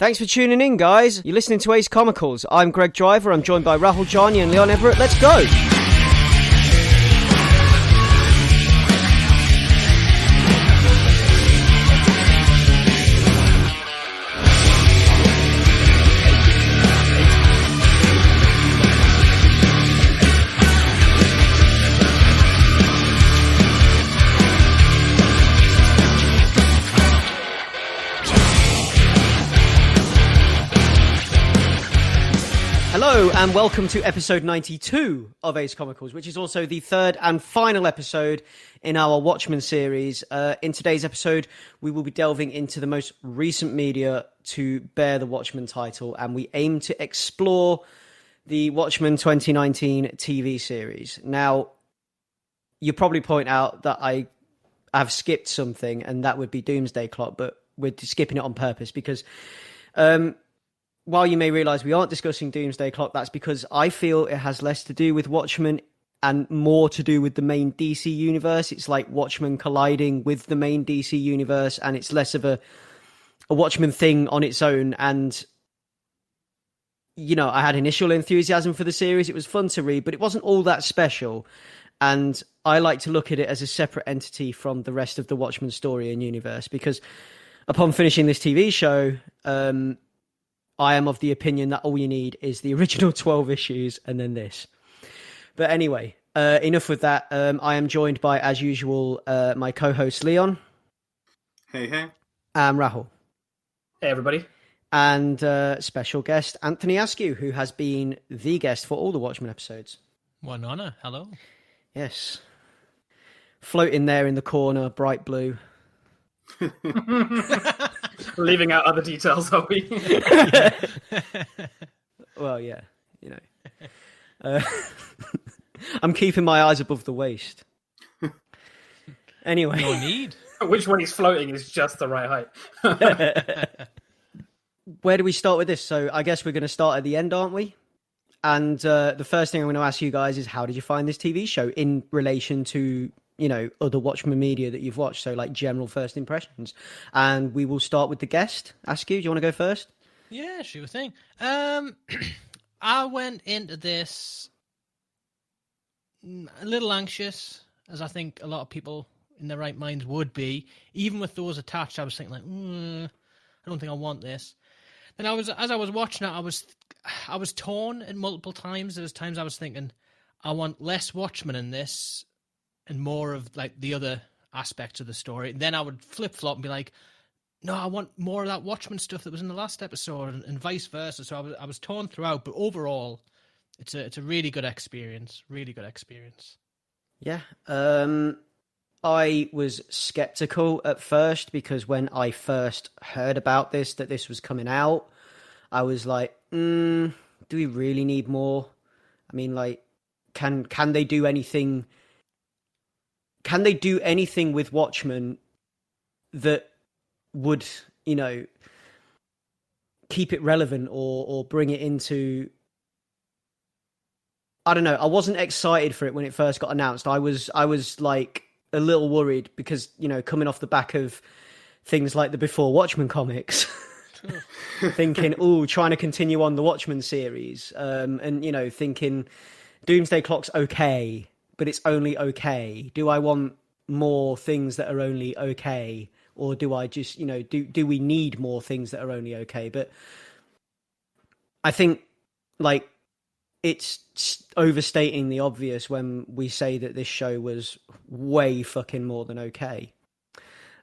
Thanks for tuning in, guys. You're listening to Ace Comicals. I'm Greg Driver. I'm joined by Rahul Jani and Leon Everett. Let's go! Hello and welcome to episode 92 of Ace Comicals, which is also the third and final episode in our Watchmen series. In today's episode, we will be delving into the most recent media to bear the Watchmen title, and we aim to explore the Watchmen 2019 TV series. Now, you probably point out that I have skipped something, and that would be Doomsday Clock, but we're skipping it on purpose because... while you may realise we aren't discussing Doomsday Clock, that's because I feel it has less to do with Watchmen and more to do with the main DC universe. It's like Watchmen colliding with the main DC universe, and it's less of a Watchmen thing on its own. And, you know, I had initial enthusiasm for the series. It was fun to read, but it wasn't all that special. And I like to look at it as a separate entity from the rest of the Watchmen story and universe, because upon finishing this TV show... I am of the opinion that all you need is the original 12 issues and then this. But anyway, enough with that. I am joined by, as usual, my co-host Leon. Hey, hey. And Rahul. Hey, everybody. And special guest Anthony Askew, who has been the guest for all the Watchmen episodes. One honour. Hello. Yes. Floating there in the corner, bright blue. Leaving out other details, are we? Well, yeah, you know. I'm keeping my eyes above the waist. Anyway. No need. Which one he's floating is just the right height. Where do we start with this? So I guess we're going to start at the end, aren't we? And the first thing I'm going to ask you guys is, how did you find this TV show in relation to... you know, other Watchmen media that you've watched, so like general first impressions. And we will start with the guest. Askew, do you want to go first? Yeah, sure thing. I went into this a little anxious, as I think a lot of people in their right minds would be. Even with those attached, I was thinking like, I don't think I want this. Then as I was watching it, I was torn at multiple times. There was times I was thinking, I want less Watchmen in this, and more of like the other aspects of the story. And then I would flip-flop and be like, no, I want more of that Watchmen stuff that was in the last episode, and vice versa. So I was torn throughout, but overall, it's a really good experience. Really good experience. Yeah. I was skeptical at first, because when I first heard about this, that this was coming out, I was like, do we really need more? I mean, like, can they do anything... Can they do anything with Watchmen that would, you know, keep it relevant or bring it into... I don't know. I wasn't excited for it when it first got announced. I was like a little worried because, you know, coming off the back of things like the Before Watchmen comics, thinking, trying to continue on the Watchmen series, and, you know, thinking Doomsday Clock's okay, but it's only okay. Do I want more things that are only okay? Or do I just, you know, do we need more things that are only okay? But I think, like, it's overstating the obvious when we say that this show was way fucking more than okay.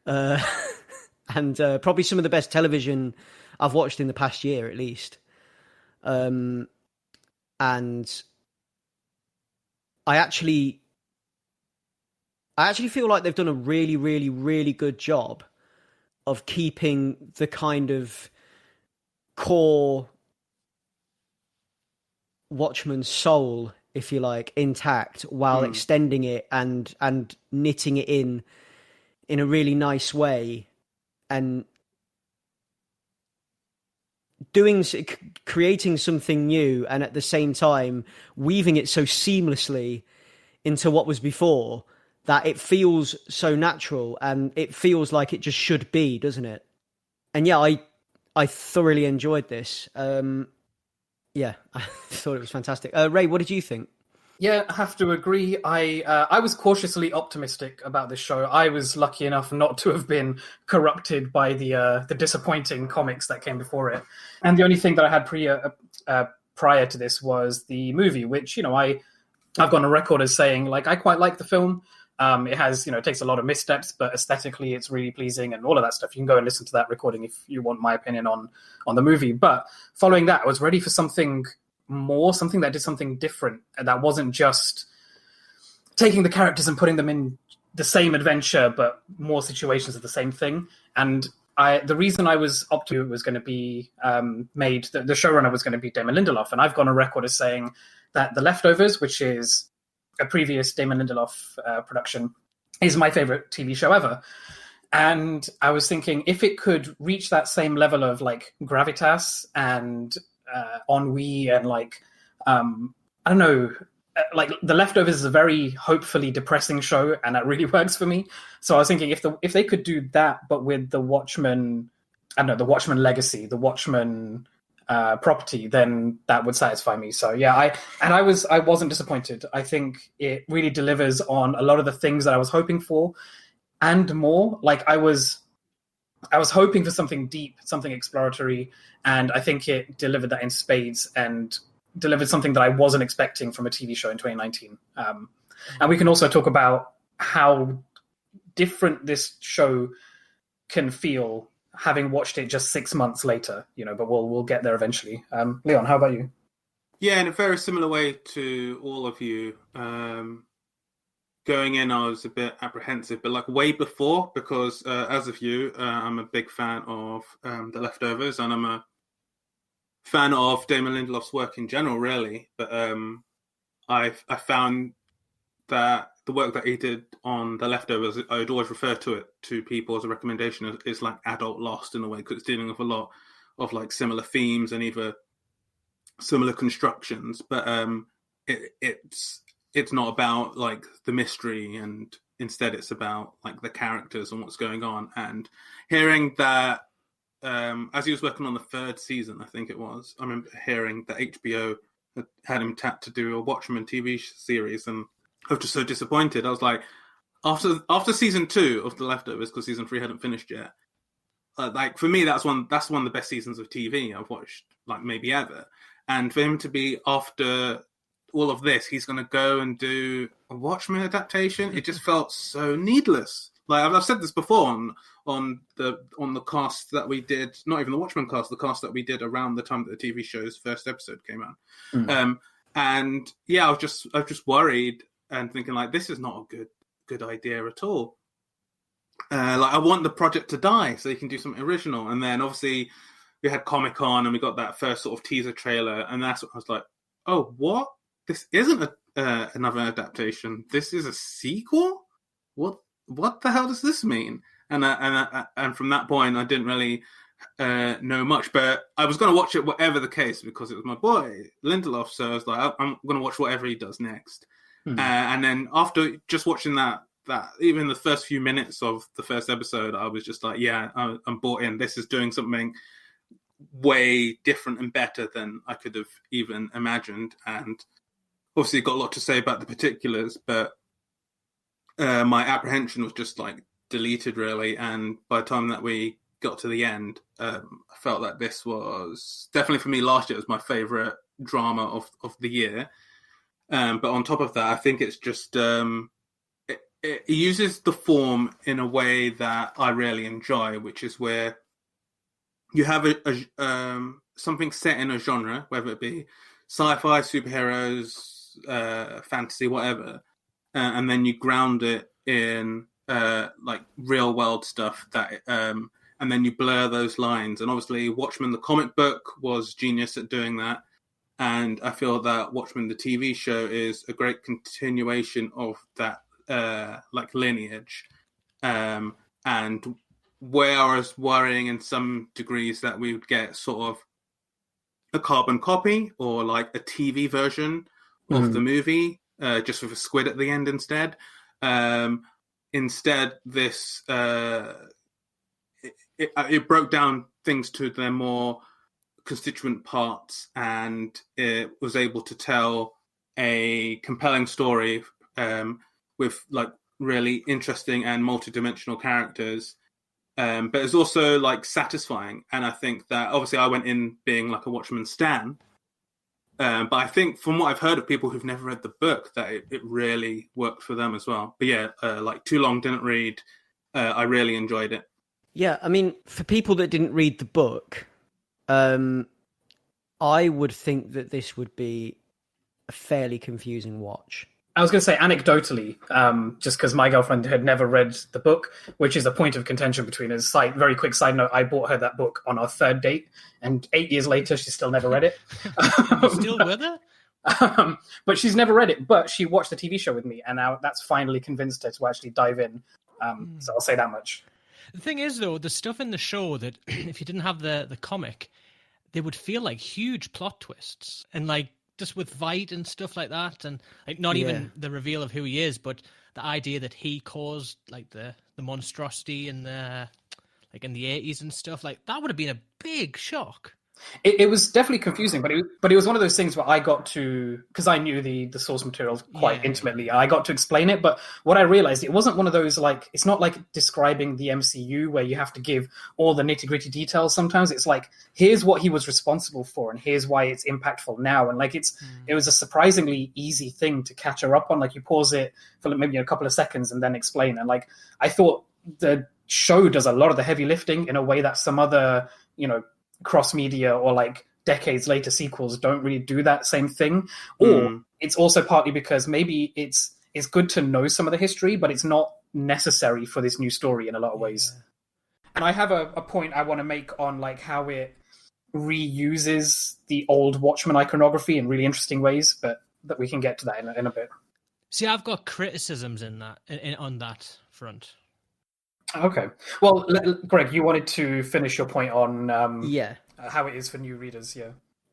And probably some of the best television I've watched in the past year, at least. And I actually feel like they've done a really, really, really good job of keeping the kind of core Watchmen soul, if you like, intact, while extending it and knitting it in a really nice way, and creating something new, and at the same time weaving it so seamlessly into what was before that it feels so natural and it feels like it just should be, doesn't it? And yeah, I thoroughly enjoyed this. Yeah, I thought it was fantastic. Ray, what did you think? Yeah, I have to agree. I was cautiously optimistic about this show. I was lucky enough not to have been corrupted by the disappointing comics that came before it. And the only thing that I had prior to this was the movie, which I've gone on record as saying like I quite like the film. It has it takes a lot of missteps, but aesthetically it's really pleasing and all of that stuff. You can go and listen to that recording if you want my opinion on the movie. But following that, I was ready for something more, something that did something different, and that wasn't just taking the characters and putting them in the same adventure but more situations of the same thing. And the reason I was optimistic it was going to be made, the showrunner was going to be Damon Lindelof, and I've gone on record as saying that The Leftovers, which is a previous Damon Lindelof production, is my favorite TV show ever. And I was thinking if it could reach that same level of like gravitas and ennui and like I don't know, like The Leftovers is a very hopefully depressing show, and that really works for me. So I was thinking if they could do that, but with the Watchmen, I don't know, the Watchmen legacy, the Watchmen property, then that would satisfy me. So yeah, I wasn't disappointed. I think it really delivers on a lot of the things that I was hoping for and more. Like I was hoping for something deep, something exploratory, and I think it delivered that in spades and delivered something that I wasn't expecting from a TV show in 2019. And we can also talk about how different this show can feel having watched it just 6 months later, but we'll get there eventually. Leon, how about you? Yeah, in a very similar way to all of you. Going in, I was a bit apprehensive, but like way before, because as of you, I'm a big fan of The Leftovers, and I'm a fan of Damon Lindelof's work in general, really. But I found that the work that he did on The Leftovers, I would always refer to it to people as a recommendation. It's like adult Lost in a way, because it's dealing with a lot of like similar themes and either similar constructions, but it's not about like the mystery, and instead it's about like the characters and what's going on. And hearing that as he was working on the third season, I think it was, I remember hearing that HBO had him tapped to do a Watchmen TV series, and I was just so disappointed. I was like, after season 2 of The Leftovers, because season 3 hadn't finished yet, like for me that's one of the best seasons of TV I've watched, like maybe ever. And for him to be, after all of this, he's going to go and do a Watchmen adaptation, it just felt so needless. Like I've said this before on the cast that we did, not even the Watchmen cast, the cast that we did around the time that the TV show's first episode came out. And yeah, I was just worried and thinking like, this is not a good idea at all. Like I want the project to die so you can do something original. And then obviously we had Comic-Con and we got that first sort of teaser trailer, and that's what I was like, oh, what? This isn't another adaptation. This is a sequel? What the hell does this mean? And from that point, I didn't really know much, but I was going to watch it whatever the case, because it was my boy Lindelof. So I was like, I'm going to watch whatever he does next. And then after just watching that even the first few minutes of the first episode, I was just like, yeah, I'm bought in. This is doing something way different and better than I could have even imagined. And obviously got a lot to say about the particulars, but my apprehension was just like deleted really. And by the time that we got to the end, I felt that this was definitely, for me, last year was my favorite drama of the year. But on top of that, I think it's just it uses the form in a way that I really enjoy, which is where you have something set in a genre, whether it be sci-fi, superheroes, fantasy, whatever, and then you ground it in like real world stuff that, and then you blur those lines. And obviously, Watchmen the comic book was genius at doing that, and I feel that Watchmen the TV show is a great continuation of that like lineage. And where I was worrying in some degrees that we would get sort of a carbon copy or like a TV version of the movie, just with a squid at the end instead. Instead, this it broke down things to their more constituent parts, and it was able to tell a compelling story with like really interesting and multi-dimensional characters. But it's also like satisfying, and I think that obviously I went in being like a Watchmen stan, but I think from what I've heard of people who've never read the book, that it really worked for them as well. But yeah, like too long, didn't read. I really enjoyed it. Yeah, I mean, for people that didn't read the book, I would think that this would be a fairly confusing watch. I was going to say anecdotally, just because my girlfriend had never read the book, which is a point of contention between us. Very quick side note, I bought her that book on our third date, and 8 years later, she still never read it. You still with her? But she's never read it, but she watched the TV show with me, and now that's finally convinced her to actually dive in. So I'll say that much. The thing is, though, the stuff in the show that if you didn't have the comic, they would feel like huge plot twists. And like, just with Vite and stuff like that, and like not even the reveal of who he is, but the idea that he caused like the monstrosity in the like in the 80s and stuff, like that would have been a big shock. It was definitely confusing, but it was one of those things where I got to, because I knew the source material quite intimately, I got to explain it. But what I realized, it wasn't one of those, like, it's not like describing the MCU where you have to give all the nitty-gritty details. Sometimes it's like, here's what he was responsible for, and here's why it's impactful now. And like, it was a surprisingly easy thing to catch her up on. Like, you pause it for maybe a couple of seconds and then explain. And like, I thought the show does a lot of the heavy lifting in a way that some other, cross-media or like decades later sequels don't really do that same thing. Or it's also partly because maybe it's good to know some of the history, but it's not necessary for this new story in a lot of ways. And I have a point I want to make on like how it reuses the old Watchmen iconography in really interesting ways, but that we can get to that in a bit. See, I've got criticisms on that front. Okay. Well, Greg, you wanted to finish your point on how it is for new readers,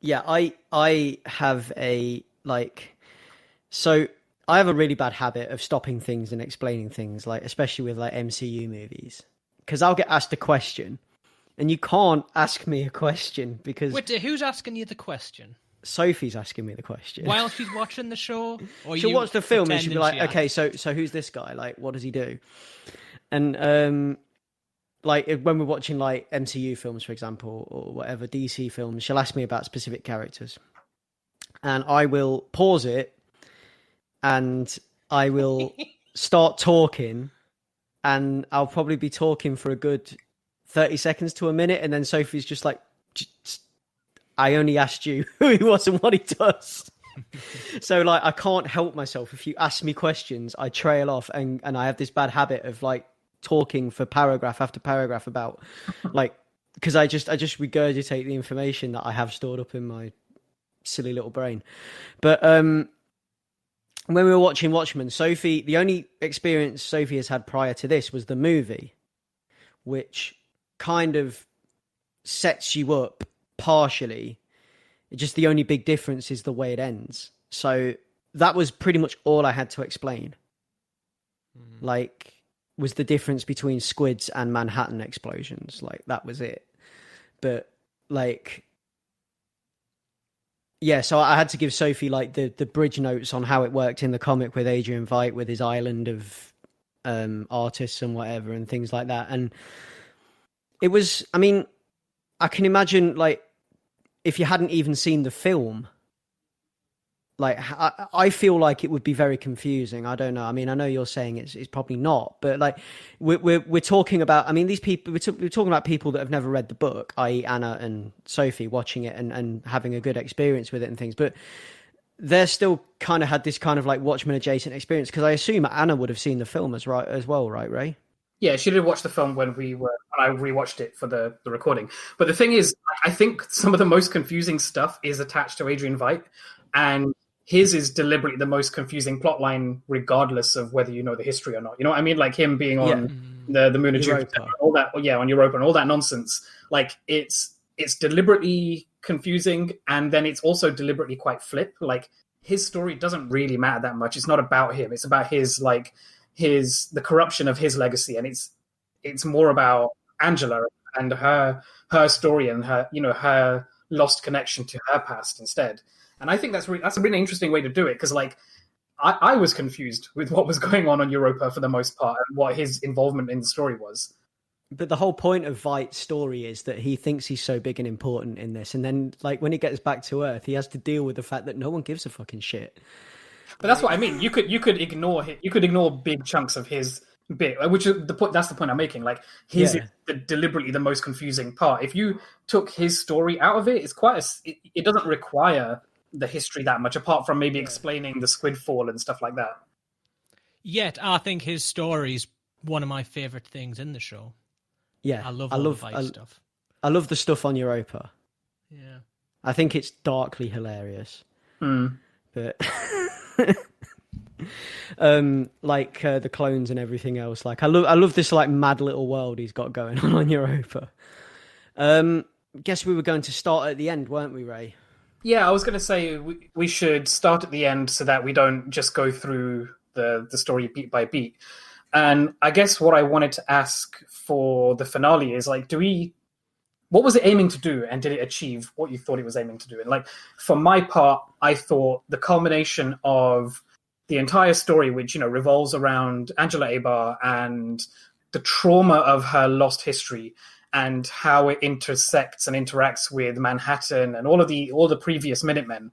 Yeah, I have a so I have a really bad habit of stopping things and explaining things, like especially with like MCU movies, because I'll get asked a question, and you can't ask me a question because wait, who's asking you the question? Sophie's asking me the question while she's watching the show. Or she'll watch the film and she'll be like, "Okay, so who's this guy? Like, what does he do?" And like when we're watching like MCU films, for example, or whatever DC films, she'll ask me about specific characters, and I will pause it, and I will start talking, and I'll probably be talking for a good 30 seconds to a minute, and then Sophie's just like, "I only asked you who he was and what he does." So like I can't help myself. If you ask me questions, I trail off, and I have this bad habit of like talking for paragraph after paragraph about like, because I just regurgitate the information that I have stored up in my silly little brain. But when we were watching Watchmen, Sophie, the only experience Sophie has had prior to this was the movie, which kind of sets you up partially. Just the only big difference is the way it ends. So that was pretty much all I had to explain. Like, was the difference between squids and Manhattan explosions. Like, that was it. But like, yeah, so I had to give Sophie like the bridge notes on how it worked in the comic with Adrian Veidt, with his island of artists and whatever and things like that. And it was, I mean, I can imagine like if you hadn't even seen the film, like I feel like it would be very confusing. I don't know. I mean, I know you're saying it's probably not, but like we're talking about. I mean, these people we're talking about people that have never read the book, i.e., Anna and Sophie, watching it and having a good experience with it and things. But they're still kind of had this kind of like Watchmen adjacent experience, because I assume Anna would have seen the film as well, right, Ray? Yeah, she did watch the film when I rewatched it for the recording. But the thing is, I think some of the most confusing stuff is attached to Adrian Veidt, and his is deliberately the most confusing plotline, regardless of whether you know the history or not. You know what I mean? Like him being on the moon of Jupiter, all that. Yeah, on Europa and all that nonsense. Like it's deliberately confusing, and then it's also deliberately quite flip. Like his story doesn't really matter that much. It's not about him. It's about the corruption of his legacy, and it's more about Angela and her her story and her lost connection to her past instead. And I think that's a really interesting way to do it, because like I was confused with what was going on Europa for the most part and what his involvement in the story was. But the whole point of Vight's story is that he thinks he's so big and important in this, and then like when he gets back to Earth, he has to deal with the fact that no one gives a fucking shit. But that's what I mean. You could ignore big chunks of his bit, which is the point. That's the point I'm making. Like his is deliberately the most confusing part. If you took his story out of it, it's it doesn't require the history that much, apart from maybe explaining the squid fall and stuff like that. Yet I think his story's one of my favorite things in the show. Yeah, I love the Vight stuff. I love the stuff on Europa. Yeah, I think it's darkly hilarious. But like the clones and everything else, like I love this like mad little world he's got going on Europa. Guess we were going to start at the end, weren't we, Ray? Yeah, I was going to say we should start at the end so that we don't just go through the story beat by beat. And I guess what I wanted to ask for the finale is like, what was it aiming to do, and did it achieve what you thought it was aiming to do? And like, for my part, I thought the culmination of the entire story, which, revolves around Angela Abar and the trauma of her lost history and how it intersects and interacts with Manhattan and all the previous Minutemen,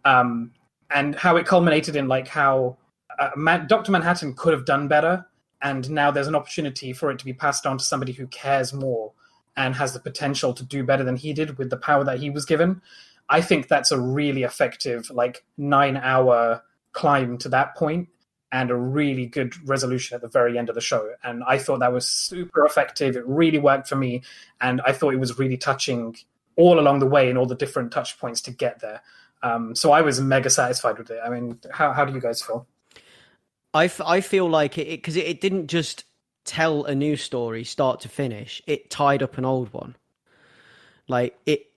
and how it culminated in like how Dr. Manhattan could have done better, and now there's an opportunity for it to be passed on to somebody who cares more and has the potential to do better than he did with the power that he was given. I think that's a really effective, like 9-hour climb to that point, and a really good resolution at the very end of the show. And I thought that was super effective. It really worked for me. And I thought it was really touching all along the way and all the different touch points to get there. So I was mega satisfied with it. I mean, how do you guys feel? I feel like it, because it didn't just tell a new story start to finish. It tied up an old one. Like it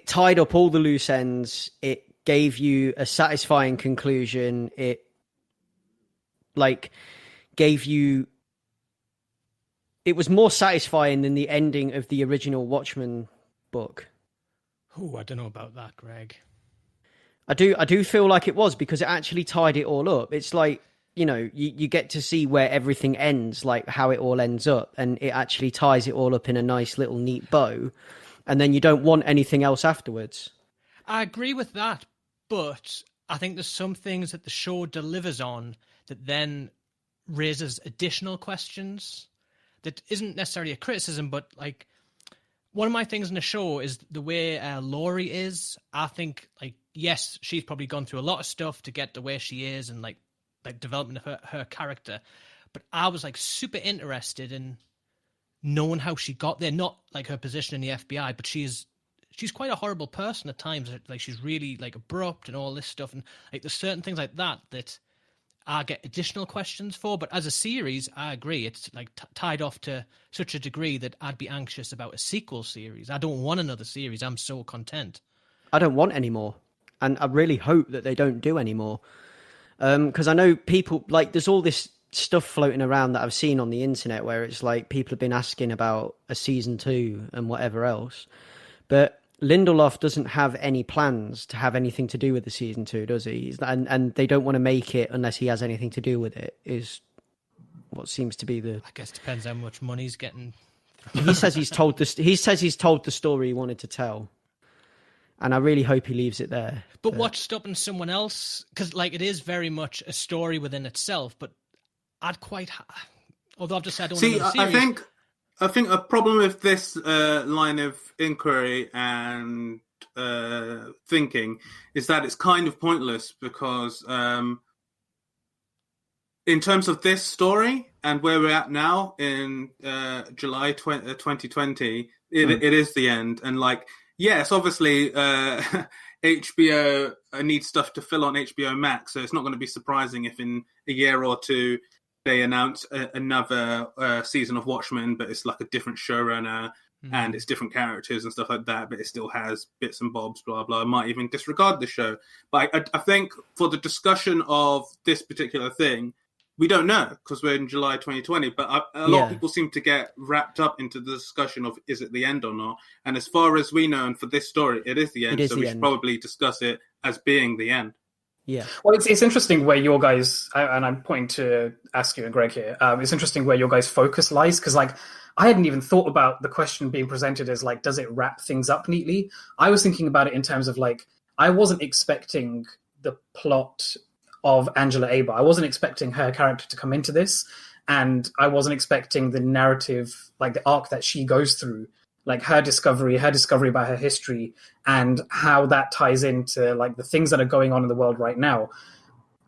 tied up all the loose ends. It gave you a satisfying conclusion. It was more satisfying than the ending of the original Watchmen book. Oh, I don't know about that, Greg. I do feel like it was, because it actually tied it all up. It's like, you get to see where everything ends, like how it all ends up, and it actually ties it all up in a nice little neat bow, and then you don't want anything else afterwards. I agree with that, but I think there's some things that the show delivers on that then raises additional questions that isn't necessarily a criticism, but like one of my things in the show is the way Laurie is. I think, like, yes, she's probably gone through a lot of stuff to get the way she is and like development of her character, but I was like super interested in knowing how she got there, not like her position in the FBI, but she's quite a horrible person at times. Like, she's really like abrupt and all this stuff, and like there's certain things like that I get additional questions for. But as a series, I agree, it's like tied off to such a degree that I'd be anxious about a sequel series. I don't want another series. I'm so content. I don't want any more, and I really hope that they don't do any more, because I know people, like, there's all this stuff floating around that I've seen on the internet where it's like people have been asking about a season 2 and whatever else, but Lindelof doesn't have any plans to have anything to do with the season 2, does he? And they don't want to make it unless he has anything to do with it, is what seems to be the... I guess depends how much money's getting. He says he's told the story he wanted to tell, and I really hope he leaves it there. But what's stopping someone else? Because like it is very much a story within itself, but I'd quite... Although I've just said I don't want another series. I think a problem with this line of inquiry and thinking is that it's kind of pointless, because in terms of this story and where we're at now in July 2020, it is the end. And like, yes, obviously HBO needs stuff to fill on HBO Max, so it's not going to be surprising if in a year or two they announce another season of Watchmen, but it's like a different showrunner and it's different characters and stuff like that, but it still has bits and bobs, blah, blah. I might even disregard the show. But I think for the discussion of this particular thing, we don't know because we're in July 2020. But a lot of people seem to get wrapped up into the discussion of is it the end or not. And as far as we know, and for this story, it is the end. So we should probably discuss it as being the end. Yeah. Well, it's interesting where your guys, and I'm pointing to Askew and Greg here. It's interesting where your guys' focus lies because, like, I hadn't even thought about the question being presented as like, does it wrap things up neatly? I was thinking about it in terms of like, I wasn't expecting the plot of Angela Aber. I wasn't expecting her character to come into this, and I wasn't expecting the narrative, like the arc that she goes through, like her discovery about her history, and how that ties into like the things that are going on in the world right now.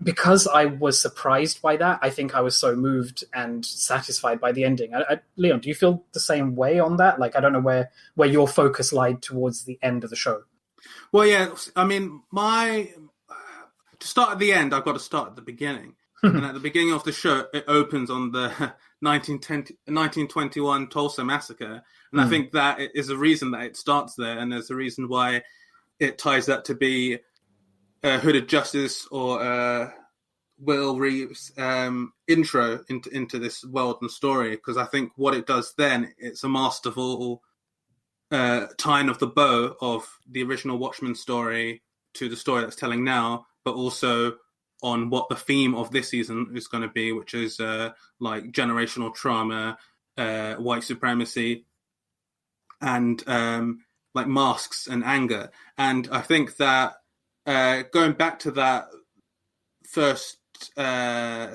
Because I was surprised by that, I think I was so moved and satisfied by the ending. Leon, do you feel the same way on that? Like, I don't know where your focus lied towards the end of the show. Well, yeah, I mean, to start at the end, I've got to start at the beginning. And at the beginning of the show, it opens on the 1921 Tulsa massacre. And I think that is a reason that it starts there. And there's a reason why it ties that to be Hooded Justice or Will Reeves' intro into this world and story. Because I think what it does then, it's a masterful tying of the bow of the original Watchmen story to the story that's telling now, but also on what the theme of this season is going to be, which is like generational trauma, white supremacy, and like masks and anger. And I think that going back to that first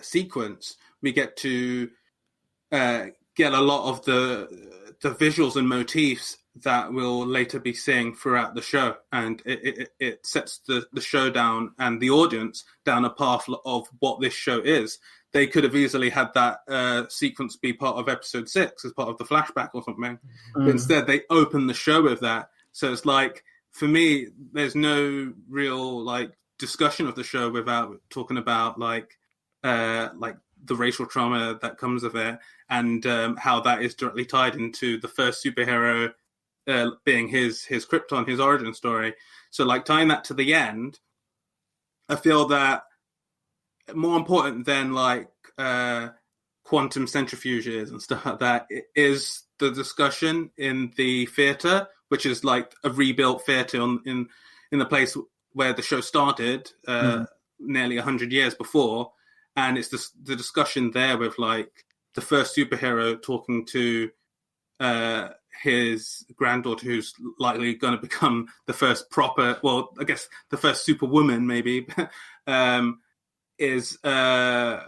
sequence, we get to get a lot of the visuals and motifs that we'll later be seeing throughout the show. And it sets the show down and the audience down a path of what this show is. They could have easily had that sequence be part of episode 6 as part of the flashback or something. But instead, they open the show with that. So it's like, for me, there's no real like discussion of the show without talking about like the racial trauma that comes of it and how that is directly tied into the first superhero being his Krypton, his origin story. So like tying that to the end, I feel that more important than like quantum centrifuges and stuff like that is the discussion in the theater, which is like a rebuilt theater in the place where the show started nearly 100 years before. And it's the discussion there with like the first superhero talking to his granddaughter, who's likely going to become the first proper, well, I guess the first superwoman, maybe, is I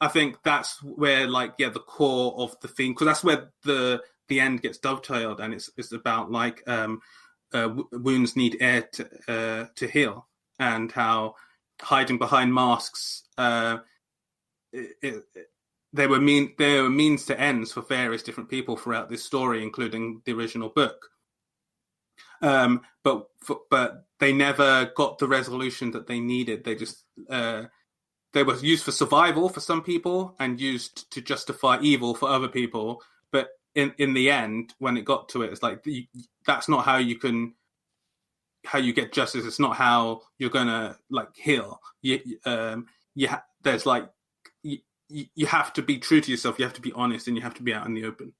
think that's where, like, yeah, the core of the theme, because that's where the end gets dovetailed, and it's about like wounds need air to heal, and how hiding behind masks, they were means to ends for various different people throughout this story, including the original book. But they never got the resolution that they needed. They just they were used for survival for some people and used to justify evil for other people. But in the end, when it got to it, it's like that's not how you get justice. It's not how you're gonna like heal. There's like you have to be true to yourself. You have to be honest, and you have to be out in the open.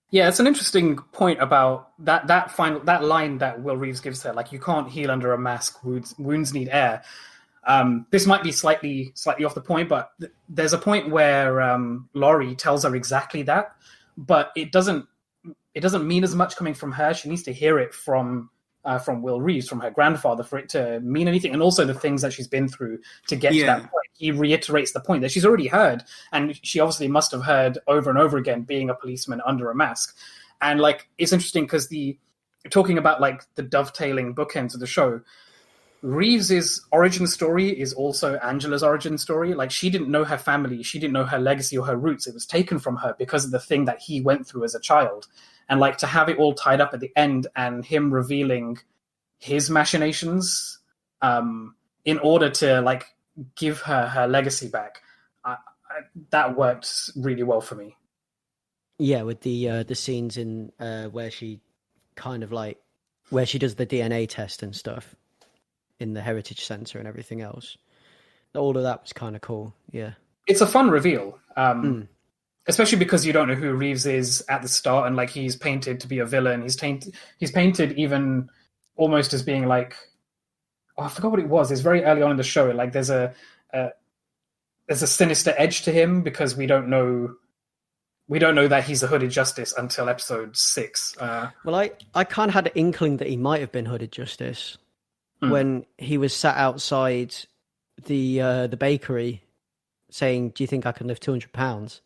Yeah, it's an interesting point about that line that Will Reeves gives there. Like, you can't heal under a mask. Wounds need air. This might be slightly off the point, but there's a point where Laurie tells her exactly that, but it doesn't mean as much coming from her. She needs to hear it from Will Reeves, from her grandfather, for it to mean anything, and also the things that she's been through to get to that point. He reiterates the point that she's already heard, and she obviously must have heard over and over again, being a policeman under a mask. And like, it's interesting because talking about like the dovetailing bookends of the show, Reeves's origin story is also Angela's origin story. Like, she didn't know her family, she didn't know her legacy or her roots. It was taken from her because of the thing that he went through as a child. And like, to have it all tied up at the end and him revealing his machinations in order to like give her legacy back, that worked really well for me. Yeah, with the scenes in where she kind of like where she does the DNA test and stuff in the Heritage Center and everything else. all of that was kind of cool. Yeah, it's a fun reveal. Especially because you don't know who Reeves is at the start, and like he's painted to be a villain. He's painted even almost as being like, I forgot what it was. It's very early on in the show. Like there's a sinister edge to him because we don't know that he's the Hooded Justice until episode 6. Well, I kind of had an inkling that he might have been Hooded Justice when he was sat outside the bakery saying, "Do you think I can lift 200 pounds?"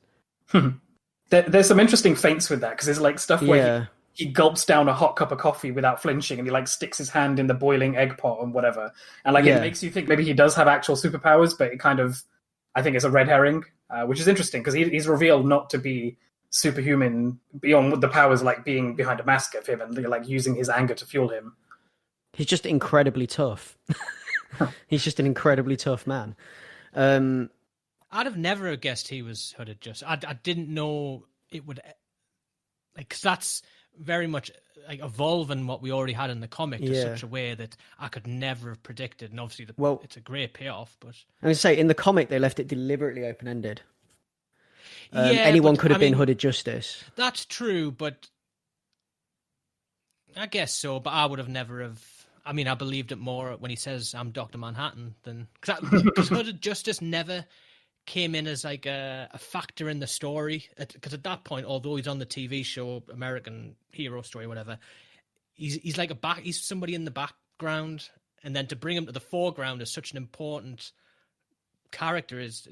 There's some interesting feints with that because there's like stuff where he gulps down a hot cup of coffee without flinching, and he like sticks his hand in the boiling egg pot and whatever, and like it makes you think maybe he does have actual superpowers, but it kind of, I think it's a red herring, which is interesting because he's revealed not to be superhuman beyond the powers like being behind a mask of him and like using his anger to fuel him. He's just incredibly tough. He's just an incredibly tough man. I'd have never guessed he was Hooded Justice. I didn't know it would, like, cause that's very much like evolving what we already had in the comic to such a way that I could never have predicted. And obviously, it's a great payoff. But I would say in the comic they left it deliberately open ended. Anyone could have been Hooded Justice. That's true, but I guess so. But I would have never have. I mean, I believed it more when he says I'm Dr. Manhattan than because Hooded Justice never came in as like a factor in the story, because at that point, although he's on the TV show American Hero Story, whatever, he's like he's somebody in the background, and then to bring him to the foreground as such an important character is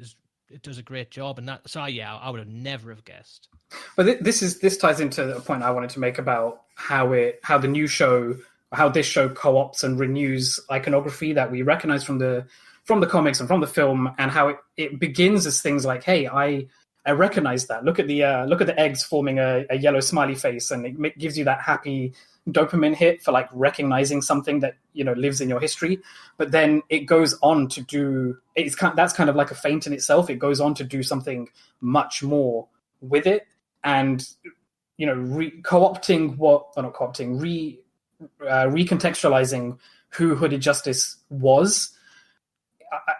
it does a great job. And that, so yeah, I would have never have guessed. But this ties into a point I wanted to make about how this show co-opts and renews iconography that we recognize from the comics and from the film, and how it begins as things like, hey, I recognize that. Look at the eggs forming a yellow smiley face, and it gives you that happy dopamine hit for like recognizing something that lives in your history. But then it goes on to do that's kind of like a feint in itself. It goes on to do something much more with it, and recontextualizing who Hooded Justice was.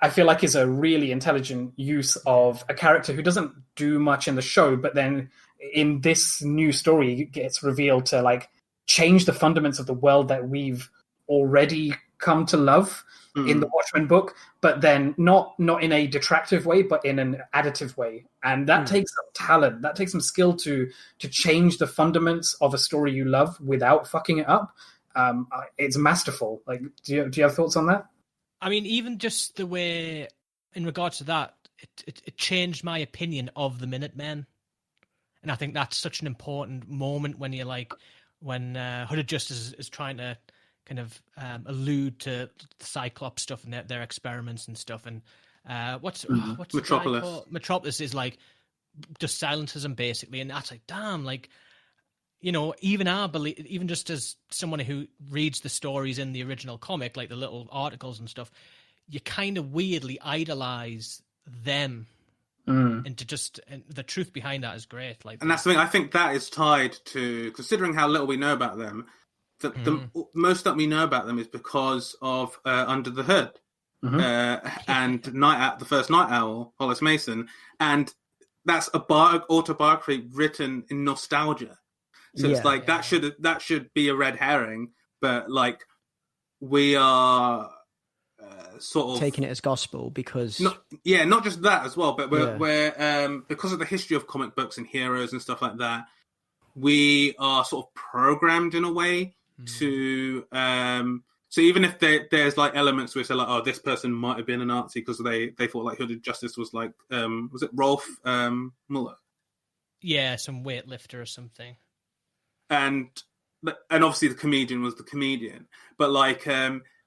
I feel like is a really intelligent use of a character who doesn't do much in the show, but then in this new story gets revealed to like change the fundaments of the world that we've already come to love in the Watchmen book, but then not in a detractive way, but in an additive way. And that takes some talent, that takes some skill to change the fundaments of a story you love without fucking it up. It's masterful. Like, do you have thoughts on that? I mean, even just the way, in regards to that, it changed my opinion of the Minutemen. And I think that's such an important moment when you're like, when Hooded Justice is trying to kind of allude to the Cyclops stuff and their experiments and stuff. And what's Metropolis? Metropolis is like, just silences him basically. And that's like, damn, like, even I believe, even just as someone who reads the stories in the original comic, like the little articles and stuff, you kind of weirdly idolize them. And the truth behind that is great. Like, and that's the thing. I think that is tied to, considering how little we know about them, the most that we know about them is because of Under the Hood and the first Night Owl, Hollis Mason, and that's a autobiography written in nostalgia. So it's like that should be a red herring, but like we are sort of taking it as gospel because not just that as well, but we're because of the history of comic books and heroes and stuff like that, we are sort of programmed in a way to so even if there's like elements where say like, oh, this person might have been a Nazi because they thought like Hooded Justice was like was it Rolf Muller? Yeah, some weightlifter or something. And obviously the comedian was the comedian, but like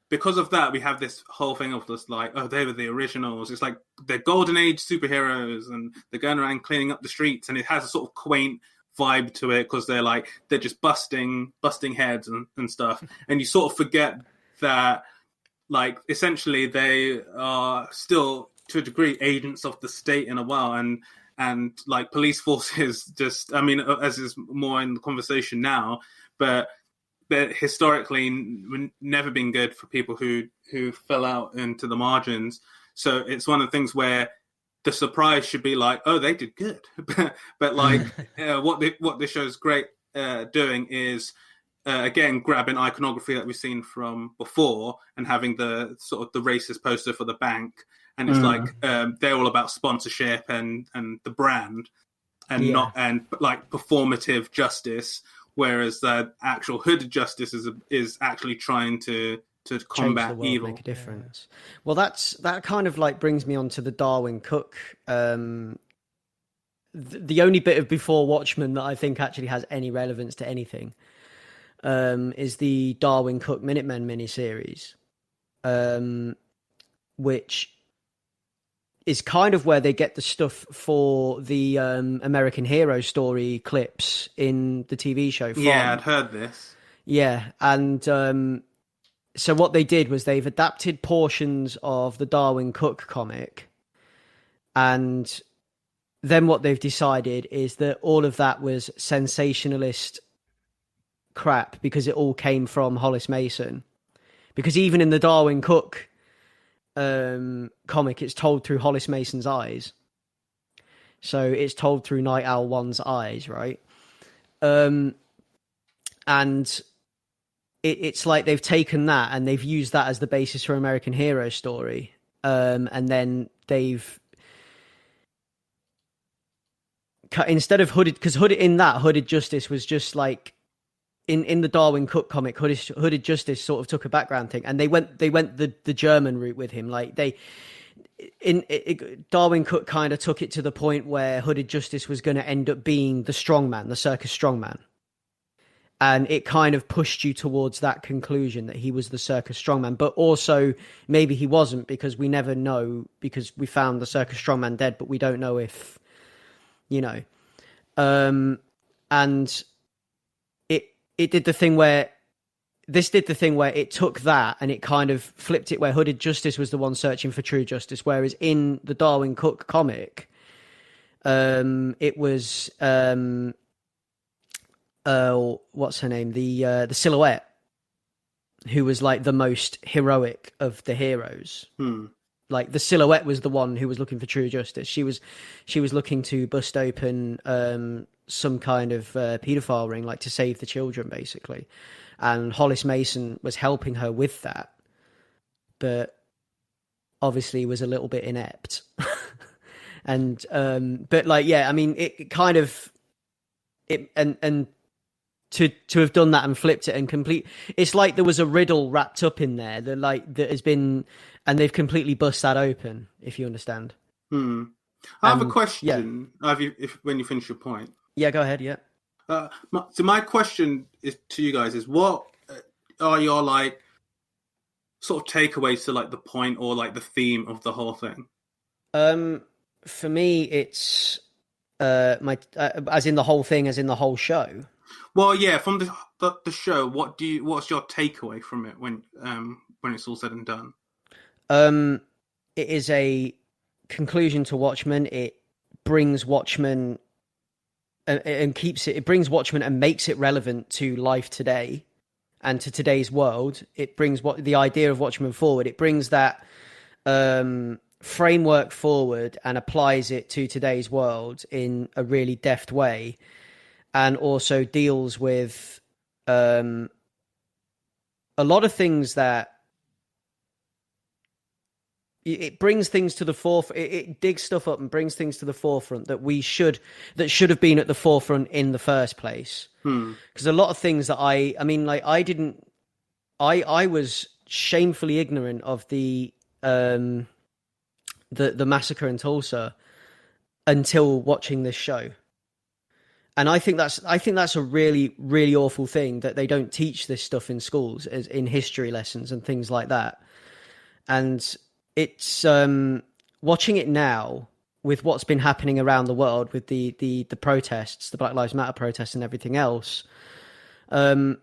because of that we have this whole thing of just like, oh, they were the originals. It's like they're golden age superheroes and they're going around cleaning up the streets, and it has a sort of quaint vibe to it because they're just busting heads and stuff, and you sort of forget that like essentially they are still to a degree agents of the state in a while, and like police forces just, I mean, as is more in the conversation now, but historically never been good for people who fell out into the margins. So it's one of the things where the surprise should be like, oh, they did good. But like what the show's great doing is again grabbing iconography that we've seen from before and having the sort of the racist poster for the bank, and it's like they're all about sponsorship and the brand, and not and like performative justice, whereas the actual hooded justice is actually trying to combat world, evil, make a difference. Well, that kind of like brings me on to the Darwin Cook. The only bit of before Watchmen that I think actually has any relevance to anything is the Darwin Cook Minutemen miniseries, which is kind of where they get the stuff for the American Hero story clips in the TV show from. Yeah, I'd heard this. Yeah, and so what they did was they've adapted portions of the Darwin Cook comic, and then what they've decided is that all of that was sensationalist crap because it all came from Hollis Mason. Because even in the Darwin Cook comic, it's told through Hollis Mason's eyes. So it's told through Night Owl 1's eyes, right? And it's like they've taken that and they've used that as the basis for American Hero story. And then they've instead of hooded, because hooded justice was just like in the Darwin Cook comic, hooded justice sort of took a background thing, and they went the German route with him. Like Darwin Cook kind of took it to the point where hooded justice was going to end up being the strongman, the circus strongman. And it kind of pushed you towards that conclusion that he was the circus strongman. But also, maybe he wasn't, because we never know, because we found the circus strongman dead, but we don't know if, you know. And it did the thing where, this did the thing where it took that and it kind of flipped it, where hooded justice was the one searching for true justice. Whereas in the Darwin Cook comic, it was... what's her name? The Silhouette, who was like the most heroic of the heroes. Like the Silhouette was the one who was looking for true justice. She was looking to bust open some kind of paedophile ring, like to save the children, basically. And Hollis Mason was helping her with that, but obviously was a little bit inept. And but like, yeah, I mean, it kind of and to have done that and flipped it and it's like there was a riddle wrapped up in there that has been, and they've completely bust that open, if you understand. I have a question. Yeah. When you finish your point. Yeah, go ahead. Yeah. So my question is to you guys is, what are your like sort of takeaways to like the point or like the theme of the whole thing? For me, it's as in the whole thing, as in the whole show. Well, yeah, from the show, what's your takeaway from it when it's all said and done? It is a conclusion to Watchmen. It brings Watchmen and keeps it. It brings Watchmen and makes it relevant to life today and to today's world. It brings the idea of Watchmen forward. It brings that framework forward and applies it to today's world in a really deft way. And also deals with a lot of things that it brings things to the forefront. It digs stuff up and brings things to the forefront that should have been at the forefront in the first place. Because a lot of things that I was shamefully ignorant of the massacre in Tulsa until watching this show. And I think that's a really, really awful thing that they don't teach this stuff in schools, as in history lessons and things like that. And it's watching it now with what's been happening around the world with the protests, the Black Lives Matter protests and everything else. And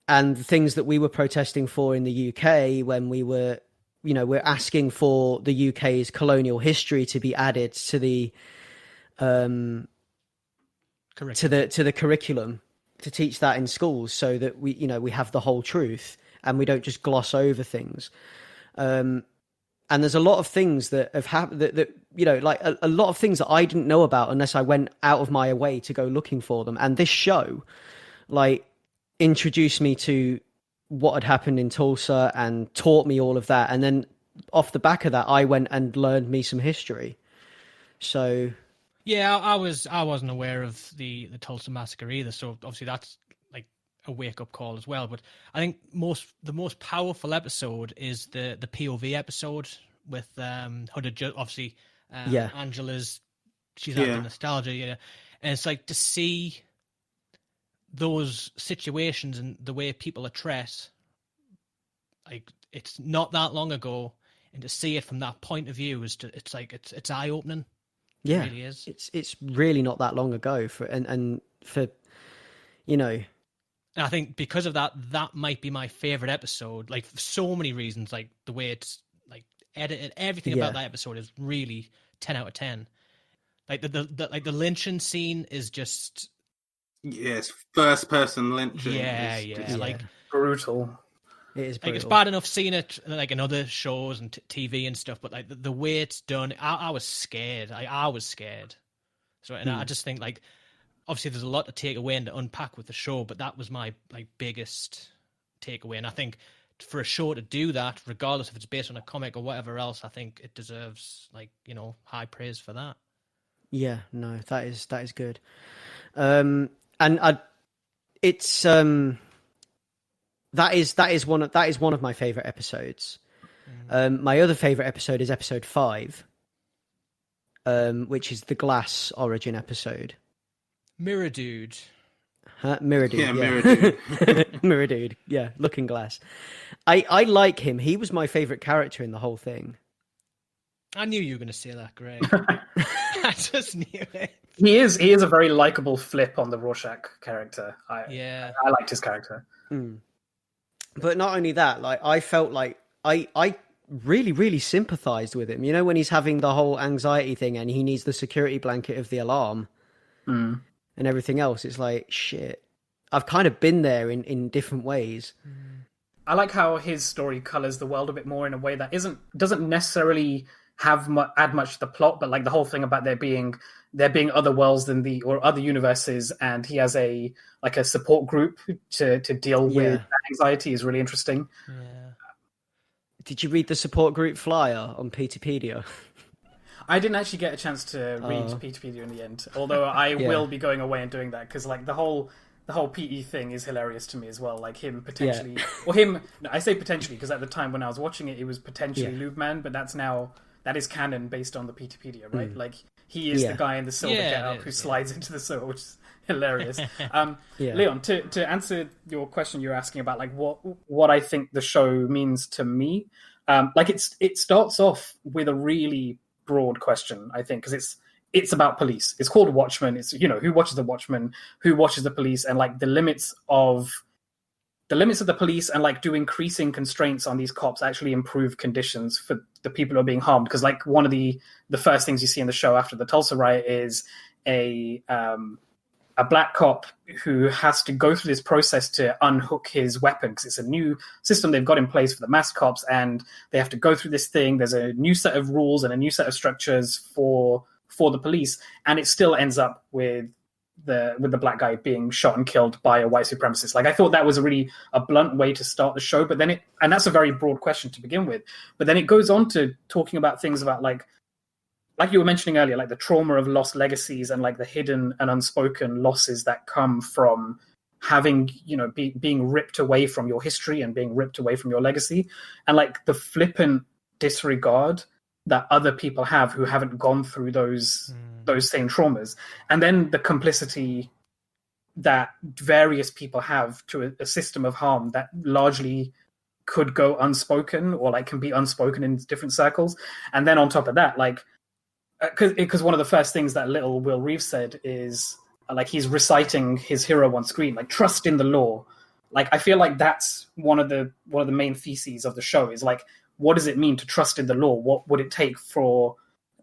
the things that we were protesting for in the UK when we were, we're asking for the UK's colonial history to be added to the to the curriculum, to teach that in schools, so that we have the whole truth and we don't just gloss over things. And and there's a lot of things that have happened that you know, like a lot of things that I didn't know about unless I went out of my way to go looking for them. And this show, like, introduced me to what had happened in Tulsa and taught me all of that. And then off the back of that, I went and learned me some history. So yeah, I wasn't aware of the Tulsa massacre either. So obviously that's like a wake up call as well. But I think the most powerful episode is the POV episode with Huda. Obviously, Angela's, she's had the nostalgia, and it's like to see those situations and the way people are treated, like it's not that long ago, and to see it from that point of view it's eye opening. Yeah, it really is. It's really not that long ago for you know. And I think because of that might be my favorite episode. Like for so many reasons, like the way it's like edited, everything about that episode is really 10 out of 10. Like the lynching scene is just first person lynching. Like brutal. It is brutal. Like it's bad enough seeing it like in other shows and TV and stuff, but like the way it's done, I was scared. I was scared. So, and I just think like, obviously there's a lot to take away and to unpack with the show, but that was my like biggest takeaway. And I think for a show to do that, regardless if it's based on a comic or whatever else, I think it deserves like, you know, high praise for that. Yeah, no, that is good. It's that is one of my favorite episodes. My other favorite episode is episode 5, which is the glass origin episode. Mirror Dude. Mirror Dude. Yeah, Mirror Dude. Mirror Dude. Yeah, Looking Glass. I like him. He was my favorite character in the whole thing. I knew you were going to say that, Greg. I just knew it. He is a very likable flip on the Rorschach character. I liked his character. But not only that, like I felt like I really, really sympathized with him. You know, when he's having the whole anxiety thing and he needs the security blanket of the alarm and everything else. It's like, shit. I've kind of been there in different ways. I like how his story colors the world a bit more in a way that doesn't necessarily add much to the plot, but like the whole thing about there being other worlds or other universes, and he has a support group to deal with that anxiety is really interesting. Yeah. Did you read the support group flyer on Peterpedia? I didn't actually get a chance to read Peterpedia in the end, although I will be going away and doing that because like the whole PE thing is hilarious to me as well. Like him potentially, I say potentially because at the time when I was watching it, it was potentially Lube Man, but that is canon based on the Peterpedia, right? Like he is the guy in the silver getup who slides into the sewer, which is hilarious. Leon, to answer your question you're asking about like what I think the show means to me, like it starts off with a really broad question, I think, because it's about police. It's called Watchmen. It's, you know, who watches the Watchmen, who watches the police, and like the limits of the police, and like do increasing constraints on these cops actually improve conditions for the people who are being harmed. Because like one of the first things you see in the show after the Tulsa riot is a black cop who has to go through this process to unhook his weapon because it's a new system they've got in place for the masked cops, and they have to go through this thing. There's a new set of rules and a new set of structures for the police, and it still ends up with the black guy being shot and killed by a white supremacist. Like I thought that was a blunt way to start the show, but then and that's a very broad question to begin with. But then it goes on to talking about things about like you were mentioning earlier, like the trauma of lost legacies and like the hidden and unspoken losses that come from having, you know, being ripped away from your history and being ripped away from your legacy, and like the flippant disregard that other people have who haven't gone through those same traumas, and then the complicity that various people have to a system of harm that largely could go unspoken or like can be unspoken in different circles. And then on top of that, like because one of the first things that little Will Reeves said is like he's reciting his hero on screen, like trust in the law. Like I feel like that's one of the main theses of the show is like, what does it mean to trust in the law? What would it take for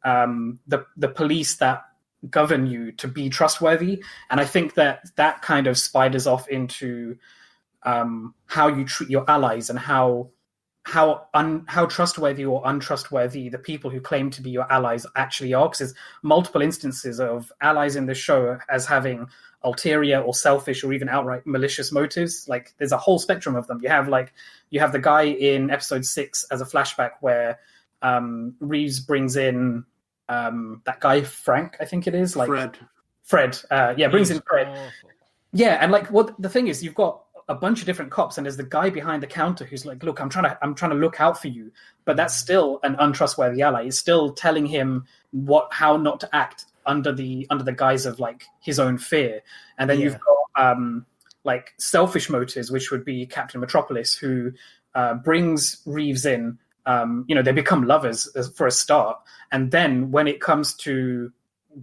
the police that govern you to be trustworthy? And I think that kind of spiders off into how you treat your allies and how how trustworthy or untrustworthy the people who claim to be your allies actually are, because there's multiple instances of allies in the show as having ulterior or selfish or even outright malicious motives. Like there's a whole spectrum of them. You have the guy in episode 6 as a flashback where Reeves brings in that guy Frank, I think it is, like Fred. Brings in Fred. Awful. Yeah, and like what the thing is, you've got a bunch of different cops, and there's the guy behind the counter who's like, "Look, I'm trying to look out for you," but that's still an untrustworthy ally. He's still telling him how not to act under the guise of like his own fear. And then you've got like selfish motives, which would be Captain Metropolis, who brings Reeves in. They become lovers for a start, and then when it comes to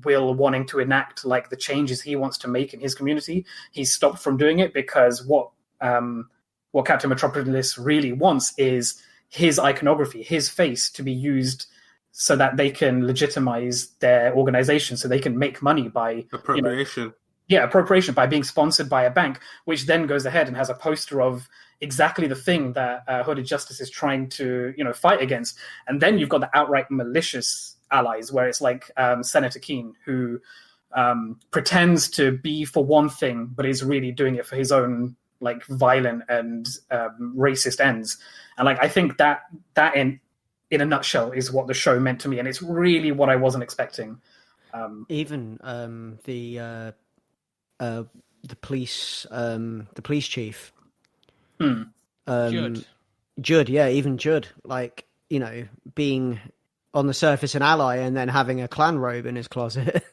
Will wanting to enact like the changes he wants to make in his community, he's stopped from doing it because what Captain Metropolis really wants is his iconography, his face, to be used so that they can legitimize their organization, so they can make money by appropriation. Appropriation by being sponsored by a bank, which then goes ahead and has a poster of exactly the thing that Hooded Justice is trying to fight against. And then you've got the outright malicious allies, where it's like Senator Keene, who pretends to be for one thing, but is really doing it for his own like violent and racist ends. And like I think that in a nutshell is what the show meant to me, and it's really what I wasn't expecting. Even the police chief, Judd, even Judd, like being on the surface an ally and then having a clan robe in his closet.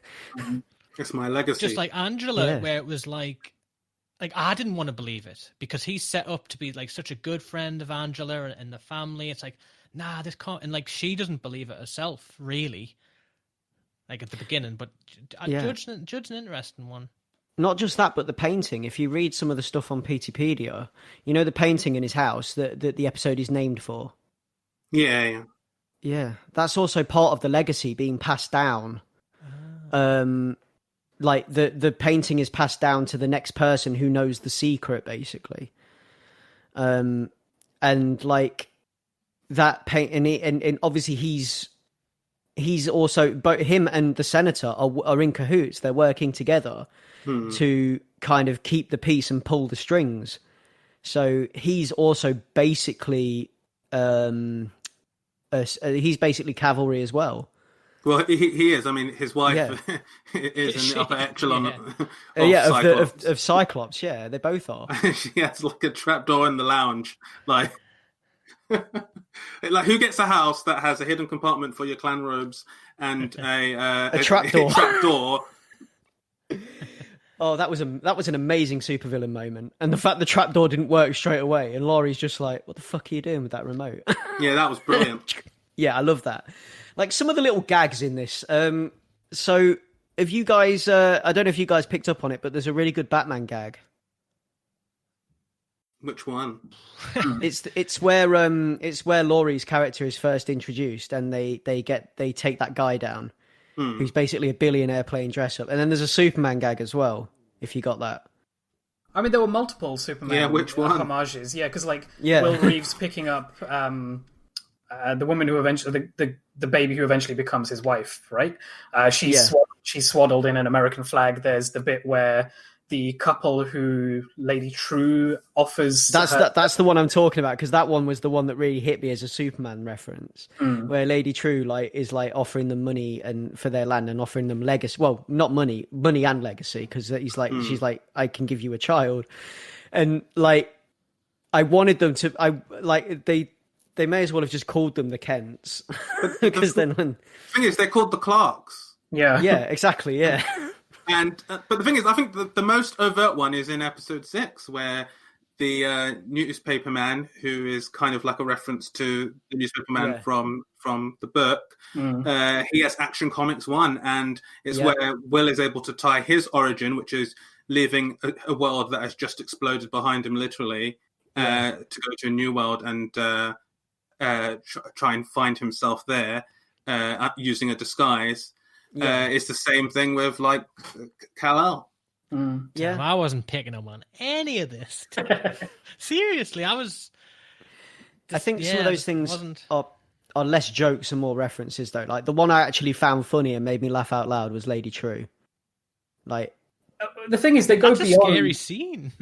It's my legacy. Just like Angela, where it was like I didn't want to believe it because he's set up to be like such a good friend of Angela and the family. It's like, nah, this can't, and like she doesn't believe it herself, really. Like at the beginning, but Judd's an interesting one. Not just that, but the painting. If you read some of the stuff on PTpedia, the painting in his house that the episode is named for. Yeah. Yeah, that's also part of the legacy being passed down. Like the painting is passed down to the next person who knows the secret, basically. And like that paint, and obviously he's also, both him and the senator are in cahoots. They're working together to kind of keep the peace and pull the strings. So he's also basically he's basically cavalry as well. Well, he is. I mean, his wife is in the upper echelon of Cyclops. Yeah, they both are. She has like a trapdoor in the lounge. Like who gets a house that has a hidden compartment for your clan robes and a trapdoor? Trapdoor. Oh, that was an amazing supervillain moment, and the fact the trapdoor didn't work straight away, and Laurie's just like, "What the fuck are you doing with that remote?" Yeah, that was brilliant. Yeah, I love that. Like some of the little gags in this. So, if you guys, I don't know if you guys picked up on it, but there's a really good Batman gag. Which one? It's where Laurie's character is first introduced, and they take that guy down. Who's basically a billionaire playing dress up. And then there's a Superman gag as well, if you got that. I mean, there were multiple Superman which one? homages. Yeah, because Will Reeves picking up the woman who eventually, the baby who eventually becomes his wife, right? She's swaddled in an American flag. There's the bit where the couple who Lady True offers. That's the one I'm talking about, because that one was the one that really hit me as a Superman reference, where Lady True is offering them money and for their land and offering them legacy. Well, not money and legacy, because she's like, I can give you a child, and like I wanted them to. They may as well have just called them the Kents, because then when the thing is, they're called the Clarks. Yeah, exactly. Yeah. And but the thing is, I think the most overt one is in episode 6, where the newspaper man, who is kind of like a reference to the newspaper man from the book, he has Action Comics 1, and it's where Will is able to tie his origin, which is living a world that has just exploded behind him, literally, to go to a new world and try and find himself there using a disguise. It's the same thing with like Kal-El. I wasn't picking up on any of this. Seriously, I was. I think some of those things are less jokes and more references, though. Like the one I actually found funny and made me laugh out loud was Lady True. Like the thing is, they go That's beyond. a scary scene.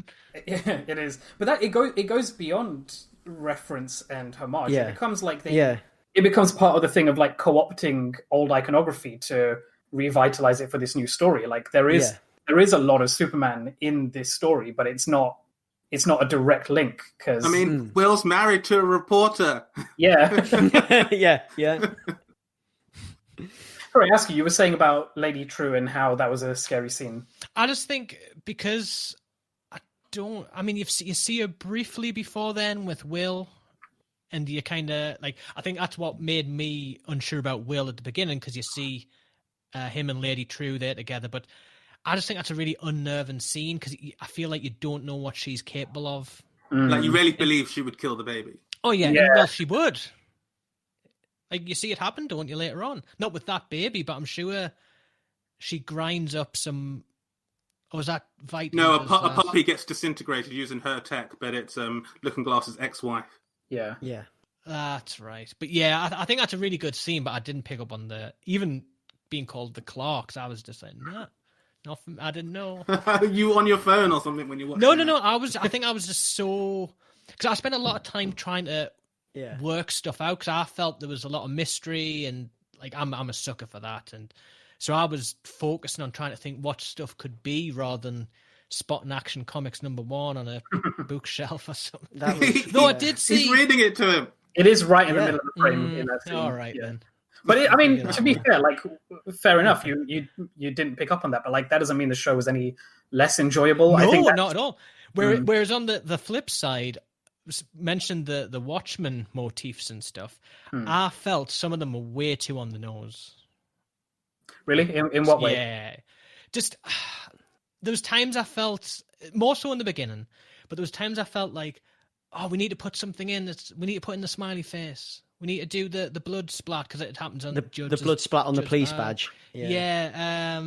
Yeah, it is, but it goes beyond reference and homage. Yeah. It becomes like it becomes part of the thing of like co-opting old iconography to revitalize it for this new story. Like there is a lot of Superman in this story, but it's not a direct link because I mean, Will's married to a reporter. Yeah. yeah. Sorry, Askew, you were saying about Lady True and how that was a scary scene. I just think because you see her briefly before then with Will, and you kind of like. I think that's what made me unsure about Will at the beginning because you see him and Lady True there together, but I just think that's a really unnerving scene because I feel like you don't know what she's capable of. Like you really believe she would kill the baby. Oh yeah. Well, she would. Like you see it happen, don't you, later on? Not with that baby, but I'm sure she grinds up some. Or is that Vitamin? No, a puppy gets disintegrated using her tech, but it's Looking Glass's ex-wife. Yeah. That's right. But yeah, I think that's a really good scene. But I didn't pick up on even being called the Clarks. I was just like, nah. Nothing. I didn't know. You on your phone or something when you watch? No. I think I was just so because I spent a lot of time trying to work stuff out because I felt there was a lot of mystery and like I'm a sucker for that, and so I was focusing on trying to think what stuff could be rather than spotting Action Comics #1 on a bookshelf or something. I did see. He's reading it to him. It is right in the middle of the frame in that scene. All right then. But to be fair, like fair enough, you didn't pick up on that, but like that doesn't mean the show was any less enjoyable. No, I think not at all. Whereas on the flip side, mentioned the Watchmen motifs and stuff. I felt some of them were way too on the nose. Really? In what way? Yeah, just there was times I felt more so in the beginning, but there was times I felt like, oh, we need to put something in. We need to put in the smiley face. We need to do the blood splat because it happens on the blood splat on the police badge. Yeah.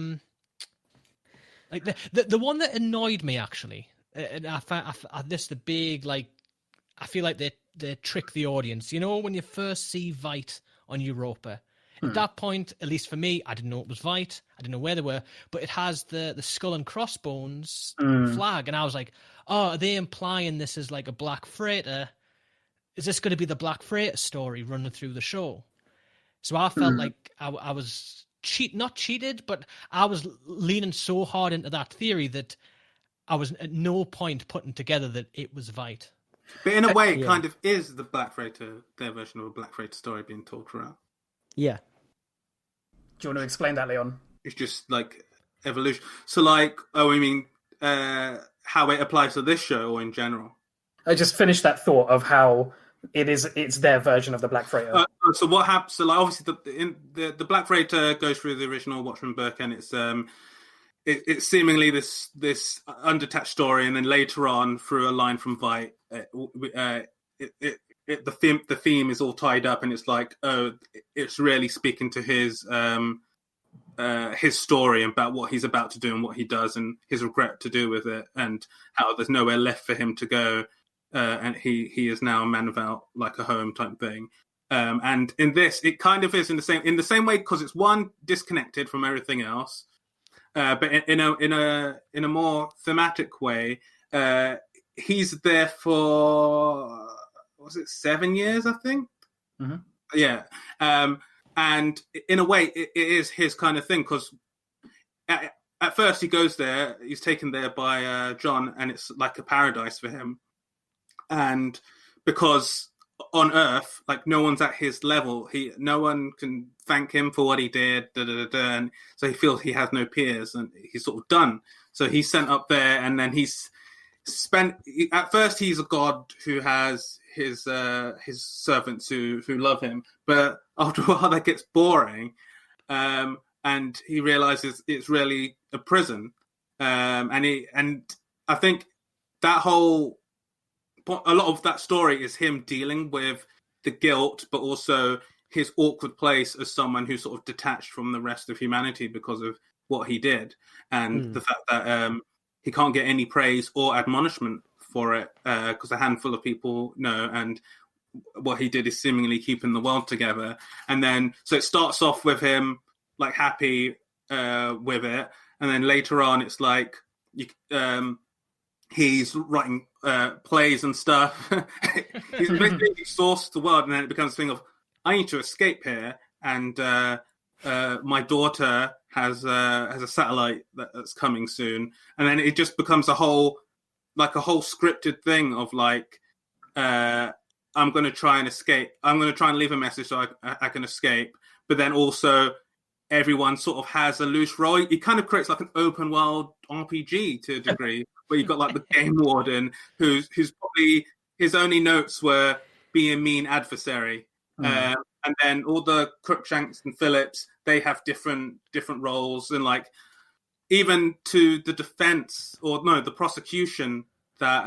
Like the one that annoyed me actually, and I this the big like, I feel like they trick the audience. You know, when you first see Vite on Europa, at that point, at least for me, I didn't know it was Vite. I didn't know where they were, but it has the skull and crossbones flag, and I was like, oh, are they implying this is like a Black Freighter? Is this going to be the Black Freighter story running through the show? So I felt like I was not cheated, but I was leaning so hard into that theory that I was at no point putting together that it was Vite. But in a way, it kind of is the Black Freighter, their version of a Black Freighter story being told throughout. Yeah. Do you want to explain that, Leon? It's just like evolution. So like, how it applies to this show or in general? I just finished that thought of how it's their version of the Black Freighter. So what happens? So like obviously the Black Freighter goes through the original Watchmen book, and it's seemingly this undetached story, and then later on through a line from Vite, the theme is all tied up, and it's like, oh, it's really speaking to his story about what he's about to do and what he does and his regret to do with it, and how there's nowhere left for him to go. And he is now a man without like a home type thing. And in this, it kind of is in the same way because it's one disconnected from everything else, but in a more thematic way. He's there for 7 years, I think. Mm-hmm. Yeah, and in a way, it is his kind of thing because. At first, he goes there. He's taken there by John, and it's like a paradise for him. And because on Earth, like no one's at his level, no one can thank him for what he did. And so he feels he has no peers, and he's sort of done. So he's sent up there, and then he's spent. At first, he's a god who has his servants who love him, but after a while, that gets boring. And he realizes it's really a prison, and I think that a lot of that story is him dealing with the guilt, but also his awkward place as someone who's sort of detached from the rest of humanity because of what he did, and the fact that he can't get any praise or admonishment for it because a handful of people know, and what he did is seemingly keeping the world together. And then, so it starts off with him like happy with it. And then later on, it's like he's writing plays and stuff. He's basically sourced the world. And then it becomes a thing of, I need to escape here. And my daughter has a satellite that's coming soon. And then it just becomes a whole scripted thing of like, I'm going to try and escape. I'm going to try and leave a message so I can escape. But then also everyone sort of has a loose role. It kind of creates like an open world RPG to a degree, where you've got like the game warden who's probably his only notes were be a mean adversary. And then all the Crookshanks and Phillips, they have different roles. And like even to the defense the prosecution that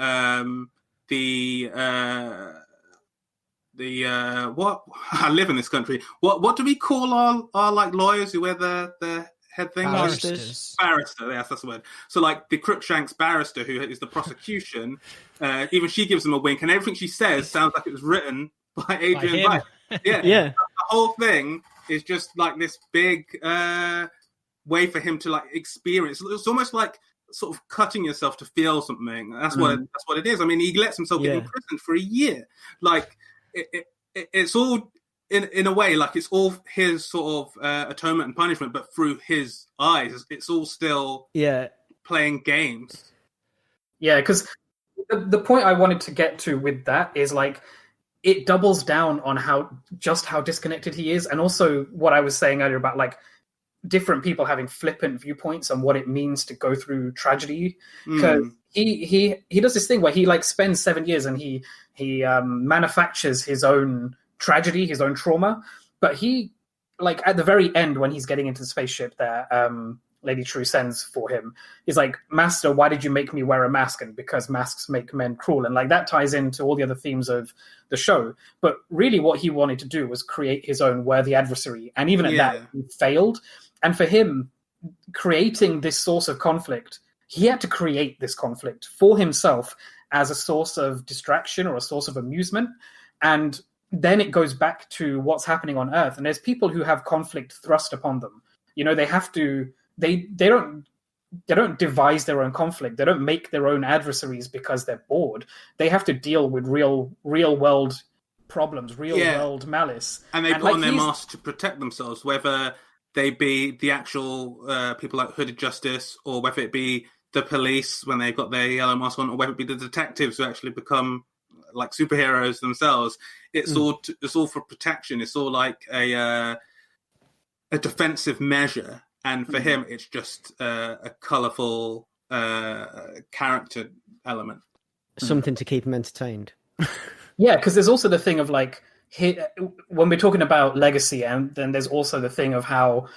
what I live in this country. What do we call our like lawyers who wear the head thing? Barristers. Barrister, yes, that's the word. So like the Crookshanks barrister, who is the prosecution, even she gives him a wink, and everything she says sounds like it was written by Adrian Veidt. Yeah. The whole thing is just like this big way for him to like experience. It's almost like sort of cutting yourself to feel something. That's what it is. I mean, he lets himself get imprisoned for a year. Like it's all in a way like it's all his sort of atonement and punishment, but through his eyes. It's all still playing games. Yeah, because the point I wanted to get to with that is like it doubles down on how disconnected he is, and also what I was saying earlier about like different people having flippant viewpoints on what it means to go through tragedy. Because he does this thing where he like spends 7 years and he manufactures his own tragedy, his own trauma. But he, like at the very end when he's getting into the spaceship there, Lady True sends for him. He's like, Master, why did you make me wear a mask? And because masks make men cruel. And like that ties into all the other themes of the show. But really what he wanted to do was create his own worthy adversary. And even at that, he failed. And for him, creating this source of conflict, he had to create this conflict for himself as a source of distraction or a source of amusement. And then it goes back to what's happening on Earth. And there's people who have conflict thrust upon them. You know, they have to, they don't devise their own conflict. They don't make their own adversaries because they're bored. They have to deal with real world problems, real world malice. And they put on their masks to protect themselves, whether they be the actual people like Hooded Justice, or whether it be the police when they've got their yellow mask on, or whether it be the detectives who actually become like superheroes themselves. It's all for protection. It's all like a defensive measure. And for him, it's just a colourful character element. Something to keep him entertained. Yeah, because there's also the thing of like, when we're talking about legacy, and then there's also the thing of how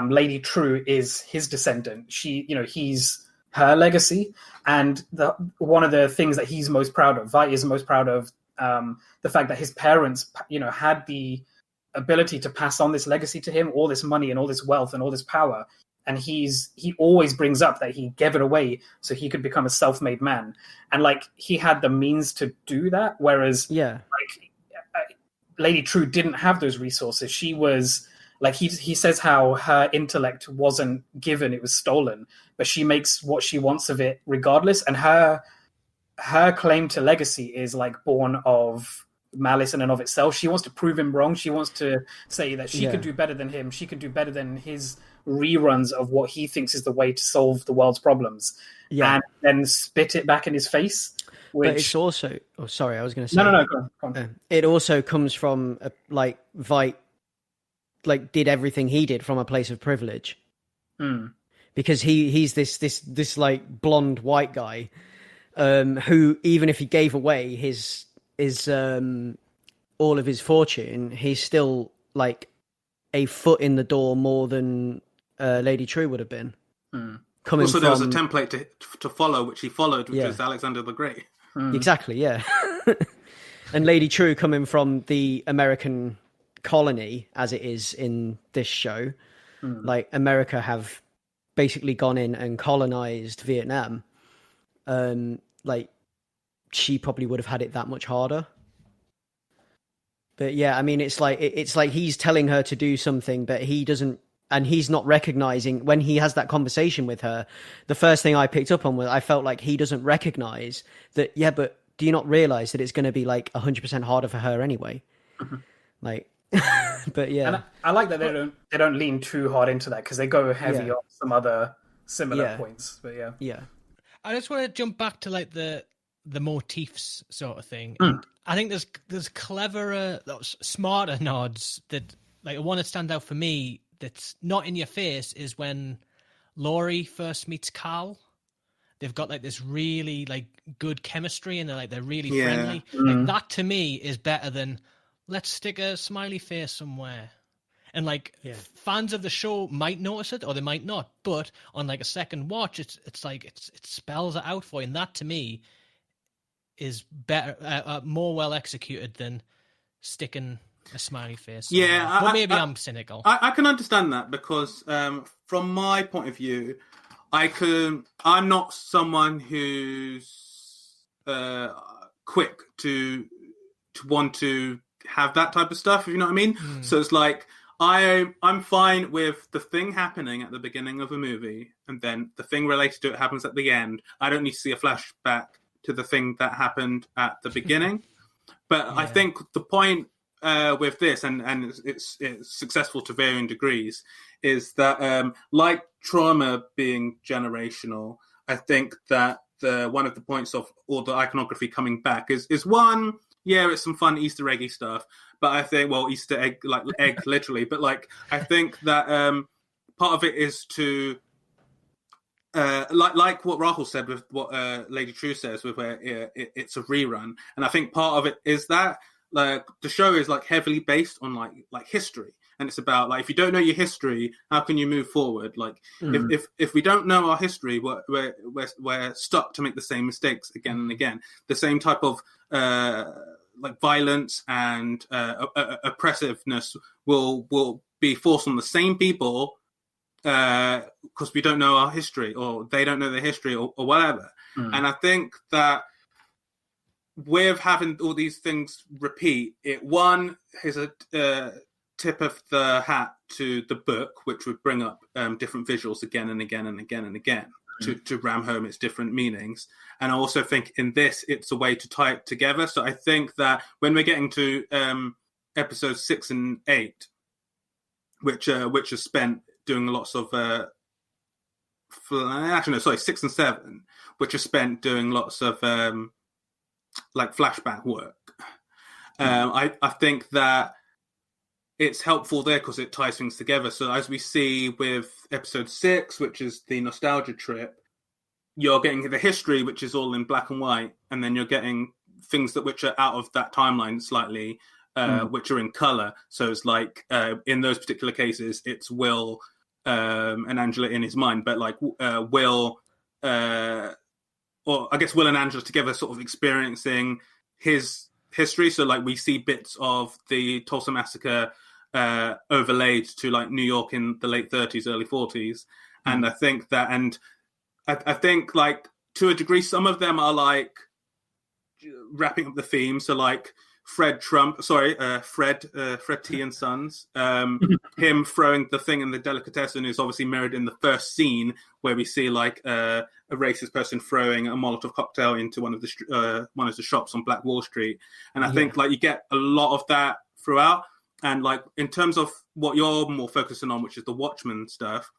Lady True is his descendant. He's her legacy, and one of the things that he's most proud of, Veidt is most proud of, the fact that his parents, had the ability to pass on this legacy to him, all this money and all this wealth and all this power, and he always brings up that he gave it away so he could become a self-made man, and like he had the means to do that, whereas Lady True didn't have those resources. She was like, he says how her intellect wasn't given, it was stolen, but she makes what she wants of it regardless. And her claim to legacy is like born of malice in and of itself. She wants to prove him wrong. She wants to say that she could do better than him. She could do better than his reruns of what he thinks is the way to solve the world's problems. And then spit it back in his face. But it's also... Oh, sorry, I was going to say... No, go on. It also comes from, Veidt, did everything he did from a place of privilege. Because he's this like, blonde white guy who, even if he gave away his all of his fortune, he's still, like, a foot in the door more than Lady True would have been. Also, there was a template to follow, which he followed, which was Alexander the Great. Exactly, yeah. And Lady True coming from the American colony, as it is in this show, like America have basically gone in and colonized Vietnam. Like she probably would have had it that much harder. But yeah, I mean, it's like he's telling her to do something, but he doesn't, and he's not recognizing when he has that conversation with her. The first thing I picked up on was I felt like he doesn't recognize that. Yeah, but do you not realize that it's going to be like 100% harder for her anyway? Like, but yeah, and I like that they don't lean too hard into that because they go heavy on some other similar points. But yeah. I just want to jump back to like the motifs sort of thing. And I think there's cleverer, smarter nods that like one that stands out for me that's not in your face is when Laurie first meets Carl. They've got like this really like good chemistry and they're really friendly. Like that to me is better than let's stick a smiley face somewhere. And like fans of the show might notice it or they might not, but on like a second watch, it's like it spells it out for you. And that to me is better, more well executed than sticking a smiley face. Yeah, but maybe I'm cynical. I can understand that because from my point of view, I'm not someone who's quick to want to have that type of stuff, if you know what I mean. So it's like I'm fine with the thing happening at the beginning of a movie and then the thing related to it happens at the end. I don't need to see a flashback to the thing that happened at the beginning. But I think the point with this, and it's successful to varying degrees, is that like trauma being generational, I think that one of the points of all the iconography coming back is one, it's some fun Easter eggy stuff, but I think, Easter egg, like egg literally, but like I think that part of it is to like what Rahul said with what Lady True says with where it's a rerun, and I think part of it is that like the show is like heavily based on like history, and it's about like if you don't know your history, how can you move forward? Like if we don't know our history, we're stuck to make the same mistakes again and again. The same type of like violence and oppressiveness will be forced on the same people because we don't know our history or they don't know their history or whatever. And I think that with having all these things repeat, it one is a tip of the hat to the book, which would bring up different visuals again and again and again and again to ram home its different meanings. And I also think in this, it's a way to tie it together. So I think that when we're getting to episodes 6 and 8, which are spent doing lots of 6 and 7, which are spent doing lots of like flashback work. I think that it's helpful there because it ties things together. So as we see with episode 6, which is the nostalgia trip, you're getting the history, which is all in black and white, and then you're getting things which are out of that timeline slightly, which are in color. So it's like in those particular cases, it's Will and Angela in his mind, but like Will, or I guess Will and Angela together sort of experiencing his history. So like we see bits of the Tulsa Massacre overlaid to like New York in the late 30s, early 40s. And I think that, and I think like to a degree, some of them are like wrapping up the theme. So like Fred T and Sons, him throwing the thing in the delicatessen is obviously mirrored in the first scene where we see like a racist person throwing a Molotov cocktail into one of the shops on Black Wall Street. And I think like you get a lot of that throughout. And like in terms of what you're more focusing on, which is the Watchmen stuff,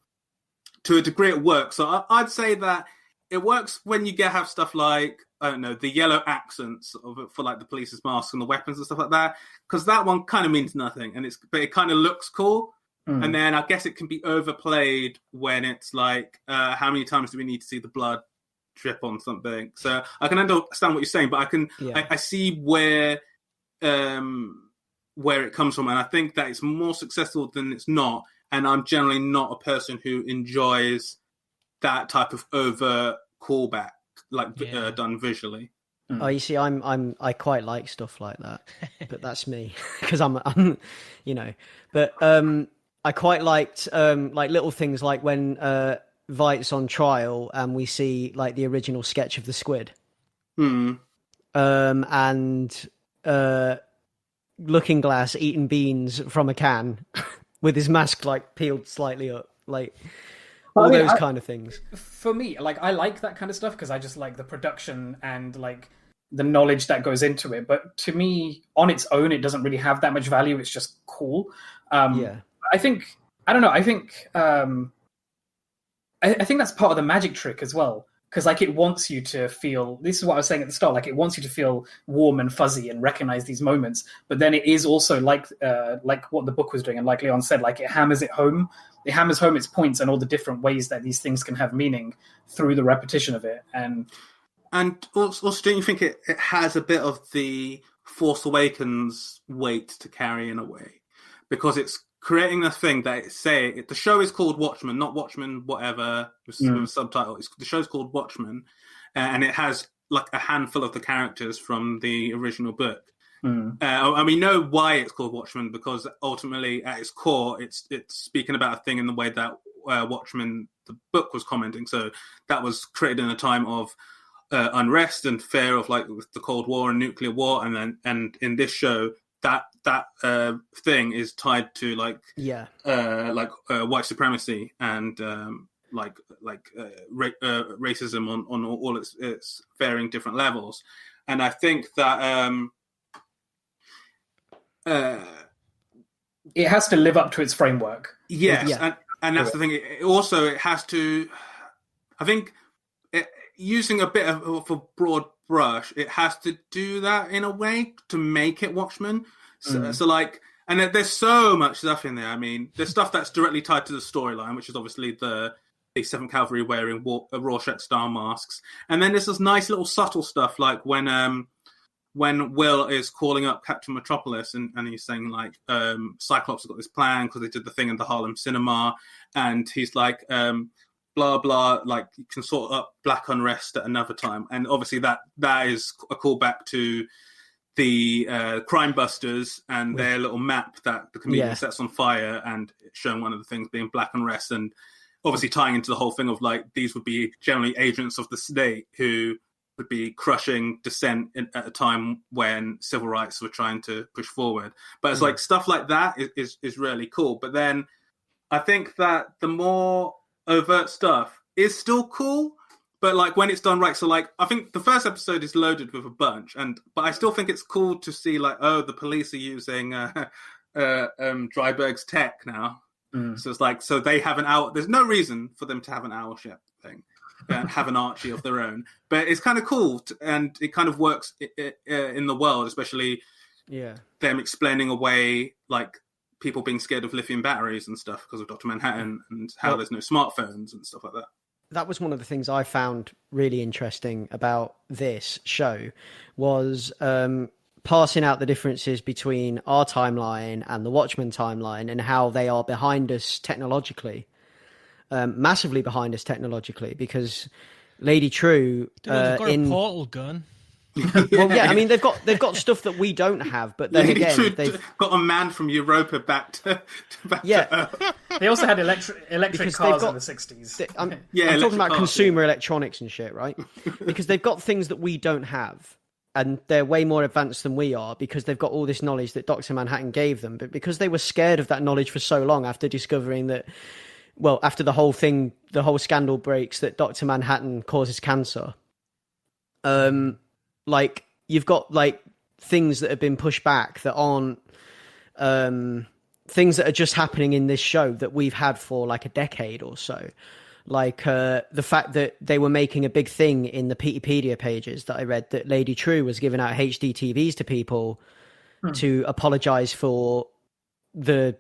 to a degree it works. So I'd say that it works when you have stuff like, I don't know, the yellow accents for like the police's masks and the weapons and stuff like that, because that one kind of means nothing, but it kind of looks cool. And then I guess it can be overplayed when it's like, how many times do we need to see the blood drip on something? So I can understand what you're saying, but I see where it comes from, and I think that it's more successful than it's not. And I'm generally not a person who enjoys that type of over callback, like done visually. Oh, you see, I quite like stuff like that, but that's me because I'm, you know. But I quite liked like little things like when Vight's on trial and we see like the original sketch of the squid, and Looking Glass eating beans from a can with his mask like peeled slightly up, like all those kind of things. For me, like I like that kind of stuff because I just like the production and like the knowledge that goes into it. But to me, on its own, it doesn't really have that much value. It's just cool. I think I don't know. I think I think that's part of the magic trick as well. Because like it wants you to feel, this is what I was saying at the start, like it wants you to feel warm and fuzzy and recognize these moments. But then it is also like what the book was doing, and like Leon said, like it hammers home its points and all the different ways that these things can have meaning through the repetition of it. And also, don't you think it has a bit of the Force Awakens weight to carry in a way? Because it's creating a thing that the show is called Watchmen, not Watchmen whatever, with a subtitle. The show's called Watchmen, and it has like a handful of the characters from the original book. And we know why it's called Watchmen, because ultimately at its core it's speaking about a thing in the way that Watchmen the book was commenting. So that was created in a time of unrest and fear of like the Cold War and nuclear war, and in this show that thing is tied to white supremacy and racism on all its varying different levels. And I think that it has to live up to its framework. Yes, and that's the thing. It has to. I think using a bit of a broad brush, it has to do that in a way to make it Watchmen. So like, and there's so much stuff in there. I mean, there's stuff that's directly tied to the storyline, which is obviously the 7th Cavalry wearing Rorschach style masks, and then there's this nice little subtle stuff like when Will is calling up Captain Metropolis and he's saying like Cyclops has got this plan because they did the thing in the Harlem Cinema, and he's like blah blah, like you can sort up black unrest at another time, and obviously that is a callback to the Crime Busters and their little map that the comedian sets on fire, and showing one of the things being black unrest, and obviously tying into the whole thing of like these would be generally agents of the state who would be crushing dissent at a time when civil rights were trying to push forward. But it's like stuff like that is really cool. But then I think that the more overt stuff is still cool, but like when it's done right. So like I think the first episode is loaded with a bunch, but I still think it's cool to see like, oh, the police are using Dryberg's tech now. So it's like, so they have an hour. There's no reason for them to have an owl ship thing. Have an Archie of their own, but it's kind of cool and it kind of works in the world, especially them explaining away like people being scared of lithium batteries and stuff because of Dr. Manhattan, and how there's no smartphones and stuff like that. That was one of the things I found really interesting about this show was parsing out the differences between our timeline and the Watchmen timeline and how they are behind us technologically. Massively behind us technologically, because Lady True they've got a portal gun. Well, yeah, I mean they've got stuff that we don't have, but then again they've got a man from Europa back to Earth. They also had electric cars in the 60s. I'm talking about consumer electronics and shit, right? Because they've got things that we don't have, and they're way more advanced than we are because they've got all this knowledge that Dr. Manhattan gave them. But because they were scared of that knowledge for so long after discovering that. Well, after the whole scandal breaks that Dr. Manhattan causes cancer, like you've got like things that have been pushed back that aren't things that are just happening in this show that we've had for like a decade or so. Like the fact that they were making a big thing in the Peteypedia pages that I read that Lady True was giving out HD TVs to people to apologize for the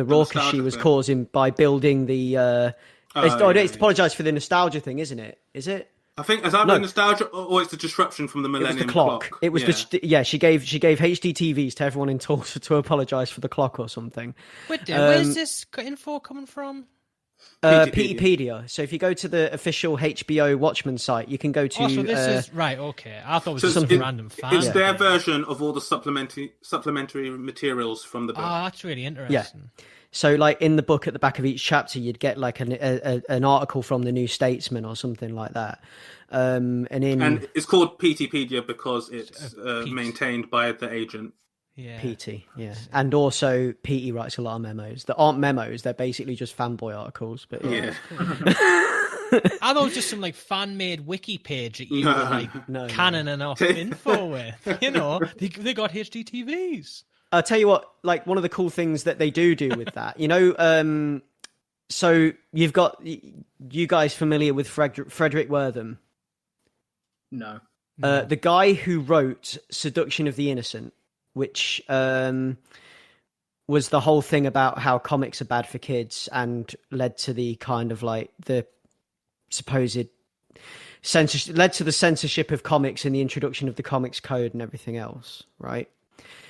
raucous she was causing by building the it's apologise for the nostalgia thing, isn't it? Is it? I think is that the nostalgia or it's the disruption from the Millennium Clock? It was she gave HD TVs to everyone in Tulsa to apologise for the clock or something. Wait, where's this info coming from? Peteypedia. So if you go to the official HBO Watchmen site, you can go to. So this is right. Okay, I thought it was something random. It's their version of all the supplementary materials from the book. Oh, that's really interesting. Yeah. So, like in the book, at the back of each chapter, you'd get like an article from the New Statesman or something like that. And it's called Peteypedia because it's maintained by the agent. Yeah. PT, yeah. And also, PT writes a lot of memos that aren't memos, they're basically just fanboy articles. But yeah. Are those just some like fan-made wiki page that you No, were like cannoning off info with? You know, they got HDTVs. I'll tell you what, like one of the cool things that they do with that, you know, so you've got, you guys familiar with Frederick Wortham? No. The guy who wrote Seduction of the Innocent, which was the whole thing about how comics are bad for kids and led to the kind of like the supposed censorship, led to the censorship of comics and the introduction of the Comics Code and everything else, right?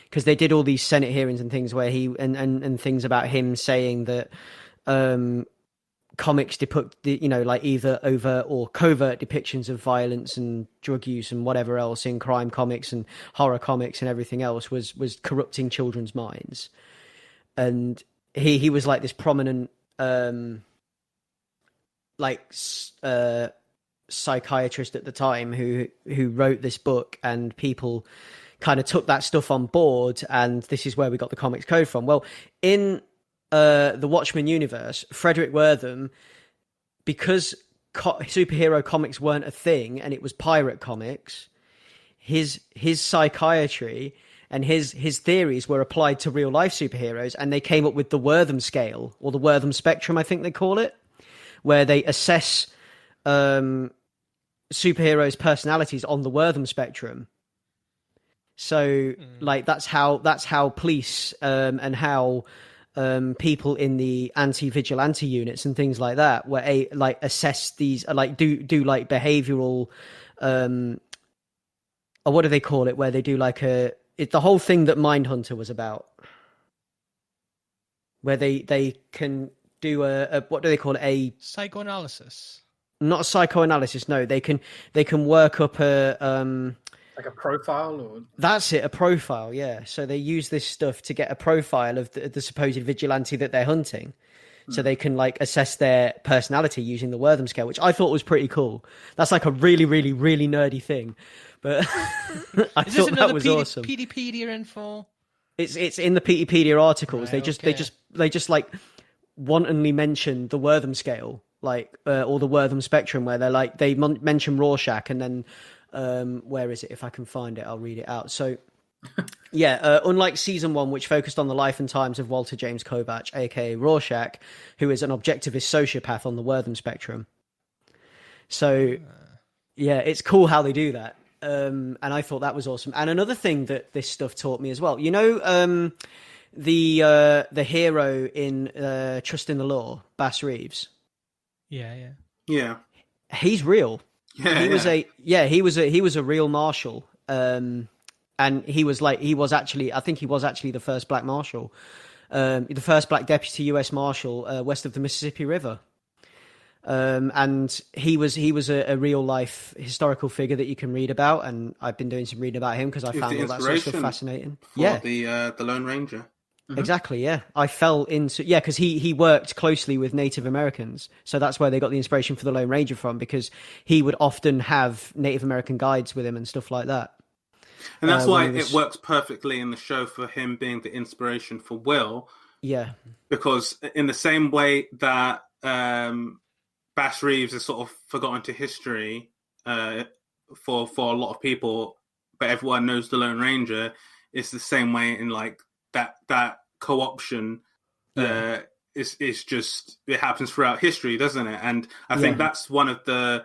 Because they did all these Senate hearings and things where he and things about him saying that comics depict, you know, like either overt or covert depictions of violence and drug use and whatever else in crime comics and horror comics and everything else was corrupting children's minds. And he was like this prominent psychiatrist at the time who wrote this book, and people kind of took that stuff on board, and this is where we got the Comics Code from. Well, in the Watchmen universe, Frederick Wortham, because superhero comics weren't a thing and it was pirate comics, his psychiatry and his theories were applied to real life superheroes, and they came up with the Wortham scale, or the Wortham spectrum, I think they call it, where they assess superheroes' personalities on the Wortham spectrum. So, like that's how police and how people in the anti-vigilante units and things like that were like assess these, like do like behavioral, or what do they call it? Where they do like the whole thing that Mindhunter was about, where they can do a what do they call it? A psychoanalysis. Not a psychoanalysis. No, they can work up a like a profile, or that's it, a profile. Yeah. So they use this stuff to get a profile of the supposed vigilante that they're hunting, so they can like assess their personality using the Wortham scale, which I thought was pretty cool. That's like a really, really, really nerdy thing, but I thought that was awesome. Pedia info. It's in the Pedia articles. Right, They just like wantonly mention the Wortham scale, like or the Wortham spectrum, where they're like they mention Rorschach, and then where is it? If I can find it, I'll read it out. So yeah, unlike season 1, which focused on the life and times of Walter James Kovach, aka Rorschach, who is an objectivist sociopath on the Wortham spectrum. So yeah, it's cool how they do that. And I thought that was awesome. And another thing that this stuff taught me as well, you know, the hero in Trust in the Law, Bass Reeves. Yeah. He's real. Yeah, he was a real marshal. And he was actually the first black marshal, the first black deputy U.S. marshal west of the Mississippi River. And he was a real life historical figure that you can read about, and I've been doing some reading about him because I found all that sort of stuff fascinating. The Lone Ranger. Mm-hmm. Exactly, yeah. I fell into because he worked closely with Native Americans, so that's where they got the inspiration for the Lone Ranger from, because he would often have Native American guides with him and stuff like that. And that's why it works perfectly in the show for him being the inspiration for Will. Yeah, because in the same way that Bass Reeves is sort of forgotten to history for a lot of people, but everyone knows the Lone Ranger, it's the same way in like that co-option is just, it happens throughout history, doesn't it? And I think that's one of the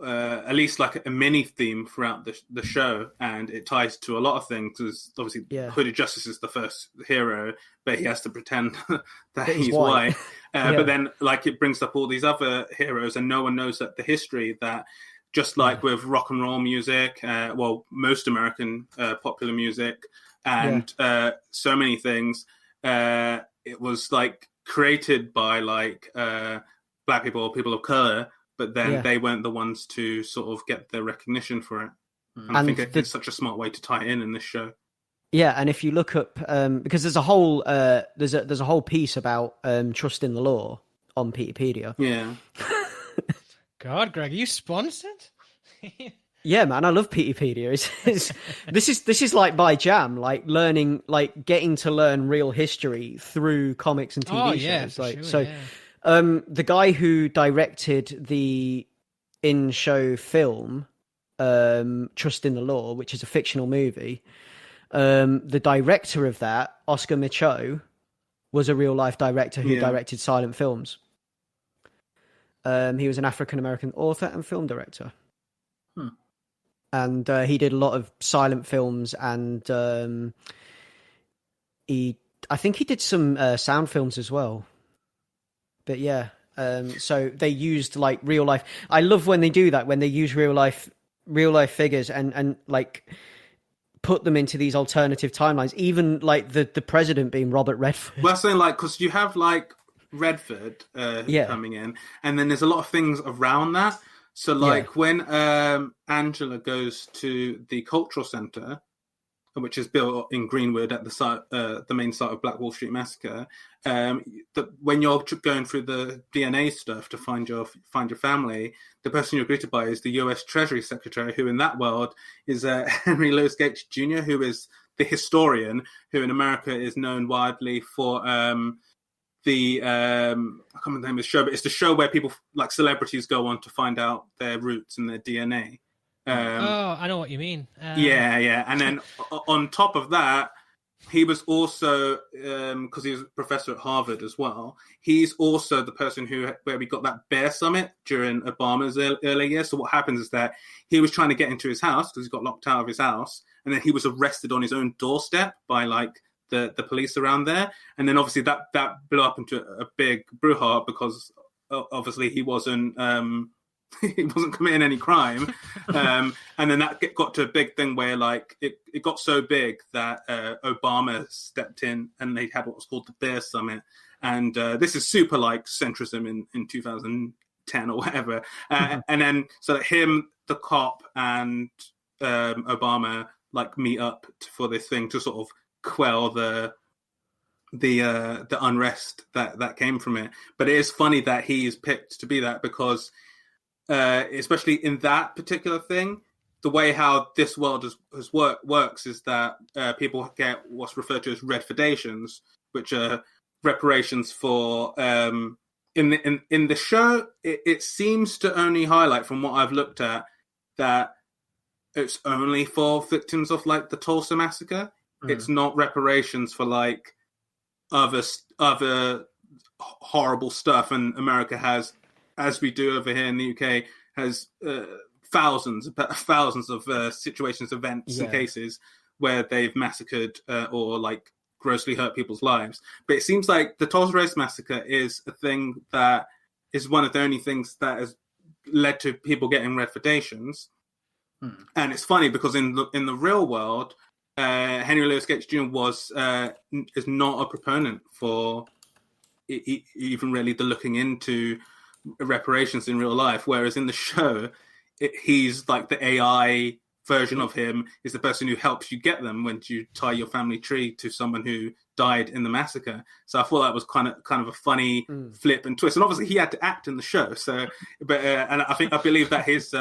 at least like a mini theme throughout the show, and it ties to a lot of things, because obviously Hooded Justice is the first hero, but he has to pretend that he's white. But then like it brings up all these other heroes, and no one knows that the history that, just like with rock and roll music, most American popular music, and so many things, it was like created by like black people or people of color, but then they weren't the ones to sort of get the recognition for it. And I think it's such a smart way to tie it in this show. Yeah, and if you look up, because there's a whole there's a whole piece about Trust in the Law on Peterpedia. Yeah. God, Greg, are you sponsored? Yeah, man, I love Peteypedia. This is like my jam, like learning, like getting to learn real history through comics and TV shows. For Like, sure, so, yeah. the guy who directed the in-show film, Trust in the Law, which is a fictional movie, the director of that, Oscar Micheaux, was a real-life director who directed silent films. He was an African-American author and film director. And he did a lot of silent films, and I think he did some sound films as well. But yeah, so they used like real life. I love when they do that, when they use real life figures and like put them into these alternative timelines. Even like the president being Robert Redford. Well, saying like, because you have like Redford coming in, and then there's a lot of things around that. So, like, when Angela goes to the cultural centre, which is built in Greenwood at the site, the main site of Black Wall Street Massacre, when you're going through the DNA stuff to find your family, the person you're greeted by is the U.S. Treasury Secretary, who in that world is Henry Louis Gates Jr., who is the historian, who in America is known widely for I can't remember the name of the show, but it's the show where people like celebrities go on to find out their roots and their DNA. I know what you mean. Yeah. And then on top of that, he was also, because he was a professor at Harvard as well, he's also the person where we got that bear summit during Obama's early years. So what happens is that he was trying to get into his house because he got locked out of his house, and then he was arrested on his own doorstep by like the police around there, and then obviously that blew up into a big brouhaha because obviously he wasn't committing any crime, and then that got to a big thing where like it got so big that Obama stepped in and they had what was called the Bear Summit, and this is super like centrism in 2010 or whatever, and then so that him, the cop, and Obama like meet up for this thing to sort of quell the unrest that came from it. But it is funny that he's picked to be that because especially in that particular thing, the way how this world works is that people get what's referred to as redfordations, which are reparations for in the show. It seems to only highlight, from what I've looked at, that it's only for victims of like the Tulsa massacre. It's not reparations for like other horrible stuff. And America has, as we do over here in the UK, has thousands of situations, events, and cases where they've massacred or like grossly hurt people's lives. But it seems like the Tulsa Race Massacre is a thing that is one of the only things that has led to people getting reparations. And it's funny because in the real world, Henry Louis Gates Jr. is not a proponent for even really the looking into reparations in real life, whereas in the show, he's like the AI version of him is the person who helps you get them when you tie your family tree to someone who died in the massacre. So I thought that was kind of a funny flip and twist, and obviously he had to act in the show. So, but and I believe that his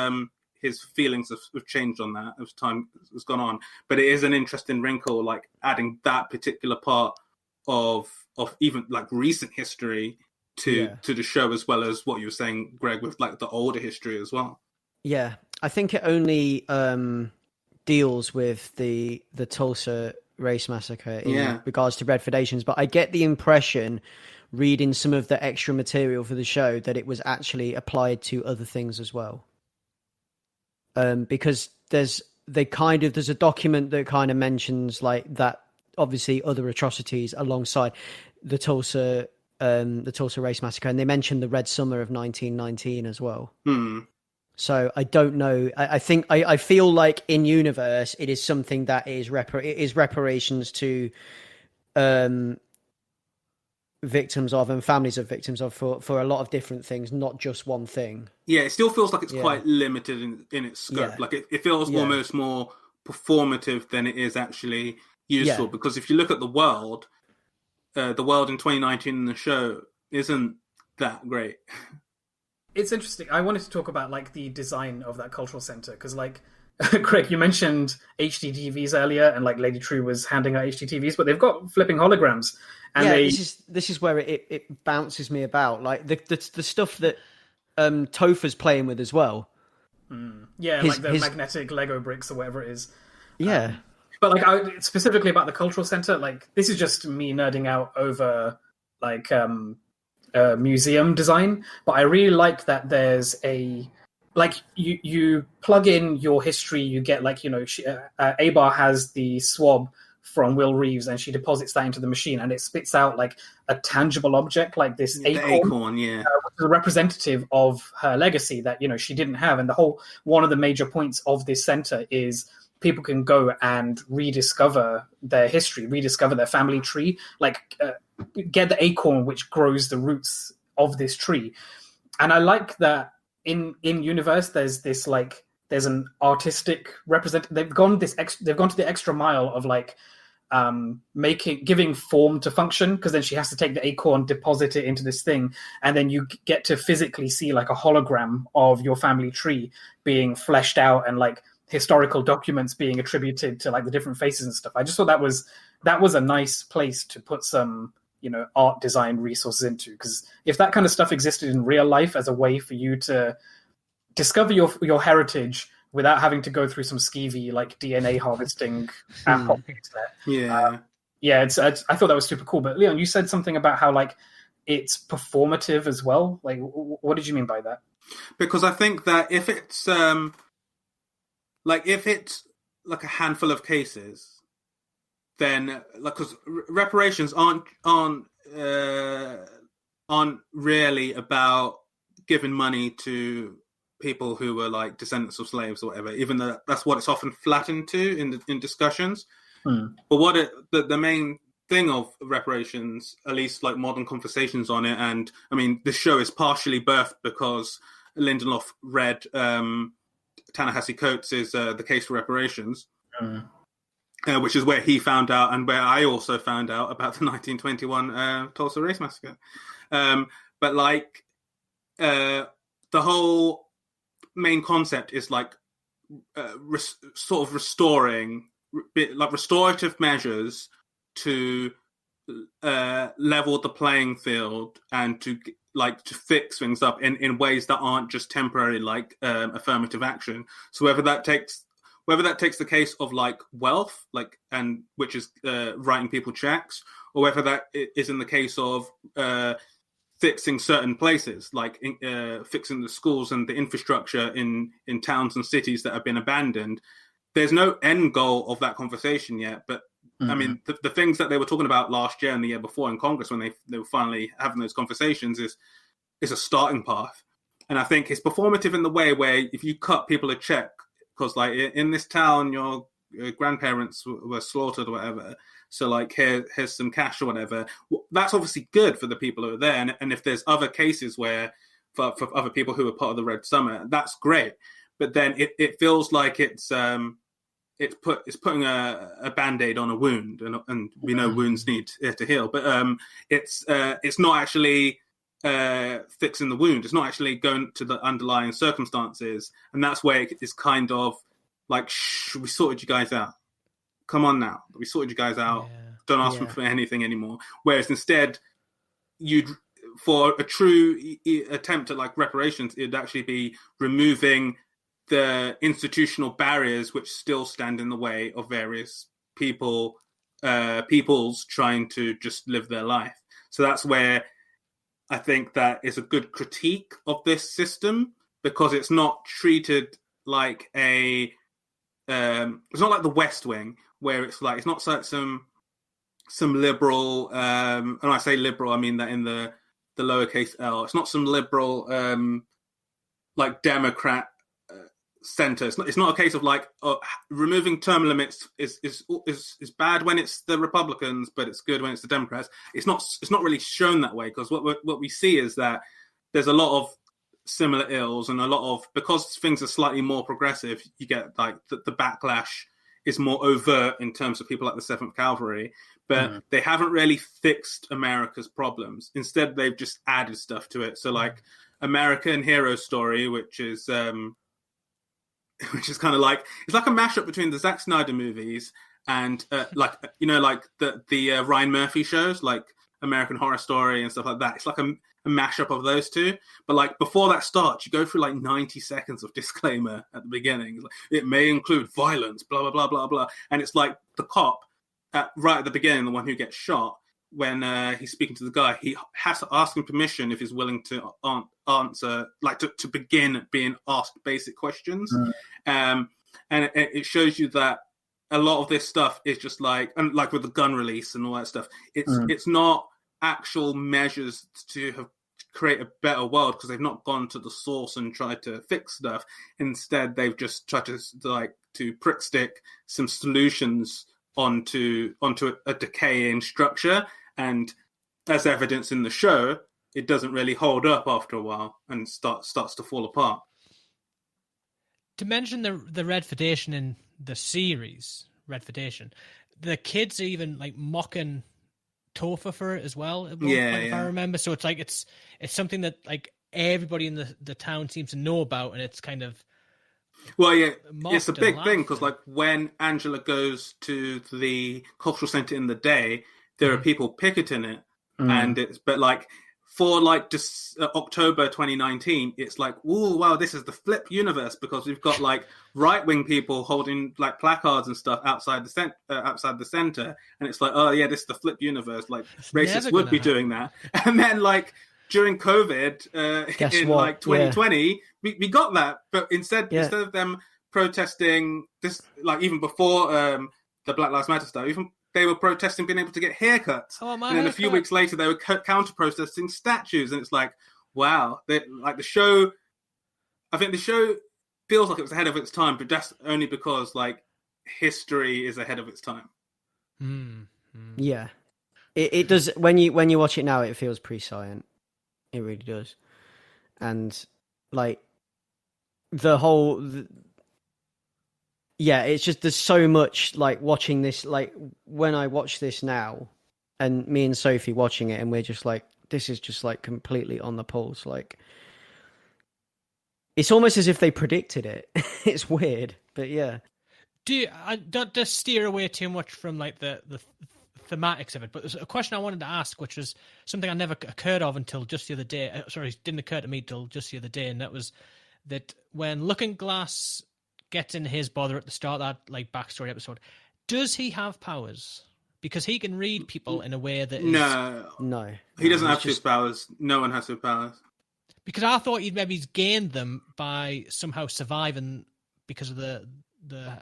feelings have changed on that as time has gone on. But it is an interesting wrinkle, like adding that particular part of even like recent history to the show, as well as what you were saying, Greg, with like the older history as well. Yeah, I think it only deals with the Tulsa Race Massacre in regards to redfordations, but I get the impression, reading some of the extra material for the show, that it was actually applied to other things as well. Because there's a document that kind of mentions like that, obviously other atrocities alongside the Tulsa Race Massacre, and they mentioned the Red Summer of 1919 as well. So I don't know. I think I feel like in universe it is something that is reparations to victims of and families of victims of for a lot of different things, not just one thing. Yeah, it still feels like it's quite limited in its scope. Like it feels almost more performative than it is actually useful. Because if you look at the world in 2019 in the show isn't that great. It's interesting. I wanted to talk about like the design of that cultural center because, like, Craig, you mentioned HD TVs earlier, and like Lady True was handing out HD TVs, but they've got flipping holograms. And yeah, this is where it bounces me about, like the stuff that Topher's playing with as well. Yeah, like the magnetic Lego bricks or whatever it is. Yeah. But like specifically about the cultural center, like this is just me nerding out over like museum design. But I really like that there's you plug in your history, you get like Abar has the swab from Will Reeves, and she deposits that into the machine, and it spits out like a tangible object, like this acorn, yeah, which is a representative of her legacy that she didn't have. And one of the major points of this center is people can go and rediscover their history, rediscover their family tree, get the acorn which grows the roots of this tree. And I like that in universe there's an artistic they've gone to the extra mile of giving form to function, because then she has to take the acorn, deposit it into this thing, and then you get to physically see like a hologram of your family tree being fleshed out, and like historical documents being attributed to like the different faces and stuff. I just thought that was a nice place to put some art design resources into, because if that kind of stuff existed in real life as a way for you to discover your heritage without having to go through some skeevy like DNA harvesting app. Yeah. I thought that was super cool. But Leon, you said something about how like it's performative as well. Like, what did you mean by that? Because I think that if it's like a handful of cases, then because reparations aren't really about giving money to people who were like descendants of slaves or whatever, even though that's what it's often flattened to in discussions. But the main thing of reparations, at least like modern conversations on it, and I mean the show is partially birthed because Lindelof read Ta-Nehisi Coates' The Case for Reparations, which is where he found out, and where I also found out about the 1921 Tulsa Race Massacre. But like the whole main concept is like sort of restorative measures to level the playing field and to fix things up in ways that aren't just temporary, like affirmative action. So whether that takes the case of like wealth, like, and which is writing people checks, or whether that is in the case of fixing certain places, like fixing the schools and the infrastructure in towns and cities that have been abandoned. There's no end goal of that conversation yet, but I mean, the things that they were talking about last year and the year before in Congress when they were finally having those conversations is a starting path. And I think it's performative in the way where if you cut people a check, because like in this town, your grandparents were slaughtered or whatever, so like here's some cash or whatever, that's obviously good for the people who are there. And if there's other cases where for other people who are part of the Red Summer, that's great. But then it feels like it's putting a Band-Aid on a wound, and we know wounds need to heal, but it's not actually fixing the wound. It's not actually going to the underlying circumstances, and that's where it's kind of like, we sorted you guys out. Come on now, we sorted you guys out. Yeah. Don't ask for anything anymore. Whereas instead, for a true attempt at like reparations, it'd actually be removing the institutional barriers which still stand in the way of various peoples trying to just live their life. So that's where I think that is a good critique of this system, because it's not treated like it's not like the West Wing, where it's like, it's not like some liberal, and I say liberal, I mean that in the lowercase L. It's not some liberal like Democrat center. It's not a case of like removing term limits is bad when it's the Republicans, but it's good when it's the Democrats. It's not really shown that way, because what we see is that there's a lot of similar ills, and a lot of, because things are slightly more progressive, you get like the backlash is more overt in terms of people like the 7th Cavalry, but they haven't really fixed America's problems. Instead, they've just added stuff to it. So like American hero story, which is kind of like, it's like a mashup between the Zack Snyder movies and like the Ryan Murphy shows, like American Horror Story and stuff like that. It's like a mashup of those two. But like before that starts, you go through like 90 seconds of disclaimer at the beginning. It's like, it may include violence, blah blah blah blah blah, and it's like the cop right at the beginning, the one who gets shot. When he's speaking to the guy, he has to ask him permission if he's willing to answer, like to begin being asked basic questions. And it shows you that a lot of this stuff is just like, and like with the gun release and all that stuff, it's not actual measures to create a better world, because they've not gone to the source and tried to fix stuff. Instead, they've just tried to prick stick some solutions onto a decaying structure, and as evidence in the show, it doesn't really hold up after a while and starts to fall apart. To mention the Red Federation in the series, Red Federation, the kids are even like mocking Topher for it as well. If I remember. So it's like it's something that like everybody in the town seems to know about, and it's kind of it's a big thing, because like when Angela goes to the cultural center in the day, there are people picketing it, and but like for like just October 2019, it's like, oh wow, this is the flip universe, because we've got like right-wing people holding like placards and stuff outside the center, and it's like, oh yeah, this is the flip universe. Like racists would be doing that, and then like during COVID like 2020, we got that, but instead of them protesting this, like even before the Black Lives Matter stuff, even they were protesting being able to get haircuts. And then a few weeks later, they were counter-protesting statues. And it's like, wow. Like the show, I think the show feels like it was ahead of its time, but that's only because like history is ahead of its time. Yeah. It does. When you watch it now, it feels prescient. It really does. And like it's just, there's so much like watching this, like when I watch this now and me and Sophie watching it, and we're just like, this is just like completely on the pulse. Like it's almost as if they predicted it. It's weird, but yeah. Don't just steer away too much from like the thematics of it, but there's a question I wanted to ask, which was something I never occurred of until just the other day. It didn't occur to me till just the other day, and that was that when Looking Glass gets in his bother at the start of that like backstory episode, does he have powers? Because he can read people in a way that is... No. He doesn't have superpowers. No one has superpowers. Because I thought he'd maybe gained them by somehow surviving because of the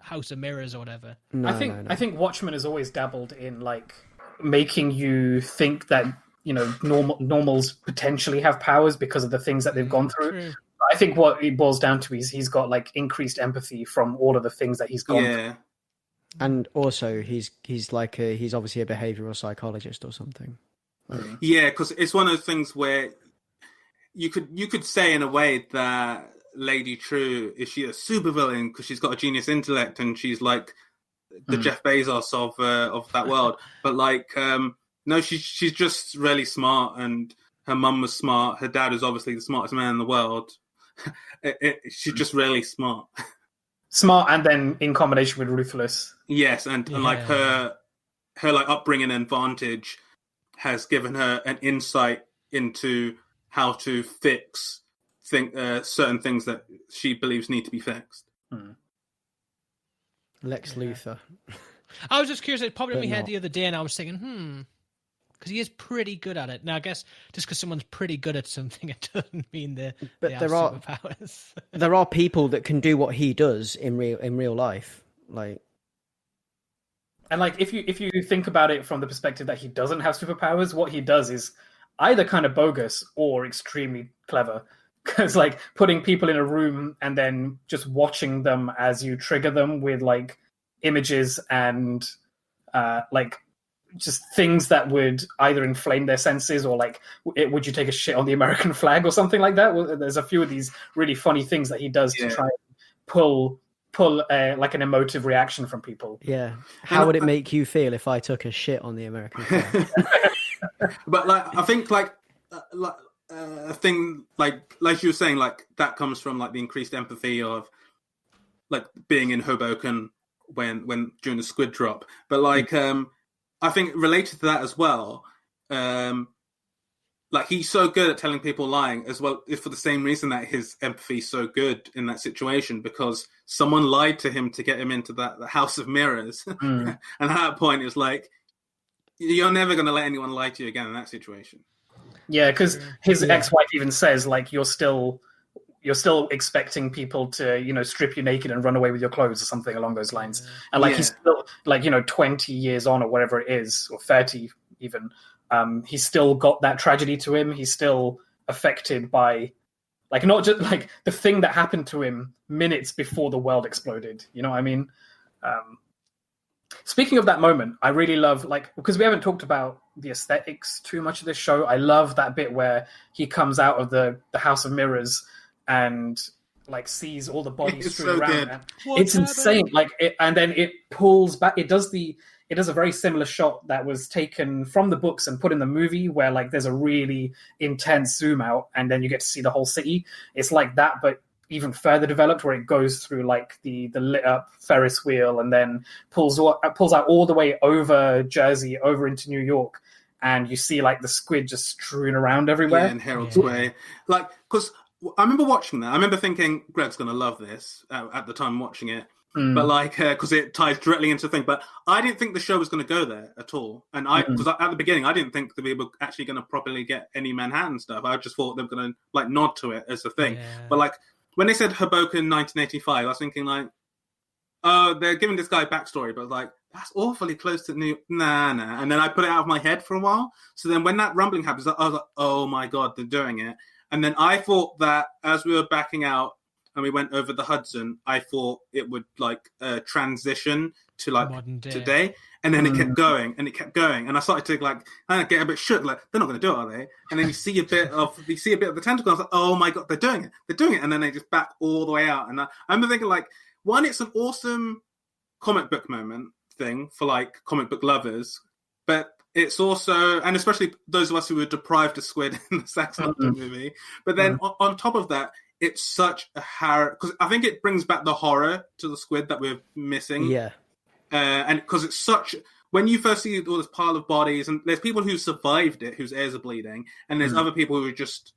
House of Mirrors or whatever. No. I think Watchmen has always dabbled in like making you think that, you know, normals potentially have powers because of the things that they've gone through. True. I think what it boils down to is he's got like increased empathy from all of the things that he's gone through. And also he's obviously a behavioral psychologist or something. Yeah, because it's one of those things where you could say in a way that Lady True, is she a supervillain because she's got a genius intellect and she's like the Jeff Bezos of that world, but like no, she's just really smart, and her mum was smart. Her dad is obviously the smartest man in the world. She's just really smart. Smart, and then in combination with ruthless. Yes, and like her like upbringing and advantage has given her an insight into how to fix certain things that she believes need to be fixed. Lex Luthor. I was just curious. It popped in my head the other day, and I was thinking, because he is pretty good at it. Now, I guess just because someone's pretty good at something, it doesn't mean they have superpowers. There are people that can do what he does in real life, like. And like, if you think about it from the perspective that he doesn't have superpowers, what he does is either kind of bogus or extremely clever. Because like putting people in a room and then just watching them as you trigger them with like images and like just things that would either inflame their senses or like, would you take a shit on the American flag or something like that? Well, there's a few of these really funny things that he does to try and pull like an emotive reaction from people. Yeah. How would it make you feel if I took a shit on the American flag? But like, I think like a thing like you were saying, like that comes from like the increased empathy of like being in Hoboken when during the squid drop. But like I think related to that as well, like he's so good at telling people lying as well, if for the same reason that his empathy is so good in that situation, because someone lied to him to get him into the House of Mirrors. And at that point it's like, you're never going to let anyone lie to you again in that situation. Yeah, because his ex-wife even says, like, you're still expecting people to, you know, strip you naked and run away with your clothes or something along those lines. And like he's still, like, you know, 20 years on or whatever it is, or 30 even, he's still got that tragedy to him. He's still affected by, like, not just like the thing that happened to him minutes before the world exploded. You know what I mean? Speaking of that moment, I really love, like, because we haven't talked about the aesthetics too much of this show. I love that bit where he comes out of the House of Mirrors and like sees all the bodies strewn around. It's insane. Like, and then it pulls back. It does a very similar shot that was taken from the books and put in the movie, where like there's a really intense zoom out, and then you get to see the whole city. It's like that, but even further developed, where it goes through like the lit up Ferris wheel, and then pulls out all the way over Jersey, over into New York, and you see like the squid just strewn around everywhere. Yeah, in Herald's Way. Like, because I remember watching that. I remember thinking Greg's going to love this at the time watching it. But like, because it ties directly into the thing. But I didn't think the show was going to go there at all. And because at the beginning, I didn't think that we were actually going to properly get any Manhattan stuff. I just thought they were going to like nod to it as a thing. Yeah. But like, when they said Hoboken 1985, I was thinking like, oh, they're giving this guy backstory, but like, that's awfully close to nah. And then I put it out of my head for a while. So then when that rumbling happens, I was like, oh my God, they're doing it. And then I thought that as we were backing out and we went over the Hudson, I thought it would like transition to like today. And then it kept going and it kept going. And I started to like get a bit shook, like, they're not going to do it, are they? And then you see a bit of the tentacle. I was like, oh my God, they're doing it. And then they just back all the way out. And I remember thinking like, one, it's an awesome comic book moment thing for like comic book lovers, but it's also, and especially those of us who were deprived of squid in the Zack Snyder movie. But then on top of that, it's such a horror, because I think it brings back the horror to the squid that we're missing. Yeah. And because it's such, when you first see all this pile of bodies, and there's people who survived it, whose ears are bleeding, and there's other people who are just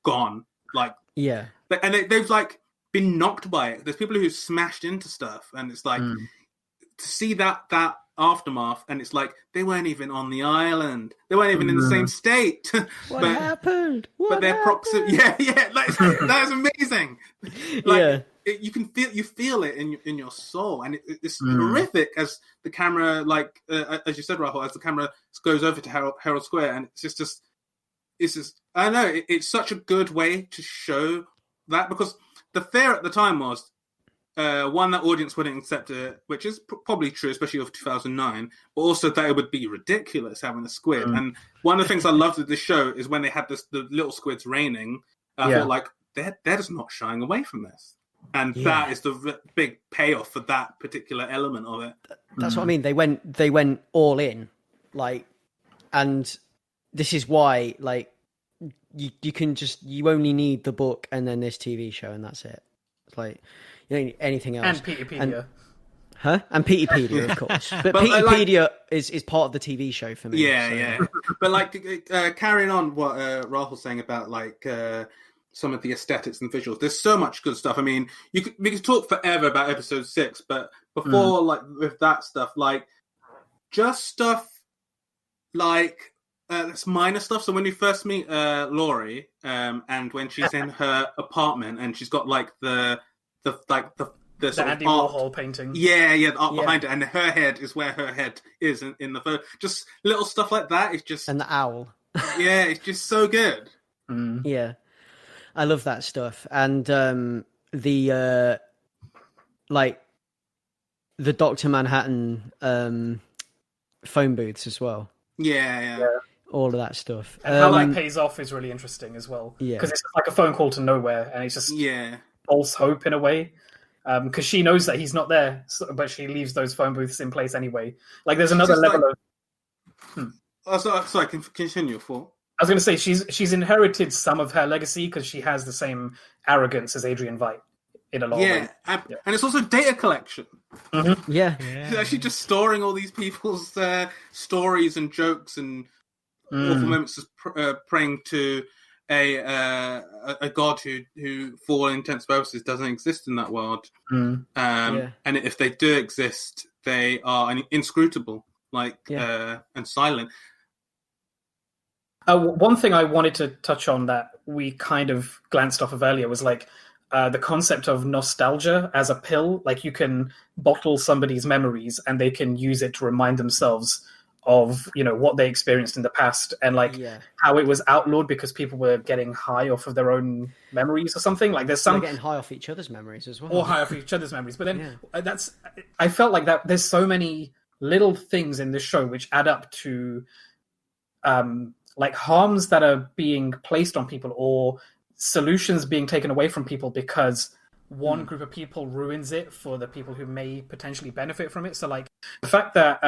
gone. Like, yeah. And they've like been knocked by it. There's people who smashed into stuff, and it's like, to see that aftermath, and it's like they weren't even on the island, they weren't even in the same state. What happened? But their proximity, like, that is amazing. Like, you feel it in your soul, and it's horrific as the camera, like as you said, Rahul, as the camera goes over to Herald Square, and it's just I don't know, it's such a good way to show that, because the fear at the time was, one, that audience wouldn't accept it, which is probably true, especially of 2009, but also that it would be ridiculous having a squid. And one of the things I loved with this show is when they had the little squids raining, I thought, like, they're just not shying away from this. And that is the big payoff for that particular element of it. That's what I mean. They went all in, like, and this is why, like, you only need the book and then this TV show, and that's it. It's like, you don't need anything else. And Peterpedia. And Peterpedia, of course. But Peterpedia like, is part of the TV show for me. Yeah. But like, carrying on what Rahul's saying about like some of the aesthetics and visuals, there's so much good stuff. I mean, we could talk forever about episode 6, but before like with that stuff, like just stuff like that's minor stuff. So when you first meet Laurie, and when she's in her apartment and she's got like the sort Andy of art. Warhol painting. Yeah, the art behind it, and her head is where her head is in the photo. Just little stuff like that. It's just, and the owl. Yeah, it's just so good. Yeah, I love that stuff, and the like the Dr. Manhattan phone booths as well. Yeah. All of that stuff. And how that pays off is really interesting as well. Yeah, because it's like a phone call to nowhere, and it's just false hope in a way, because she knows that he's not there, but she leaves those phone booths in place anyway. Like, there's another level of sorry, continue for I was going to say she's inherited some of her legacy because she has the same arrogance as Adrian Veidt in a lot of ways. And it's also data collection. Mm-hmm. Yeah. She's actually just storing all these people's stories and jokes and awful moments, praying to a god who, for all intents and purposes, doesn't exist in that world. And if they do exist, they are inscrutable, and silent. One thing I wanted to touch on that we kind of glanced off of earlier was the concept of nostalgia as a pill. Like, you can bottle somebody's memories and they can use it to remind themselves of, what they experienced in the past, and how it was outlawed because people were getting high off of their own memories or something. Like, there's some getting high off each other's memories as well, or high off each other's memories. But then I felt like that there's so many little things in this show which add up to harms that are being placed on people or solutions being taken away from people because one group of people ruins it for the people who may potentially benefit from it. So, the fact that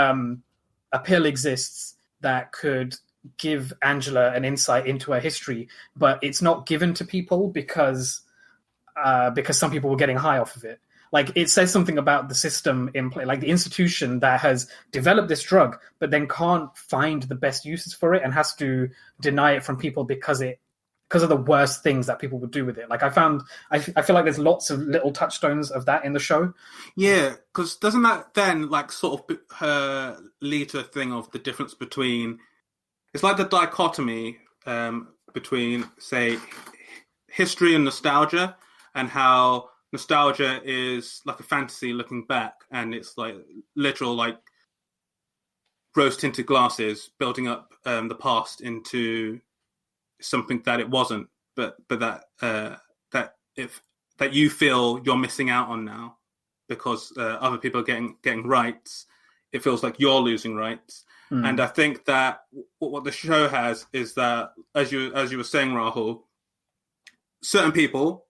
a pill exists that could give Angela an insight into her history, but it's not given to people because some people were getting high off of it. It says something about the system in play, the institution that has developed this drug, but then can't find the best uses for it and has to deny it from people because of the worst things that people would do with it. I feel like there's lots of little touchstones of that in the show. Yeah, because doesn't that then sort of lead to a thing of the difference between, it's like the dichotomy between, say, history and nostalgia, and how nostalgia is like a fantasy looking back, and it's literal rose-tinted glasses building up the past into something that it wasn't, but that you feel you're missing out on now because other people are getting rights. It feels like you're losing rights, and I think that what the show has is that, as you were saying, Rahul, certain people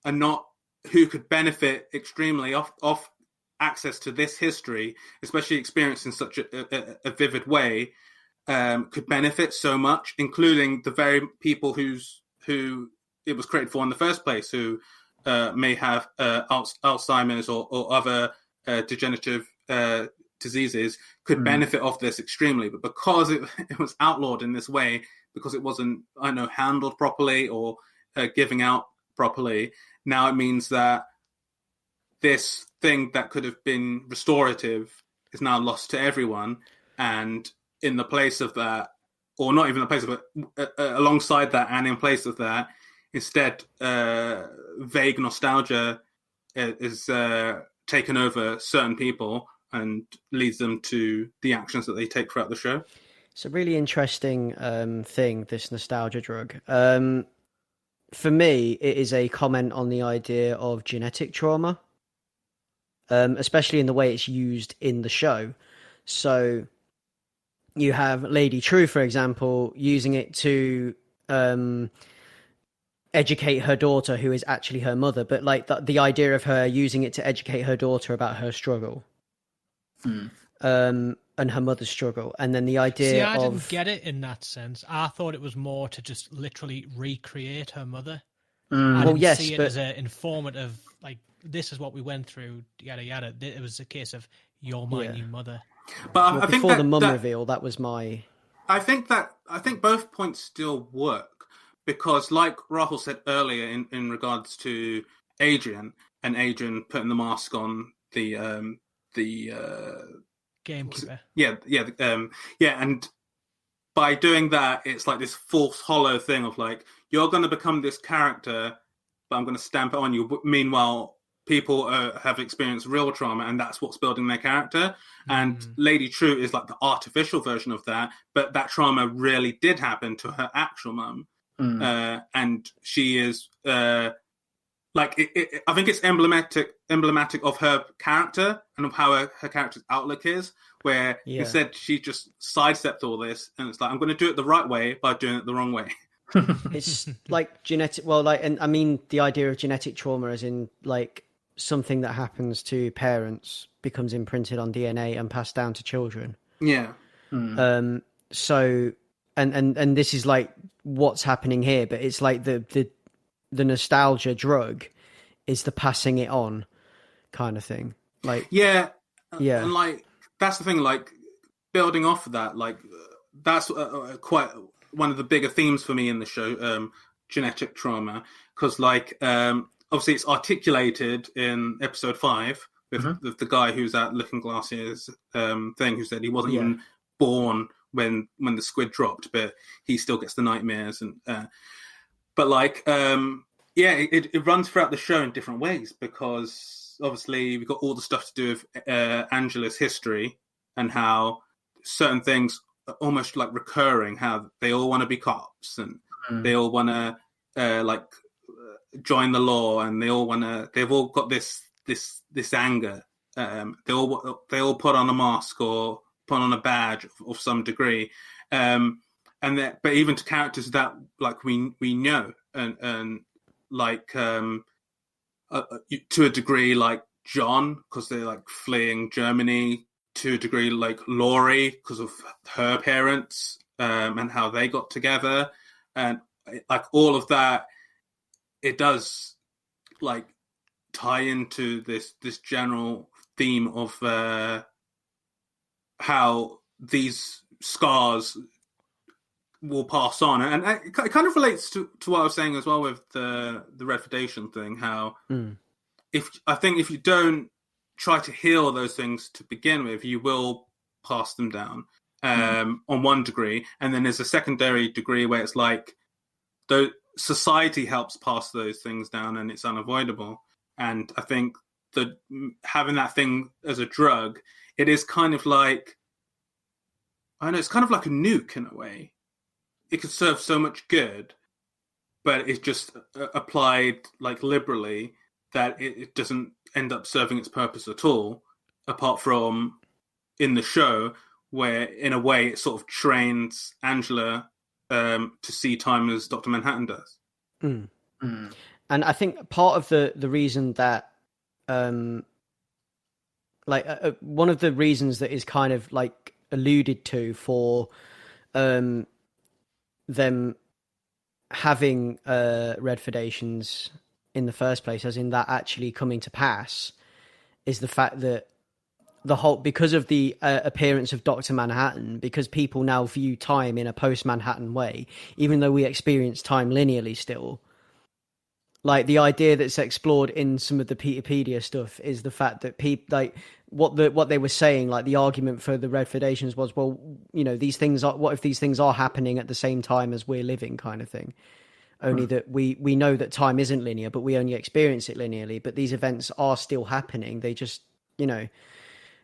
are not, who could benefit extremely off access to this history, especially experienced in such a vivid way, could benefit so much, including the very people who it was created for in the first place, who may have Alzheimer's or other degenerative diseases, could benefit off this extremely. But because it was outlawed in this way, because it wasn't, handled properly or giving out properly, now it means that this thing that could have been restorative is now lost to everyone. And in the place of that, or not even the place of it, alongside that and in place of that, instead, vague nostalgia is taken over certain people and leads them to the actions that they take throughout the show. It's a really interesting thing, this nostalgia drug. For me, it is a comment on the idea of genetic trauma, especially in the way it's used in the show. So you have Lady True, for example, using it to educate her daughter, who is actually her mother, but the idea of her using it to educate her daughter about her struggle. And her mother's struggle, and then the idea I didn't get it in that sense. I thought it was more to just literally recreate her mother. I didn't see it as an informative, this is what we went through, yada yada. It was a case of, you're my new mother. But I think before the mum reveal, that was my. I think both points still work, because, like Rahul said earlier, in regards to Adrian and Adrian putting the mask on the gamekeeper. And by doing that, it's this false hollow thing of you're going to become this character, but I'm going to stamp it on you. Meanwhile, people have experienced real trauma, and that's what's building their character. And Lady True is the artificial version of that, but that trauma really did happen to her actual mum. And she is I think it's emblematic of her character and of how her character's outlook is, where instead she just sidestepped all this, and it's I'm going to do it the right way by doing it the wrong way. It's genetic. And I mean the idea of genetic trauma as in something that happens to parents becomes imprinted on DNA and passed down to children. Yeah. So and this is like what's happening here, but it's like the nostalgia drug is the passing it on kind of thing. Like, yeah, and like that's the thing. Like building off of that, like that's quite one of the bigger themes for me in the show, genetic trauma, because like obviously it's articulated in episode 5 with the guy who's at Looking Glass's thing, who said he wasn't even born when the squid dropped, but he still gets the nightmares. And but like it runs throughout the show in different ways, because obviously we've got all the stuff to do with Angela's history and how certain things are almost like recurring, how they all want to be cops and they all want to like join the law, and they've all got this anger. They all put on a mask or put on a badge of some degree, but even to characters that like we know and like to a degree like John, because they're like fleeing Germany, to a degree like Laurie because of her parents and how they got together, and like all of that, it does like tie into this general theme of how these scars will pass on, and it kind of relates to what I was saying as well with the Redfordation thing. How if you don't try to heal those things to begin with, you will pass them down on one degree, and then there's a secondary degree where it's like the society helps pass those things down, and it's unavoidable. And I think that having that thing as a drug, it is kind of like, I know, it's kind of like a nuke in a way. It could serve so much good, but it's just applied like liberally that it doesn't end up serving its purpose at all, apart from in the show where in a way it sort of trains Angela to see time as Dr. Manhattan does. And I think part of the reason that one of the reasons that is kind of like alluded to for them having Redfordations in the first place, as in that actually coming to pass, is the fact that because of the appearance of Dr. Manhattan, because people now view time in a post-Manhattan way, even though we experience time linearly still. Like the idea that's explored in some of the Peterpedia stuff is the fact that people like what they were saying, like the argument for the Redfordations was, well, you know, what if these things are happening at the same time as we're living, kind of thing. Only that we know that time isn't linear, but we only experience it linearly. But these events are still happening. They just, you know,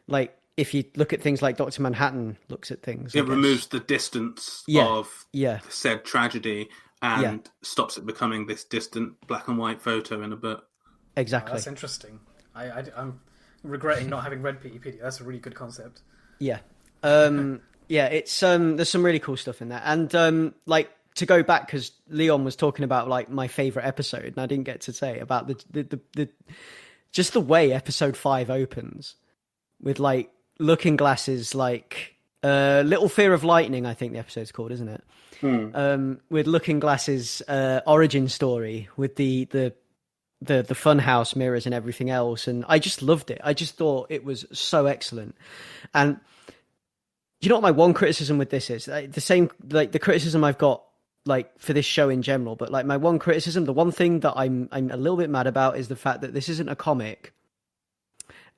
like if you look at things like Dr. Manhattan looks at things, it removes the distance of said tragedy and stops it becoming this distant black and white photo in a book. Exactly. Oh, that's interesting. I'm regretting not having read Peterpedia. That's a really good concept. Yeah. It's there's some really cool stuff in there. And like to go back, because Leon was talking about like my favorite episode, and I didn't get to say about the just the way episode 5 opens with like Looking Glass's like Little Fear of Lightning, I think the episode's called, isn't it? With Looking Glass's origin story with the funhouse mirrors and everything else, and I just loved it. I just thought it was so excellent. And you know what my one criticism with this is? The same, like the criticism I've got like for this show in general, but like my one criticism, the one thing that I'm a little bit mad about is the fact that this isn't a comic.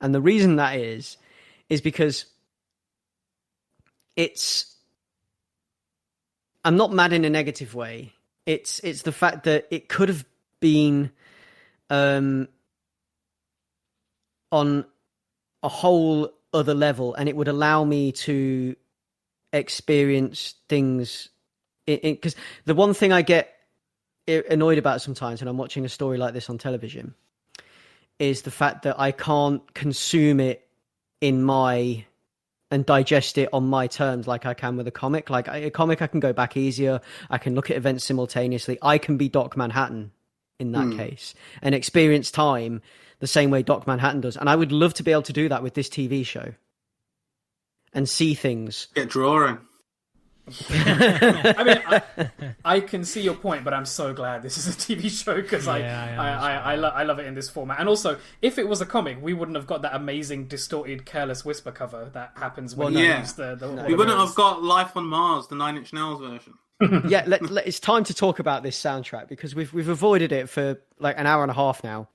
And the reason that is because I'm not mad in a negative way. It's the fact that it could have been on a whole other level, and it would allow me to experience things. Because the one thing I get annoyed about sometimes when I'm watching a story like this on television is the fact that I can't consume it and digest it on my terms like I can with a comic. Like a comic, I can go back easier. I can look at events simultaneously. I can be Doc Manhattan in that case and experience time the same way Doc Manhattan does. And I would love to be able to do that with this TV show and see things. Get drawing. I mean, I can see your point, but I'm so glad this is a TV show because I love it in this format. And also, if it was a comic, we wouldn't have got that amazing distorted Careless Whisper cover that happens when you use the we wouldn't have got Life on Mars, the Nine Inch Nails version. Yeah, it's time to talk about this soundtrack because we've avoided it for like an hour and a half now.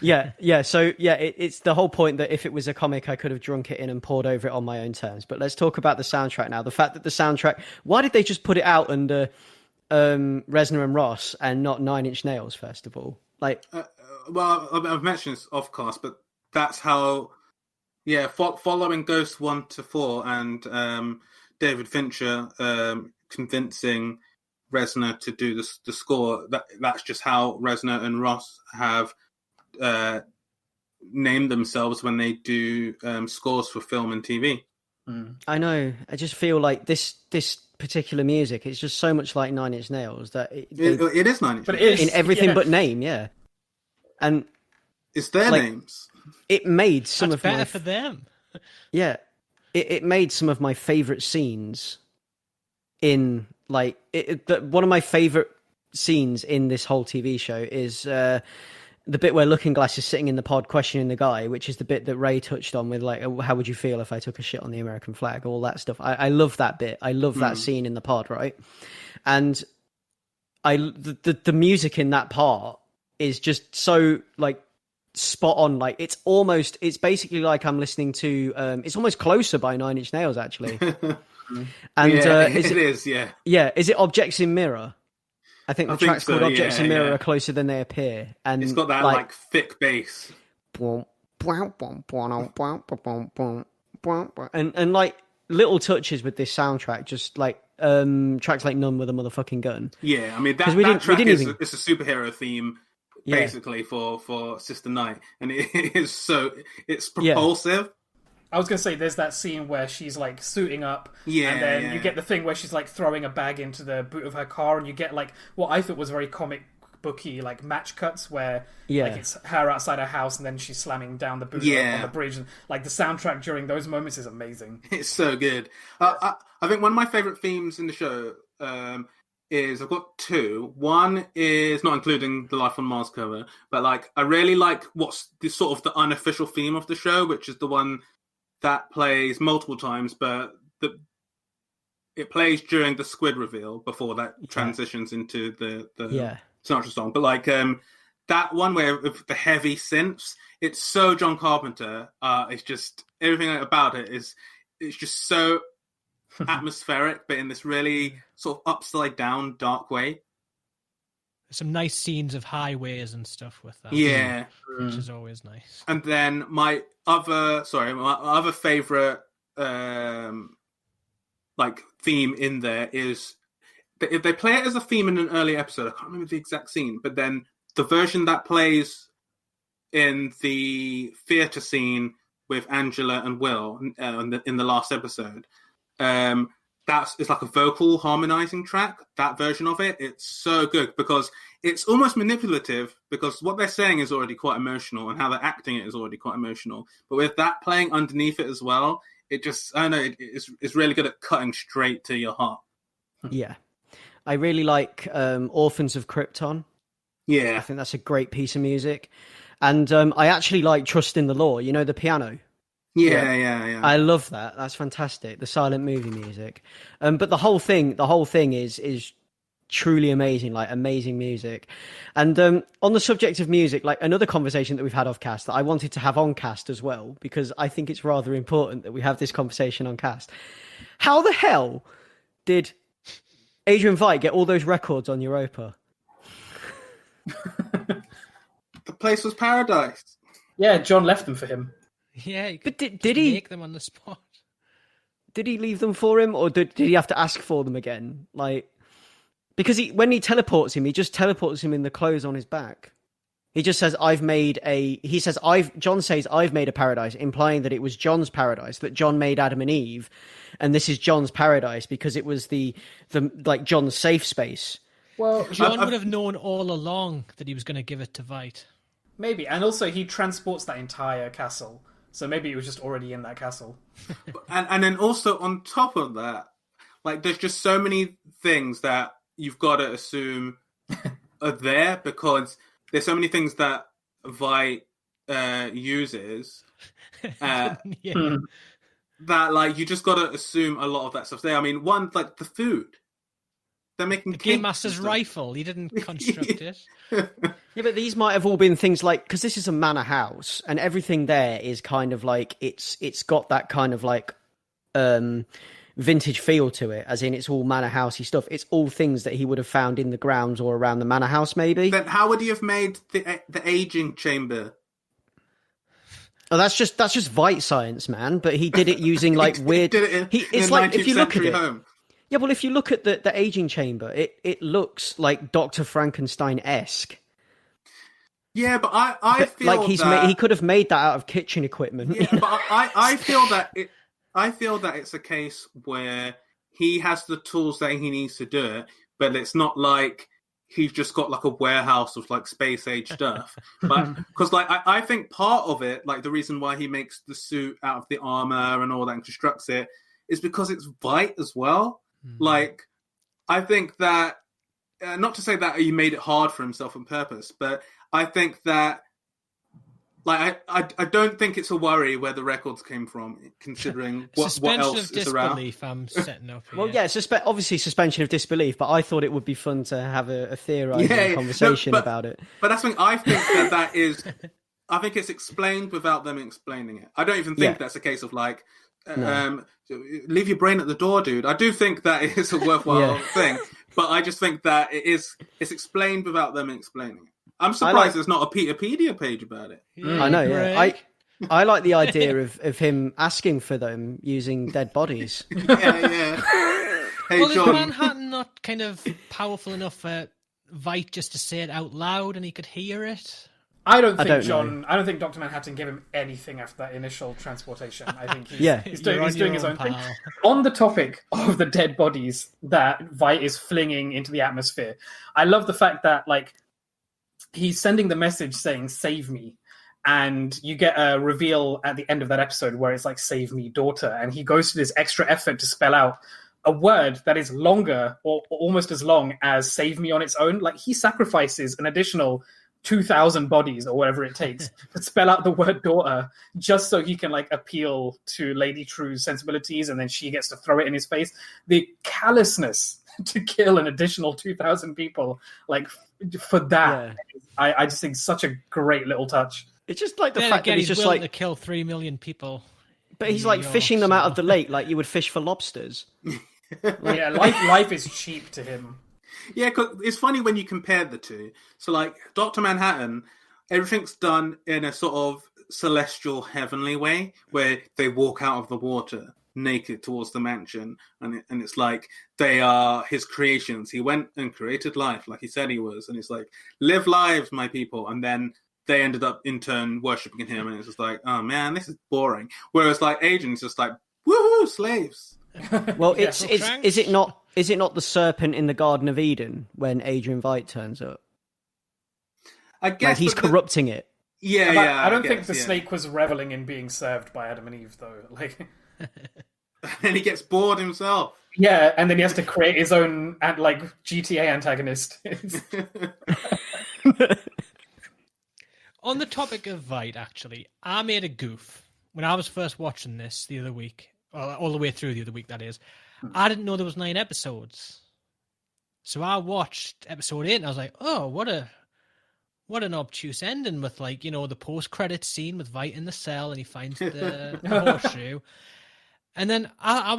Yeah. So it's the whole point that if it was a comic, I could have drunk it in and poured over it on my own terms. But let's talk about the soundtrack now. The fact that the soundtrack, why did they just put it out under Reznor and Ross and not Nine Inch Nails? First of all, like, well, I've mentioned this off cast, but that's how. Yeah, following Ghost 1 to 4 and David Fincher convincing Reznor to do the score. That's just how Reznor and Ross have named themselves when they do scores for film and TV. I know. I just feel like this particular music is just so much like Nine Inch Nails that it is Nine Inch Nails. But it is in everything but name, yeah. And it's their names. It made some That's of better my for them. Yeah, it made some of my favorite scenes in like one of my favorite scenes in this whole TV show is the bit where Looking Glass is sitting in the pod questioning the guy, which is the bit that Ray touched on with like, how would you feel if I took a shit on the American flag? All that stuff. I love that bit. I love that scene in the pod, right? And the music in that part is just so like spot on. Like it's basically like I'm listening to it's almost Closer by Nine Inch Nails actually. And it is. Yeah, is it Objects in Mirror? I think the track's called Objects in Mirror are closer than they appear. And it's got that like thick bass. And like little touches with this soundtrack, just like tracks like None with a Motherfucking Gun. Yeah, I mean that track is a superhero theme basically for Sister Night, and it's propulsive. I was going to say, there's that scene where she's like suiting up, and then you get the thing where she's like throwing a bag into the boot of her car, and you get like what I thought was very comic booky, like match cuts where like it's her outside her house, and then she's slamming down the boot on the bridge, and like the soundtrack during those moments is amazing. It's so good. I think one of my favorite themes in the show is I've got two. One is not including the Life on Mars cover, but like I really like what's the sort of the unofficial theme of the show, which is the one that plays multiple times, but it plays during the squid reveal before that transitions into the Sinatra song. But like that one where with the heavy synths, it's so John Carpenter. It's just everything about it's just so atmospheric, but in this really sort of upside down, dark way. Some nice scenes of highways and stuff with that. Yeah. Which is always nice. And then my other favorite like theme in there is if they play it as a theme in an early episode, I can't remember the exact scene, but then the version that plays in the theater scene with Angela and Will in the last episode, it's like a vocal harmonizing track. That version of it's so good because it's almost manipulative because what they're saying is already quite emotional and how they're acting it is already quite emotional. But with that playing underneath it as well, it just, I don't know, it's really good at cutting straight to your heart. Yeah. I really like Orphans of Krypton. Yeah. I think that's a great piece of music. And I actually like Trust in the Law, you know, the piano. Yeah. I love that. That's fantastic. The silent movie music. But the whole thing is truly amazing, like amazing music. And on the subject of music, like another conversation that we've had off cast that I wanted to have on cast as well, because I think it's rather important that we have this conversation on cast. How the hell did Adrian Veidt get all those records on Europa? The place was paradise. Yeah, John left them for him. Yeah, but did he make them on the spot? Did he leave them for him, or did he have to ask for them again? Like, because when he teleports him, he just teleports him in the clothes on his back. He just says, John says, I've made a paradise, implying that it was John's paradise, that John made Adam and Eve, and this is John's paradise because it was the like John's safe space. Well, John would have known all along that he was going to give it to Veidt. Maybe, and also he transports that entire castle, so maybe it was just already in that castle. and then also on top of that, Like, there's just so many things that you've got to assume are there because there's so many things that Vite uses that, like, you just got to assume a lot of that stuff's there. I mean, one, like, the food. They're making the Game Master's rifle. He didn't construct it. Yeah, but these might have all been things like, because this is a manor house, and everything there is kind of like it's got that kind of like vintage feel to it, as in it's all manor housey stuff. It's all things that he would have found in the grounds or around the manor house, maybe. Then how would he have made the aging chamber? Oh, that's just Vite science, man. But he did it using like weird. It's like if you look at it. Home. Yeah, well, if you look at the aging chamber, it looks like Dr. Frankenstein-esque. Yeah, but I feel like that he could have made that out of kitchen equipment. Yeah, but I feel that it's a case where he has the tools that he needs to do it, but it's not like he's just got like a warehouse of like space age stuff. But because like I think part of it, like the reason why he makes the suit out of the armor and all that and constructs it, is because it's Vite as well. Like, I think that, not to say that he made it hard for himself on purpose, but I think that, like, I don't think it's a worry where the records came from, considering what else is around. Disbelief I'm setting up here. Well, yeah, obviously suspension of disbelief, but I thought it would be fun to have a theorising conversation about it. But that's when I think that is, I think it's explained without them explaining it. I don't even think that's a case of like, leave your brain at the door, dude. I do think that it is a worthwhile thing, but I just think that it's explained without them explaining it. I'm surprised there's not a Peterpedia page about it. I know, yeah. I like the idea of him asking for them using dead bodies. Yeah. Hey, well, John. is Manhattan not kind of powerful enough for Vite just to say it out loud and he could hear it? I don't think Dr. Manhattan gave him anything after that initial transportation. I think he's doing his own thing. On the topic of the dead bodies that Vite is flinging into the atmosphere, I love the fact that like he's sending the message saying "save me," and you get a reveal at the end of that episode where it's like "save me, daughter," and he goes to this extra effort to spell out a word that is longer or almost as long as "save me" on its own. Like he sacrifices an additional 2,000 bodies or whatever it takes to spell out the word daughter just so he can like appeal to Lady True's sensibilities, and then she gets to throw it in his face. The callousness to kill an additional 2,000 people, like for that, I just think such a great little touch. It's just like the fact that he's just like to kill 3 million people, but he's like fishing them out of the lake like you would fish for lobsters. Yeah, life is cheap to him. Yeah, cause it's funny when you compare the two. So, like, Dr. Manhattan, everything's done in a sort of celestial, heavenly way, where they walk out of the water naked towards the mansion, and it's like they are his creations. He went and created life, like he said he was, and it's like, live lives, my people, and then they ended up, in turn, worshipping him, and it's just like, oh, man, this is boring. Whereas, like, Agent's just like, woohoo, slaves! Well, is it not the serpent in the Garden of Eden when Adrian Veidt turns up? I guess like he's corrupting it. I don't think the snake was reveling in being served by Adam and Eve, though. Like, and he gets bored himself. Yeah, and then he has to create his own like GTA antagonist. On the topic of Veidt, actually, I made a goof when I was first watching this the other week. All the way through the other week, that is. I didn't know there was 9 episodes. So I watched episode 8 and I was like, oh, what an obtuse ending with, like, you know, the post-credits scene with Veidt in the cell and he finds the horseshoe. And then I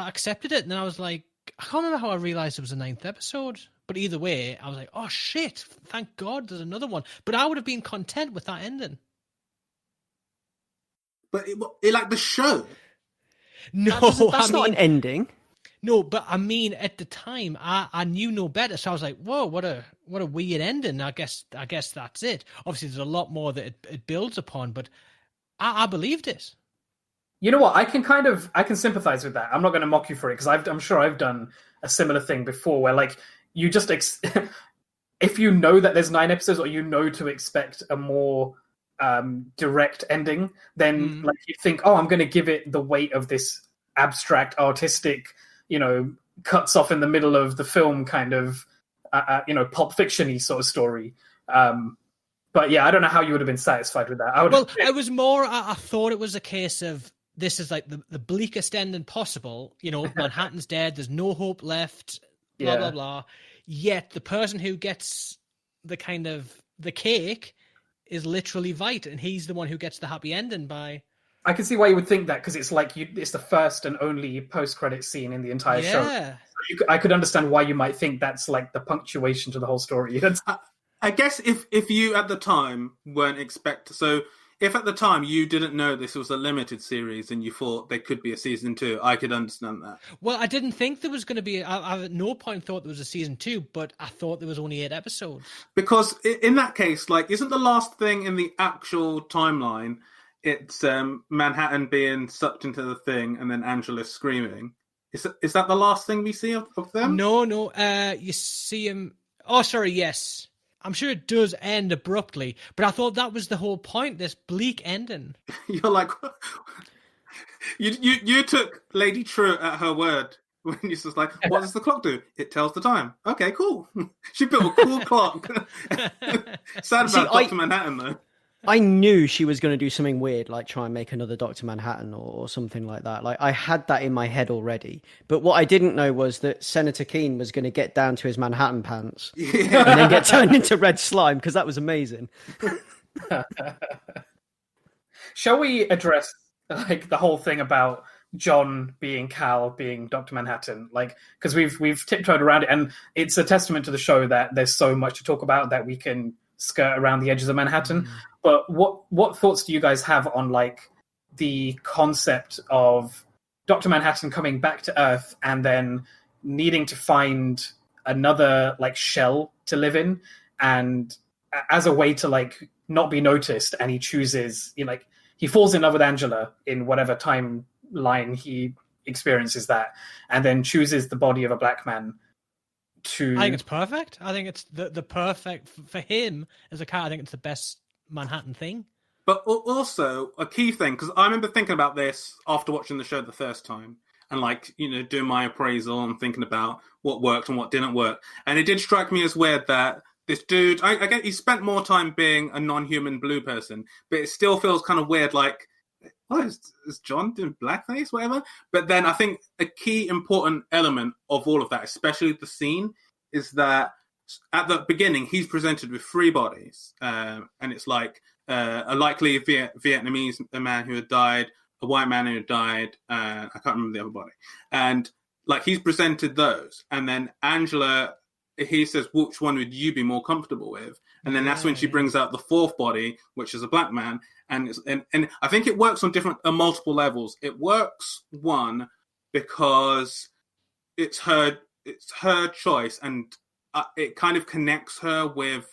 accepted it, and then I was like, I can't remember how I realised it was the 9th episode. But either way, I was like, oh shit, thank God there's another one. But I would have been content with that ending. But it like the show. No, that's not an ending. No, but I mean, at the time, I knew no better, so I was like, "Whoa, what a weird ending." I guess that's it. Obviously, there's a lot more that it builds upon, but I believed it. You know what? I can sympathize with that. I'm not going to mock you for it, because I'm sure I've done a similar thing before, where like you just if you know that there's 9 episodes, or you know to expect a more direct ending, then like you think, oh, I'm going to give it the weight of this abstract artistic, cuts off in the middle of the film, kind of, Pulp Fiction-y sort of story. But yeah, I don't know how you would have been satisfied with that. I was more. I thought it was a case of this is like the bleakest ending possible. Manhattan's dead. There's no hope left. Blah blah blah. Yet the person who gets the cake is literally Veidt, and he's the one who gets the happy ending by. I can see why you would think that, because it's like it's the first and only post-credit scene in the entire show. So I could understand why you might think that's like the punctuation to the whole story. I guess if you at the time weren't if at the time you didn't know this was a limited series and you thought there could be a season 2, I could understand that. Well, I didn't think there was going to be. I at no point thought there was a season 2, but I thought there was only 8 episodes. Because in that case, like, isn't the last thing in the actual timeline? It's Manhattan being sucked into the thing and then Angela screaming. Is that the last thing we see of them? No. You see him. Oh, sorry. Yes. I'm sure it does end abruptly, but I thought that was the whole point, this bleak ending. You're like, you took Lady True at her word when you just like, what does the clock do? It tells the time. Okay, cool. She built a cool clock. Sad about Dr. Manhattan, though. I knew she was going to do something weird, like try and make another Dr. Manhattan or something like that. Like, I had that in my head already. But what I didn't know was that Senator Keene was going to get down to his Manhattan pants and then get turned into red slime, because that was amazing. Shall we address like the whole thing about John being Cal, being Dr. Manhattan? Like, because we've tiptoed around it, and it's a testament to the show that there's so much to talk about that we can skirt around the edges of Manhattan. But what thoughts do you guys have on like the concept of Dr. Manhattan coming back to Earth and then needing to find another like shell to live in, and as a way to like not be noticed, and he chooses, he falls in love with Angela in whatever timeline he experiences that, and then chooses the body of a black man. I think it's perfect. I think it's the perfect for him as a character. I think it's the best Manhattan thing. But also a key thing, because I remember thinking about this after watching the show the first time, and doing my appraisal and thinking about what worked and what didn't work. And it did strike me as weird that this dude, I get he spent more time being a non-human blue person, but it still feels kind of weird. Like, what is John doing blackface, whatever? But then I think a key important element of all of that, especially the scene, is that at the beginning he's presented with 3 bodies, and it's like a likely Vietnamese man who had died, a white man who had died, I can't remember the other body, and like he's presented those, and then Angela, he says, which one would you be more comfortable with? And then that's when she brings out the 4th body, which is a black man. And I think it works on multiple levels. It works, one, because it's her choice, and it kind of connects her with,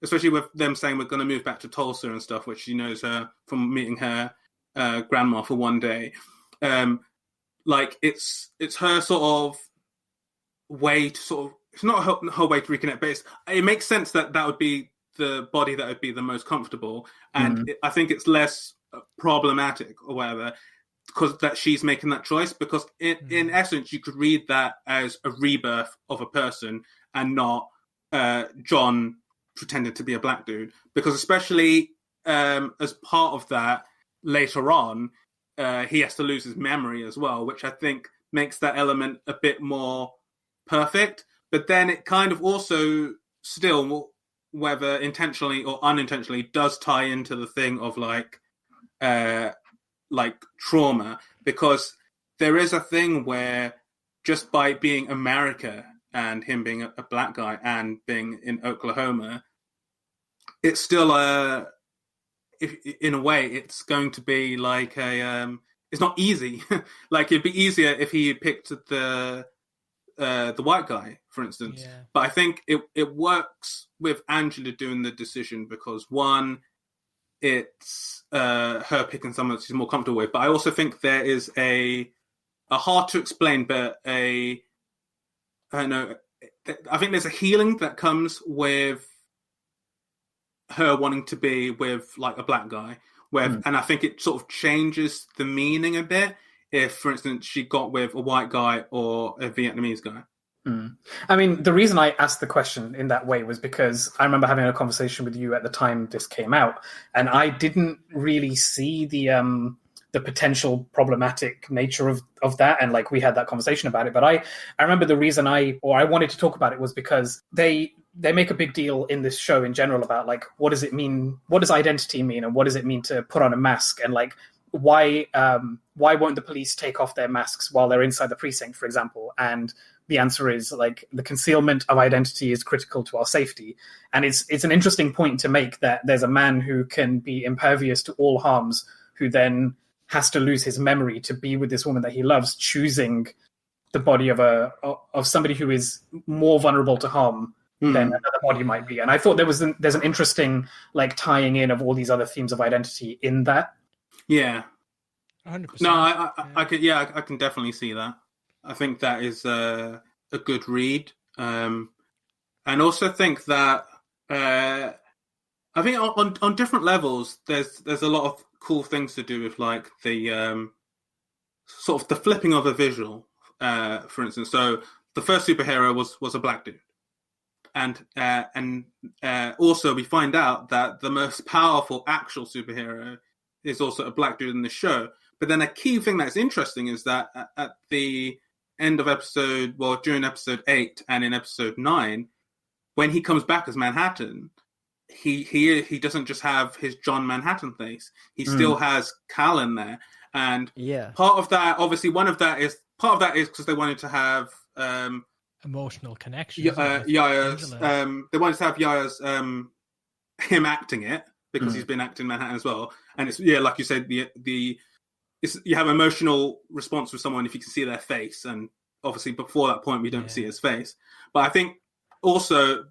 especially with them saying we're going to move back to Tulsa and stuff, which she knows her from meeting her grandma for one day. Like it's her sort of way to sort of, it's not her way to reconnect, but it makes sense that would be the body that would be the most comfortable. And I think it's less problematic or whatever, because that she's making that choice, because in essence, you could read that as a rebirth of a person and not John pretending to be a black dude. Because especially as part of that, later on, he has to lose his memory as well, which I think makes that element a bit more perfect. But then it kind of also still, whether intentionally or unintentionally, does tie into the thing of like trauma, because there is a thing where just by being America and him being a black guy and being in Oklahoma, it's still in a way, it's going to be like it's not easy. Like it'd be easier if he picked the white guy, for instance. Yeah. But I think it works with Angela doing the decision because, one, it's her picking someone that she's more comfortable with. But I also think there is a hard to explain, but I don't know. I think there's a healing that comes with her wanting to be with like a black guy, and I think it sort of changes the meaning a bit if, for instance, she got with a white guy or a Vietnamese guy. I mean, the reason I asked the question in that way was because I remember having a conversation with you at the time this came out, and I didn't really see the potential problematic nature of that, and like we had that conversation about it. But I remember the reason I wanted to talk about it was because they make a big deal in this show in general about like what does it mean, what does identity mean, and what does it mean to put on a mask, and like why won't the police take off their masks while they're inside the precinct, for example? And the answer is like the concealment of identity is critical to our safety. And it's an interesting point to make that there's a man who can be impervious to all harms, who then has to lose his memory to be with this woman that he loves, choosing the body of somebody who is more vulnerable to harm than another body might be. And I thought there's an interesting like tying in of all these other themes of identity in that. Yeah. 100%. No, I can definitely see that. I think that is a good read, and also think that I think on different levels, there's a lot of cool things to do with like the sort of the flipping of a visual, for instance. So the first superhero was a black dude, and also we find out that the most powerful actual superhero is also a black dude in the show. But then a key thing that's interesting is that at the end of during episode 8 and in episode 9, when he comes back as Manhattan, he doesn't just have his John Manhattan face. He still has Cal in there. And part of that, obviously, part of that is because they wanted to have emotional connection. Yaya's, they wanted to have Yaya's him acting it because he's been acting Manhattan as well. And it's like you said, you have emotional response with someone if you can see their face, and obviously before that point we don't see his face. But I think also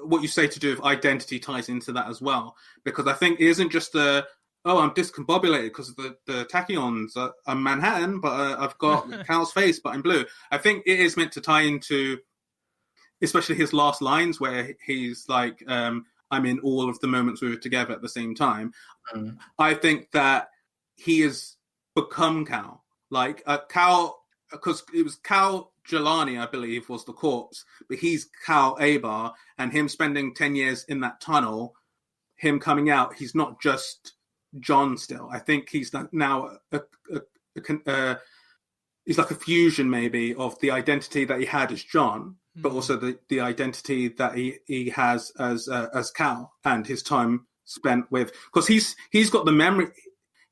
what you say to do with identity ties into that as well, because I think it isn't just I'm discombobulated because of the tachyons. I'm Manhattan, but I've got Cal's face, but I'm blue. I think it is meant to tie into, especially his last lines where he's like, I'm in all of the moments we were together at the same time. I think that he has become Cal. Like Cal, because it was Cal Jelani, I believe, was the corpse, but he's Cal Abar, and him spending 10 years in that tunnel, him coming out, he's not just John still. I think he's now he's like a fusion maybe of the identity that he had as John, but also the identity that he has as Cal, and his time spent with, because he's got the memory.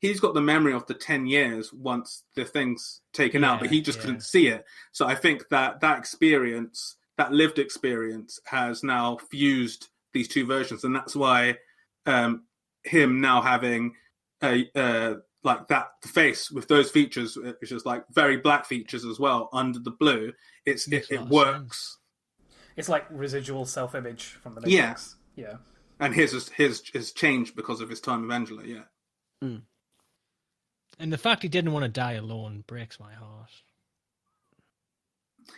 He's got the memory of the 10 years once the thing's taken out, but he just couldn't see it. So I think that experience, that lived experience, has now fused these two versions, and that's why him now having like that face with those features, which is like very black features as well under the blue. It works. It's like residual self-image from the Matrix. Yeah. And his has changed because of his time with Angela. Yeah. And the fact he didn't want to die alone breaks my heart.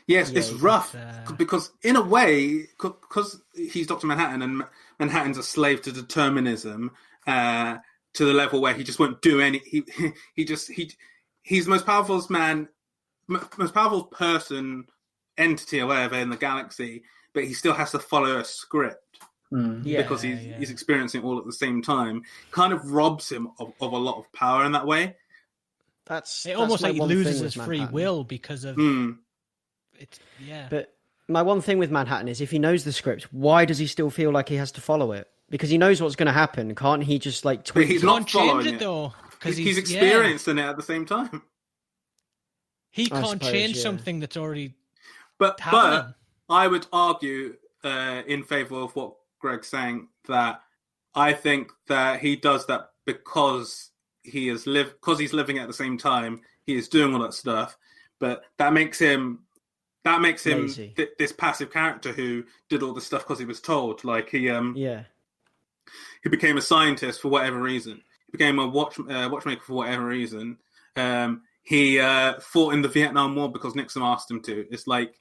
Yes, it's rough because in a way, because he's Dr. Manhattan and Manhattan's a slave to determinism, to the level where he just won't do any. He's the most powerful man, most powerful person, entity or whatever in the galaxy, but he still has to follow a script. Because he's experiencing it all at the same time, kind of robs him of a lot of power in that way. That's almost like he loses his free will because of it. Yeah. But my one thing with Manhattan is, if he knows the script, why does he still feel like he has to follow it? Because he knows what's going to happen. Can't he just like tweak? But he's not following it though, because he's experiencing it at the same time. He can't change something that's already. But I would argue in favor of what Greg's saying, that I think that he does that because he's living at the same time. He is doing all that stuff, but that makes him this passive character who did all the stuff because he was told. Like he became a scientist for whatever reason. He became a watchmaker for whatever reason. He fought in the Vietnam War because Nixon asked him to. It's like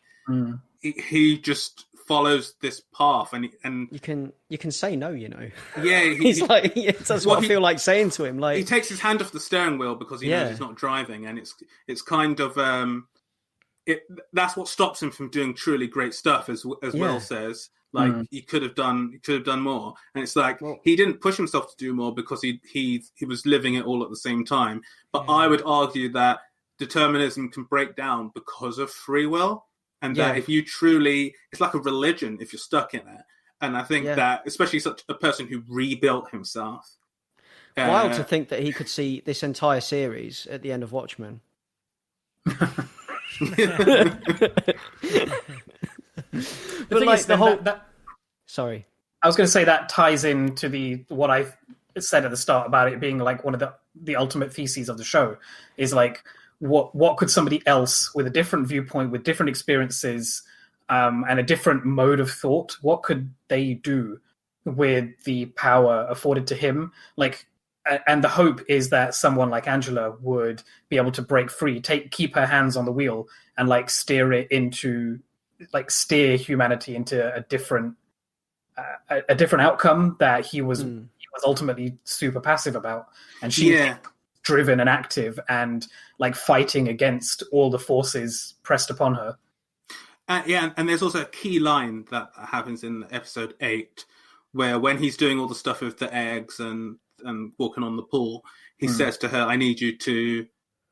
he just follows this path, and you can say no, you know. Yeah, he's like, that's what I feel like saying to him. Like, he takes his hand off the steering wheel because he knows he's not driving, and it's kind of that's what stops him from doing truly great stuff, as Will says. Like he could have done more, and it's like he didn't push himself to do more because he was living it all at the same time. But I would argue that determinism can break down because of free will, and that if you truly, it's like a religion if you're stuck in it. And I think that, especially such a person who rebuilt himself, wild to think that he could see this entire series at the end of Watchmen. But like the whole sorry, I was going to say that ties into what I said at the start about it being like one of the ultimate theses of the show is like what could somebody else with a different viewpoint, with different experiences, and a different mode of thought, what could they do with the power afforded to him? Like, and the hope is that someone like Angela would be able to break free, keep her hands on the wheel, and like steer humanity into a different outcome that he was ultimately super passive about, and she's driven and active and like fighting against all the forces pressed upon her. And there's also a key line that happens in episode 8 where when he's doing all the stuff with the eggs and walking on the pool, he says to her, "I need you to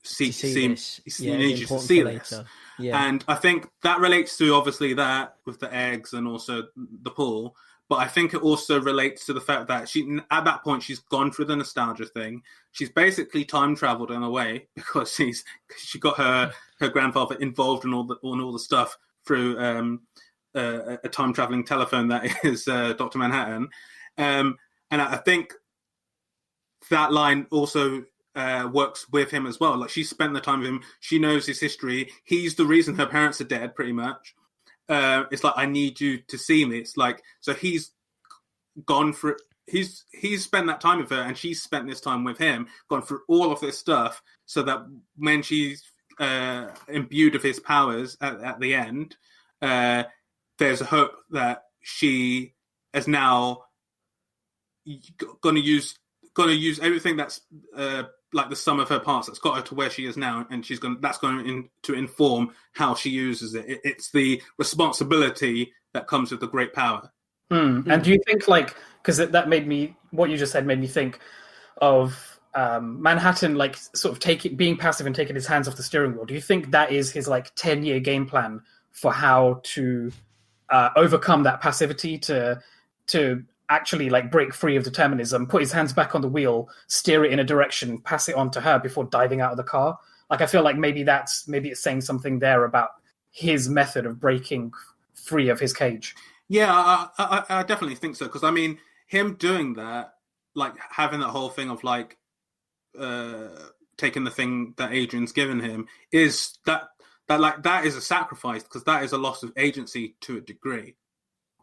see this. I need you to see this." Yeah. And I think that relates to obviously that with the eggs and also the pool. But I think it also relates to the fact that at that point, she's gone through the nostalgia thing. She's basically time traveled in a way because she got her grandfather involved in all the stuff through a time traveling telephone that is Dr. Manhattan. And I think that line also works with him as well. Like, she spent the time with him. She knows his history. He's the reason her parents are dead, pretty much. It's like, I need you to see me. It's like, so he's gone through, he's spent that time with her, and she's spent this time with him, gone through all of this stuff, so that when she's imbued of his powers at the end, there's a hope that she is now going to use everything that's like the sum of her parts that's got her to where she is now, and that's going to inform how she uses it. It's the responsibility that comes with the great power. And do you think, like, because that made me, what you just said made me think of Manhattan, like, sort of being passive and taking his hands off the steering wheel. Do you think that is his like 10-year game plan for how to overcome that passivity to actually like break free of determinism, put his hands back on the wheel, steer it in a direction, pass it on to her before diving out of the car? Like, I feel like maybe it's saying something there about his method of breaking free of his cage. Yeah, I definitely think so. Because I mean, him doing that, like having that whole thing of like taking the thing that Adrian's given him, is that is a sacrifice, because that is a loss of agency to a degree.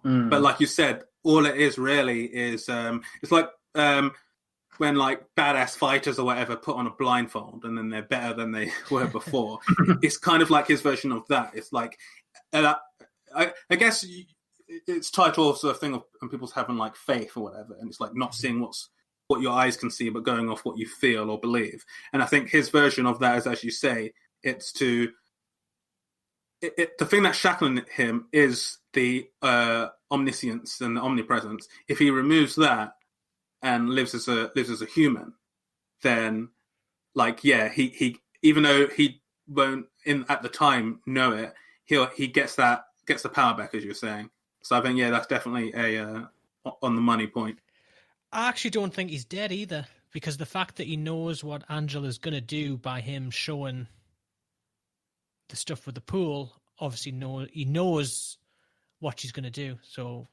But like you said, all it is really is it's like when like badass fighters or whatever put on a blindfold and then they're better than they were before. It's kind of like his version of that. It's like I guess it's tied to also a thing of people's having like faith or whatever, and it's like not seeing what your eyes can see, but going off what you feel or believe. And I think his version of that is, as you say, it's to the thing that's shackling him is the omniscience and the omnipresence. If he removes that and lives as a human, then like he even though he won't at the time know it, he gets the power back, as you're saying. So I think that's definitely a on the money point. I actually don't think he's dead either, because the fact that he knows what Angela's going to do by him showing the stuff with the pool, obviously he knows what she's going to do, so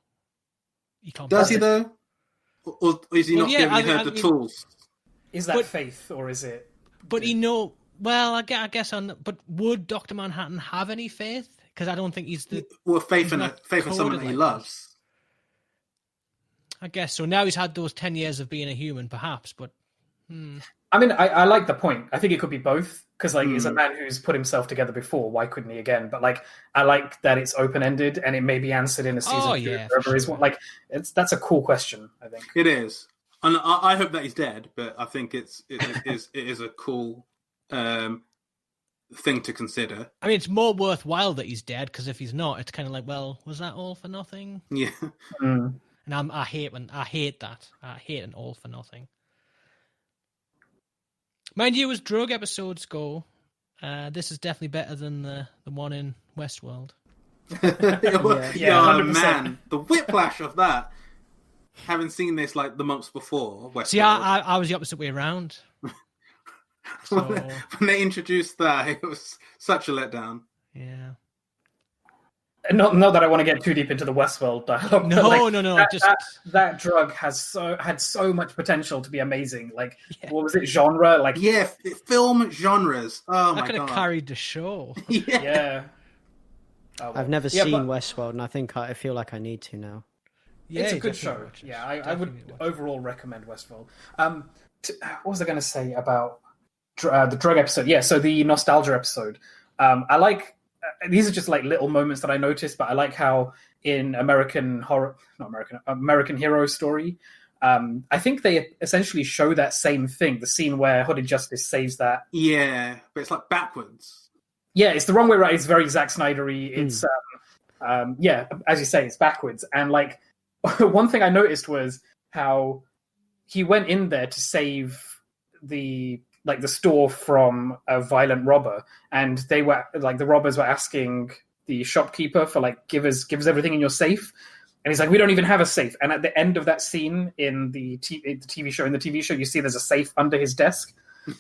he can't. Does he though? Or is he not giving her the tools? Is that faith, or is it? But well, I guess but would Dr. Manhattan have any faith? Because I don't think he's the... Well, faith in someone that he loves. I guess so. Now he's had those 10 years of being a human, perhaps, but... I mean, I like the point. I think it could be both, because like he's a man who's put himself together before. Why couldn't he again? But like, I like that it's open ended and it may be answered in a season. Like, that's a cool question. I think it is, and I hope that he's dead. But I think it is a cool thing to consider. I mean, it's more worthwhile that he's dead, because if he's not, it's kind of like, well, was that all for nothing? Yeah. And I hate that. I hate an all for nothing. Mind you, as drug episodes go, this is definitely better than the one in Westworld. Oh man, the whiplash of that. Having seen this like the months before. Westworld. See, I was the opposite way around. So... when they introduced that, it was such a letdown. Yeah. Not that I want to get too deep into the Westworld dialogue. No. That drug had so much potential to be amazing. Like, what was it? Genre? Like, film genres. Oh my god, that could have carried the show. Yeah. Oh, well. I've never seen Westworld, and I feel like I need to now. Yeah, it's a good show. Yeah, I would overall recommend Westworld. What was I going to say about the drug episode? Yeah, so the nostalgia episode. I like. These are just like little moments that I noticed, but I like how in American Hero Story, I think they essentially show that same thing, the scene where Hooded Justice saves that. Yeah, but it's like backwards. Yeah, it's the wrong way around. It's very Zack Snyder-y. It's, as you say, it's backwards. And like, one thing I noticed was how he went in there to save the store from a violent robber, and they were like, the robbers were asking the shopkeeper for like, give us everything in your safe, and he's like, we don't even have a safe. And at the end of that scene in the TV show, you see there's a safe under his desk.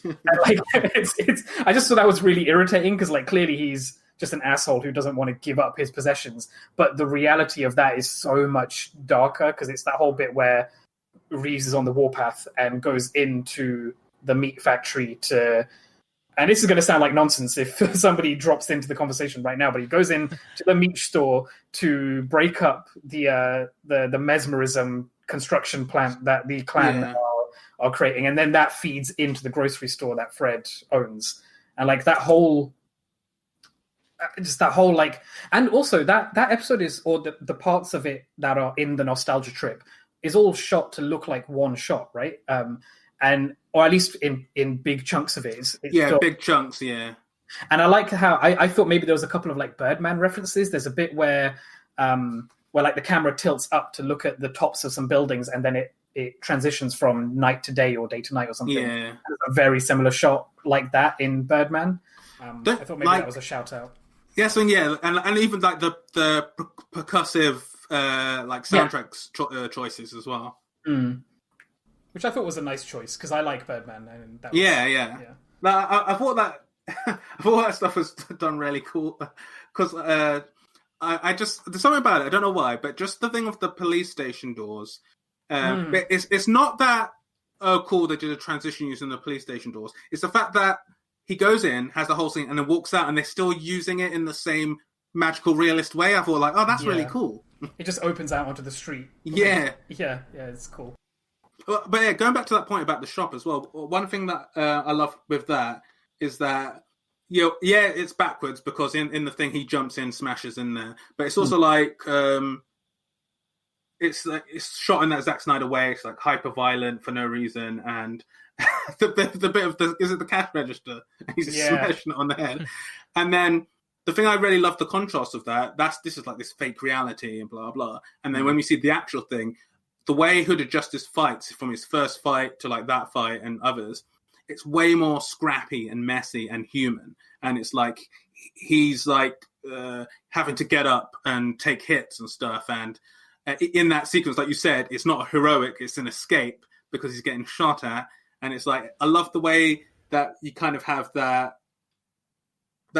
And like, it's I just thought that was really irritating, because like, clearly he's just an asshole who doesn't want to give up his possessions, but the reality of that is so much darker, because it's that whole bit where Reeves is on the warpath and goes into the meat factory and this is going to sound like nonsense if somebody drops into the conversation right now, but he goes in to the meat store to break up the mesmerism construction plant that the clan are creating, and then that feeds into the grocery store that Fred owns, and like that whole like, and also that episode is, or the parts of it that are in the nostalgia trip is all shot to look like one shot, right? Or at least in big chunks of it. It's big chunks, yeah. And I like how I thought maybe there was a couple of like Birdman references. There's a bit where like the camera tilts up to look at the tops of some buildings, and then it transitions from night to day or day to night or something. Yeah, a very similar shot like that in Birdman. I thought maybe that was a shout out. Yes, and and even like the percussive like soundtrack choices as well. Which I thought was a nice choice, because I like Birdman. And that was, yeah. I thought that stuff was done really cool, because I just, there's something about it, I don't know why, but just the thing of the police station doors, it's not that cool they did a transition using the police station doors. It's the fact that he goes in, has the whole scene, and then walks out, and they're still using it in the same magical realist way. I thought like, oh, that's really cool. It just opens out onto the street. Yeah, it's cool. But yeah, going back to that point about the shop as well, one thing that I love with that is that, it's backwards, because in the thing he jumps in, smashes in there, but it's also like it's shot in that Zack Snyder way. It's like hyper violent for no reason, and the bit of the cash register, he's smashing it on the head, and then the thing I really love the contrast of this is like this fake reality and blah blah, and then when we see the actual thing. The way Hooded Justice fights, from his first fight to like that fight and others, it's way more scrappy and messy and human. And it's like he's like having to get up and take hits and stuff. And in that sequence, like you said, it's not a heroic, it's an escape, because he's getting shot at. And it's like, I love the way that you kind of have that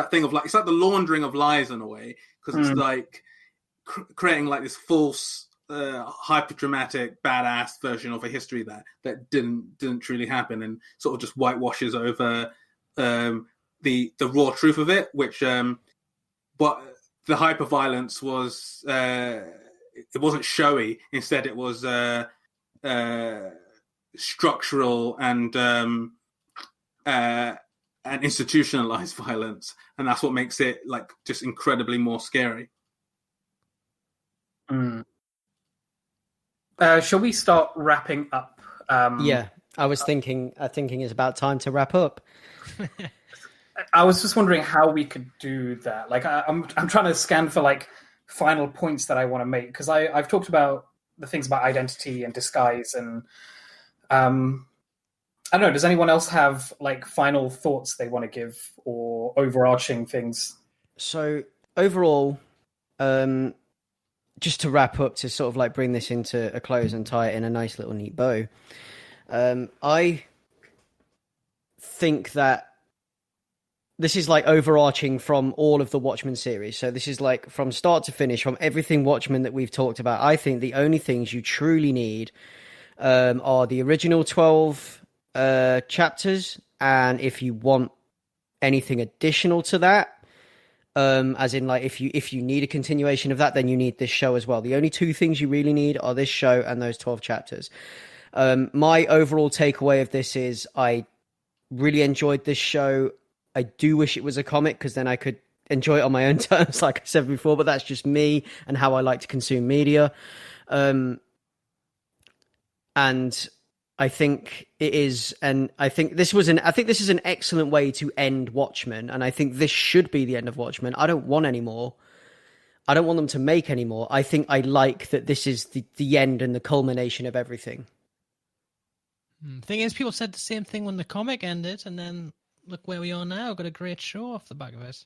thing of like, it's like the laundering of lies in a way, because it's like creating like this false, hyper dramatic badass version of a history that didn't truly happen, and sort of just whitewashes over the raw truth of it, which but the hyper violence was it wasn't showy, instead it was structural and and institutionalized violence, and that's what makes it like just incredibly more scary. Shall we start wrapping up? Yeah, I think it's about time to wrap up. I was just wondering how we could do that. Like, I'm trying to scan for like final points that I want to make, because I've talked about the things about identity and disguise, and I don't know. Does anyone else have like final thoughts they want to give, or overarching things? So overall, just to wrap up, to sort of like bring this into a close and tie it in a nice little neat bow, I think that this is like overarching from all of the Watchmen series. So this is like from start to finish, from everything Watchmen that we've talked about. I think the only things you truly need are the original 12 chapters, and if you want anything additional to that, as in like if you need a continuation of that, then you need this show as well. The only two things you really need are this show and those 12 chapters. My overall takeaway of this is I really enjoyed this show. I do wish it was a comic, because then I could enjoy it on my own terms, like I said before, but that's just me and how I like to consume media. And I think it is, and I think this is an excellent way to end Watchmen, and I think this should be the end of Watchmen. I don't want any more. I don't want them to make any more. I think I like that this is the end and the culmination of everything. Thing is, people said the same thing when the comic ended, and then look where we are now. Got a great show off the back of it.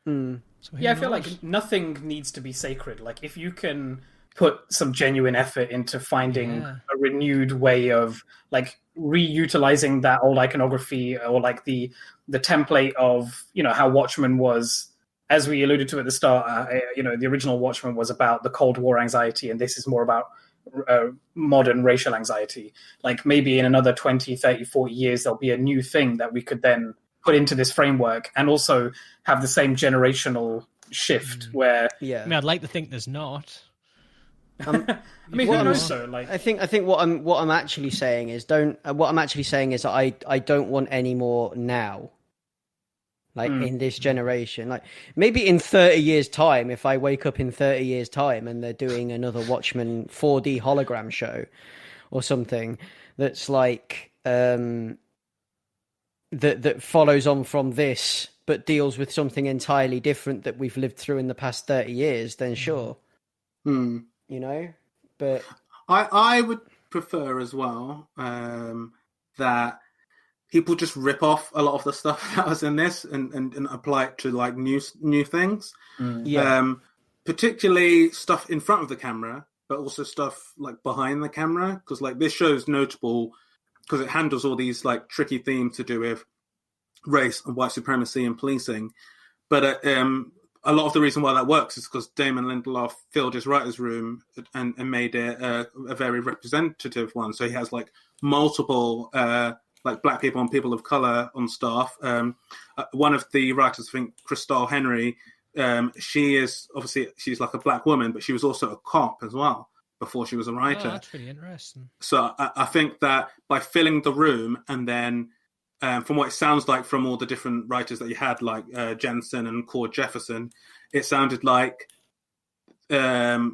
So I feel like nothing needs to be sacred. Like, if you can put some genuine effort into finding a renewed way of like reutilizing that old iconography, or like the template of, you know, how Watchmen was, as we alluded to at the start, the original Watchmen was about the Cold War anxiety, and this is more about modern racial anxiety. Like, maybe in another 20, 30, 40 years, there'll be a new thing that we could then put into this framework, and also have the same generational shift where... Yeah. I mean, I'd like to think there's not. I mean, who knows? So, like, I think what I'm actually saying is I don't want any more now. Like in this generation, like maybe in 30 years' time, if I wake up in 30 years' time and they're doing another Watchmen 4D hologram show or something that's like that follows on from this but deals with something entirely different that we've lived through in the past 30 years, then sure. You know, but I would prefer as well that people just rip off a lot of the stuff that was in this and apply it to like new things. Particularly stuff in front of the camera, but also stuff like behind the camera, because like this show is notable because it handles all these like tricky themes to do with race and white supremacy and policing. But a lot of the reason why that works is because Damon Lindelof filled his writer's room and made it a very representative one. So he has like multiple like black people and people of color on staff. One of the writers, I think, Crystal Henry, she's like a black woman, but she was also a cop as well before she was a writer. Oh, that's really interesting. So I think that by filling the room, and then from what it sounds like from all the different writers that you had, like Jensen and Cord Jefferson, it sounded like the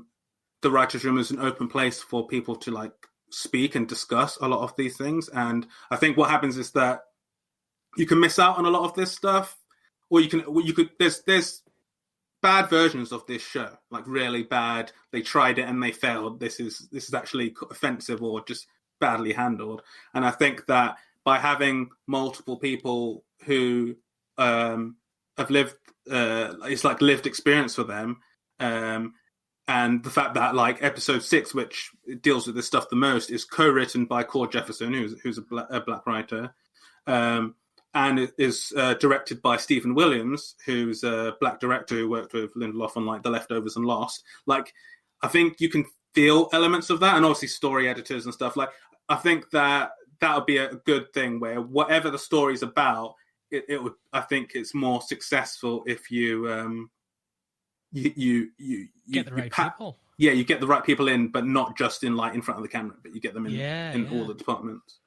writer's room is an open place for people to like speak and discuss a lot of these things. And I think what happens is that you can miss out on a lot of this stuff, or you could there's bad versions of this show, like really bad. They tried it and they failed. This is actually offensive or just badly handled. And I think that by having multiple people who have lived, it's like lived experience for them. And the fact that like episode 6, which deals with this stuff the most, is co-written by Cord Jefferson, who's a black writer, and it is directed by Stephen Williams, who's a black director who worked with Lindelof on like The Leftovers and Lost. Like, I think you can feel elements of that, and obviously story editors and stuff. Like, I think that would be a good thing where whatever the story's about, it would. I think it's more successful if you you get the right people. Yeah, you get the right people in, but not just in front of the camera, but you get them in all the departments.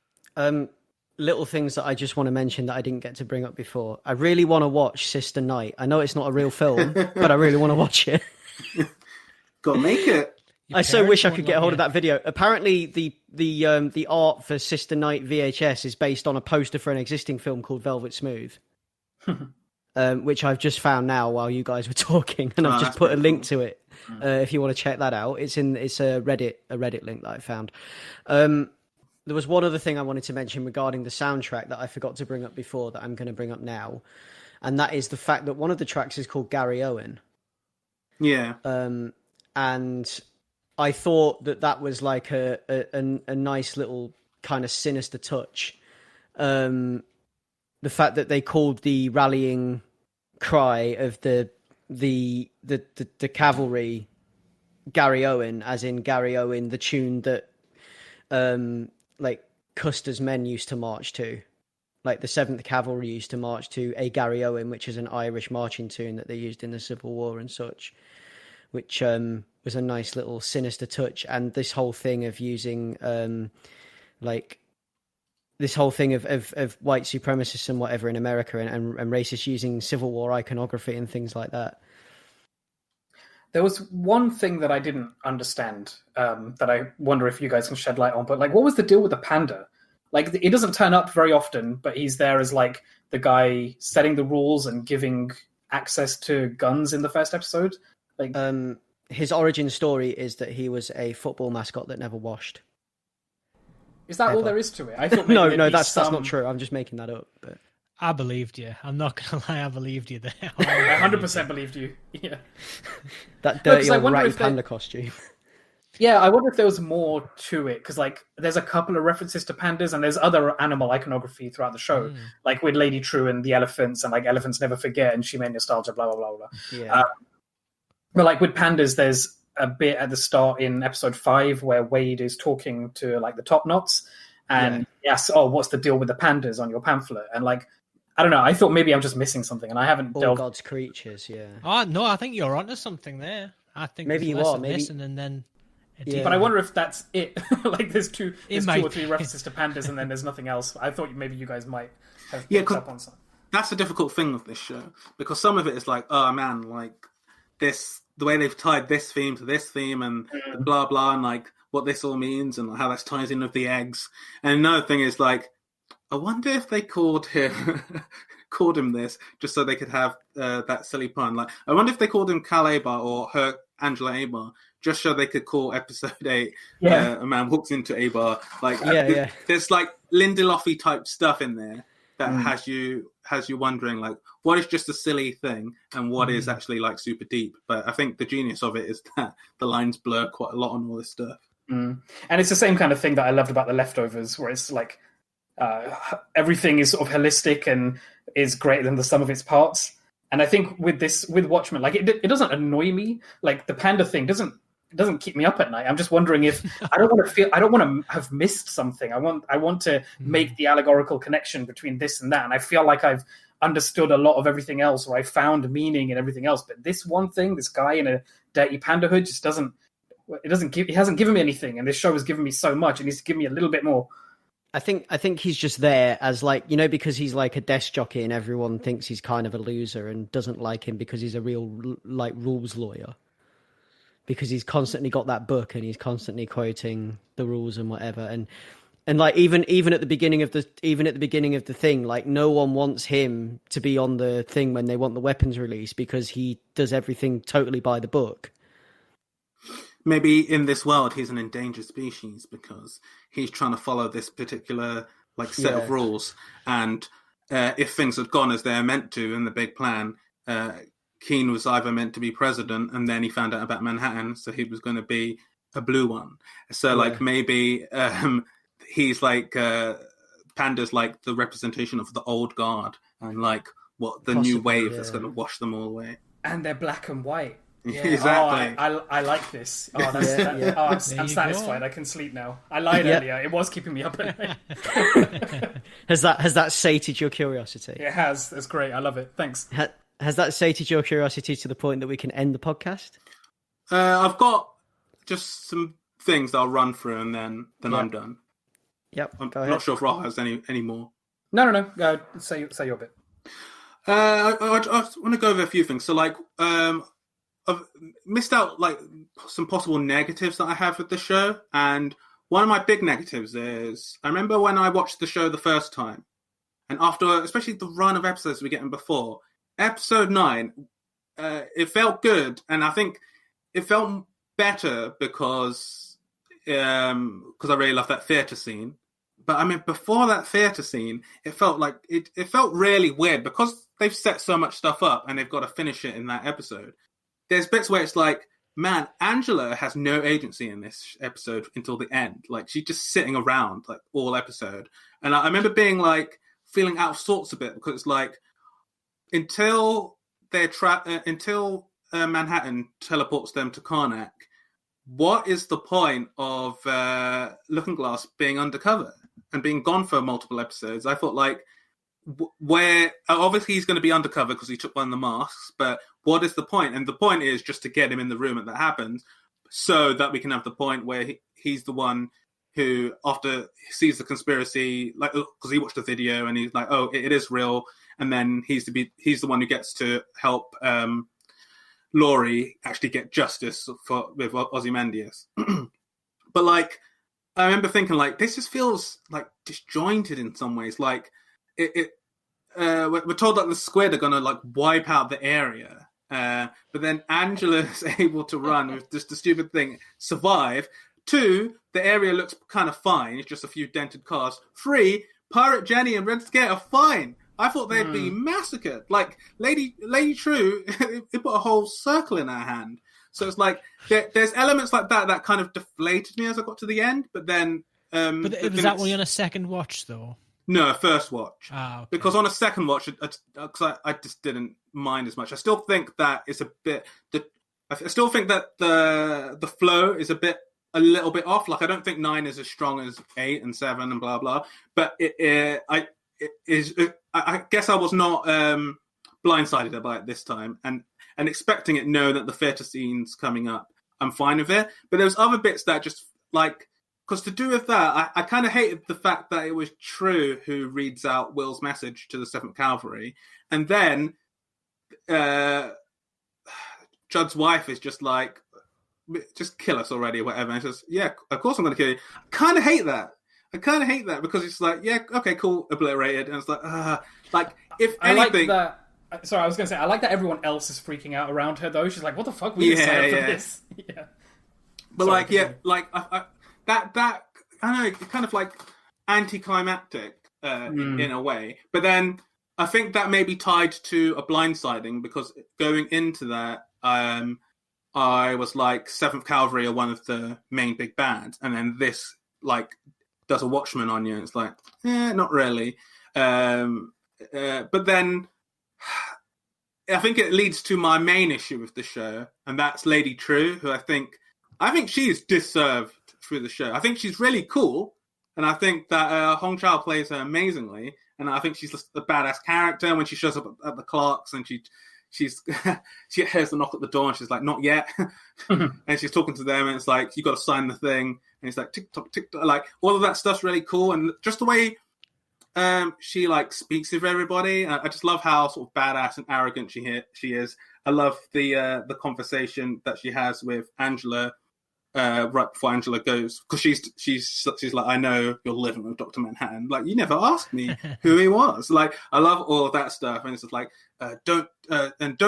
little things that I just want to mention that I didn't get to bring up before. I really want to watch Sister Night. I know it's not a real film, but I really want to watch it. Gotta make it. I so wish I could get a hold of that video. Apparently, the art for Sister Night VHS is based on a poster for an existing film called Velvet Smooth, which I've just found now while you guys were talking, and I've just put a link to it. If you want to check that out, it's a Reddit link that I found. There was one other thing I wanted to mention regarding the soundtrack that I forgot to bring up before that I'm going to bring up now, and that is the fact that one of the tracks is called Gary Owen. Yeah. And I thought that was like a nice little kind of sinister touch. The fact that they called the rallying cry of the cavalry Gary Owen, as in Gary Owen, the tune that like Custer's men used to march to, like the 7th Cavalry used to march to a Gary Owen, which is an Irish marching tune that they used in the Civil War and such, which was a nice little sinister touch. And this whole thing of using like this whole thing of white supremacists and whatever in America and racists using Civil War iconography and things like that. There was one thing that I didn't understand that I wonder if you guys can shed light on. But like, what was the deal with the panda? Like, it doesn't turn up very often, but he's there as like the guy setting the rules and giving access to guns in the first episode. Like, his origin story is that he was a football mascot that never washed. Is that all there is to it? I thought no, that's not true. I'm just making that up. But I believed you. I'm not gonna lie. I believed you there. I 100% believed you. Yeah. That dirty old ratty panda costume. Yeah, I wonder if there was more to it, because like there's a couple of references to pandas and there's other animal iconography throughout the show, like with Lady True and the elephants, and like elephants never forget and she made nostalgia, blah blah blah blah. Yeah. But like with pandas, there's a bit at the start in episode 5 where Wade is talking to like the top knots and yes, oh, what's the deal with the pandas on your pamphlet? And like, I don't know, I thought maybe I'm just missing something and I haven't all God's creatures. Yeah. Oh no, I think you're onto something there. I think maybe you are. Maybe and then. Yeah. But I wonder if that's it. Like there's two or three references to pandas and then there's nothing else. I thought maybe you guys might have picked up on something. That's the difficult thing with this show, because some of it is like, oh man, like this, the way they've tied this theme to this theme and blah blah, and like what this all means and how that ties in with the eggs. And another thing is like, I wonder if they called him this just so they could have that silly pun. Like, I wonder if they called him Cal Abar or her Angela Abar just so they could call episode 8 a man walks into Abar. Like, there's like Lindelofy type stuff in there that has you wondering like, what is just a silly thing and what is actually like super deep. But I think the genius of it is that the lines blur quite a lot on all this stuff. And it's the same kind of thing that I loved about The Leftovers, where it's like everything is sort of holistic and is greater than the sum of its parts. And I think with Watchmen, like it doesn't annoy me. Like the panda thing doesn't keep me up at night. I'm just wondering if I don't want to have missed something. I want to make the allegorical connection between this and that. And I feel like I've understood a lot of everything else, or I found meaning in everything else. But this one thing, this guy in a dirty panda hood, just he hasn't given me anything. And this show has given me so much. It needs to give me a little bit more. I think he's just there as like, you know, because he's like a desk jockey and everyone thinks he's kind of a loser and doesn't like him because he's a real like rules lawyer. Because he's constantly got that book and he's constantly quoting the rules and whatever, and like even at the beginning of the thing, like no one wants him to be on the thing when they want the weapons release because he does everything totally by the book. Maybe in this world he's an endangered species because he's trying to follow this particular like set of rules, and if things had gone as they're meant to in the big plan, Keane was either meant to be president, and then he found out about Manhattan, so he was going to be a blue one. So, like, maybe he's like Panda's like the representation of the old guard, and like what the new wave that's going to wash them all away. And they're black and white. Yeah. Exactly. Oh, I like this. Oh, I'm satisfied. I can sleep now. I lied earlier. It was keeping me up at night. Has that sated your curiosity? It has. That's great. I love it. Thanks. Has that sated your curiosity to the point that we can end the podcast? I've got just some things that I'll run through and then I'm done. Yep. I'm Go ahead. not sure if Rahul has any more. No. Say your bit. I want to go over a few things. So, like, I've missed out like some possible negatives that I have with the show, and one of my big negatives is I remember when I watched the show the first time, and after, especially the run of episodes we get in before, episode 9, it felt good, and I think it felt better because I really love that theatre scene. But I mean, before that theatre scene, it felt like it felt really weird because they've set so much stuff up and they've got to finish it in that episode. There's bits where it's like, man, Angela has no agency in this episode until the end. Like, she's just sitting around like all episode. And I remember being like feeling out of sorts a bit because it's like until Manhattan teleports them to Karnak, what is the point of Looking Glass being undercover and being gone for multiple episodes? I thought, like, where obviously he's going to be undercover because he took one of the masks, but what is the point? And the point is just to get him in the room and that happens so that we can have the point where he's the one who, after he sees the conspiracy, like, because he watched the video and he's like, oh, it is real, and then he's the one who gets to help Laurie actually get justice with Ozymandias. But like, I remember thinking, like, this just feels like disjointed in some ways. Like, we're told that the squid are going to like wipe out the area, but then Angela is able to run with just the stupid thing, survive. 2, the area looks kind of fine. It's just a few dented cars. 3, Pirate Jenny and Red Scare are fine. I thought they'd be massacred. Like, Lady True, it put a whole circle in her hand. So it's like, there's elements like that kind of deflated me as I got to the end, but then... but was that only on a second watch, though? No, first watch. Okay. Because on a second watch, I just didn't mind as much. I still think that it's a bit... I still think that the flow is a little bit off. Like, I don't think 9 is as strong as 8 and 7 and blah, blah. But I guess I was not blindsided by it this time. And expecting it, knowing that the theatre scene's coming up, I'm fine with it. But there's other bits that just, like... Because to do with that, I kind of hated the fact that it was True who reads out Will's message to the 7th Cavalry. And then Judd's wife is just like, just kill us already or whatever. And she says, yeah, of course I'm going to kill you. I kind of hate that because it's like, yeah, okay, cool, obliterated. And it's like, if anything... I like that. Sorry, I was going to say, I like that everyone else is freaking out around her, though. She's like, what the fuck? We didn't sign up for this. Yeah. But sorry, like, yeah, like... That I don't know, it's kind of like anticlimactic in a way. But then I think that may be tied to a blindsiding because going into that, I was like 7th Cavalry are one of the main big bands, and then this like does a Watchman on you, and it's like, not really. But then I think it leads to my main issue with the show, and that's Lady True, who I think she's deserved through the show. I think she's really cool, and I think that Hong Chau plays her amazingly, and I think she's just a badass character. When she shows up at the Clarks and she hears the knock at the door and she's like, not yet. And she's talking to them and it's like, you got to sign the thing. And it's like, tick tock, like all of that stuff's really cool. And just the way she like speaks with everybody, I just love how sort of badass and arrogant she is. I love the conversation that she has with Angela right before Angela goes, because she's like, I know you're living with Dr. Manhattan. Like, you never asked me who he was. Like, I love all of that stuff, and it's just like, don't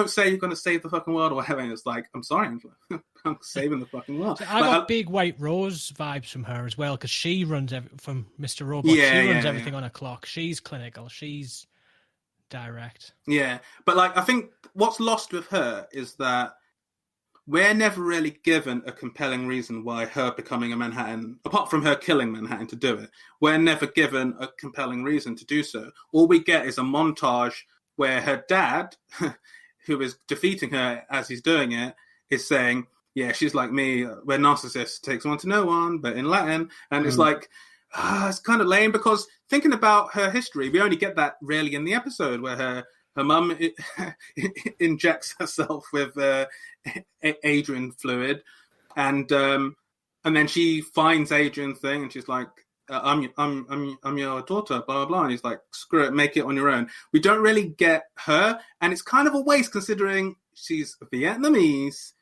say you're going to save the fucking world or whatever. And it's like, I'm sorry, Angela, I'm saving the fucking world. So I got Big White Rose vibes from her as well, because she runs from Mr. Robot. She runs everything on a clock. She's clinical. She's direct. Yeah, but like, I think what's lost with her is that we're never really given a compelling reason why her becoming a Manhattan, apart from her killing Manhattan to do it, we're never given a compelling reason to do so. All we get is a montage where her dad, who is defeating her as he's doing it, is saying, yeah, she's like me, we're narcissists, takes one to know one, but in Latin. And it's like, it's kind of lame, because thinking about her history, we only get that really in the episode where her mum injects herself with Adrian fluid, and then she finds Adrian thing, and she's like, I'm your daughter, blah blah blah. And he's like, screw it, make it on your own. We don't really get her, and it's kind of a waste considering she's Vietnamese.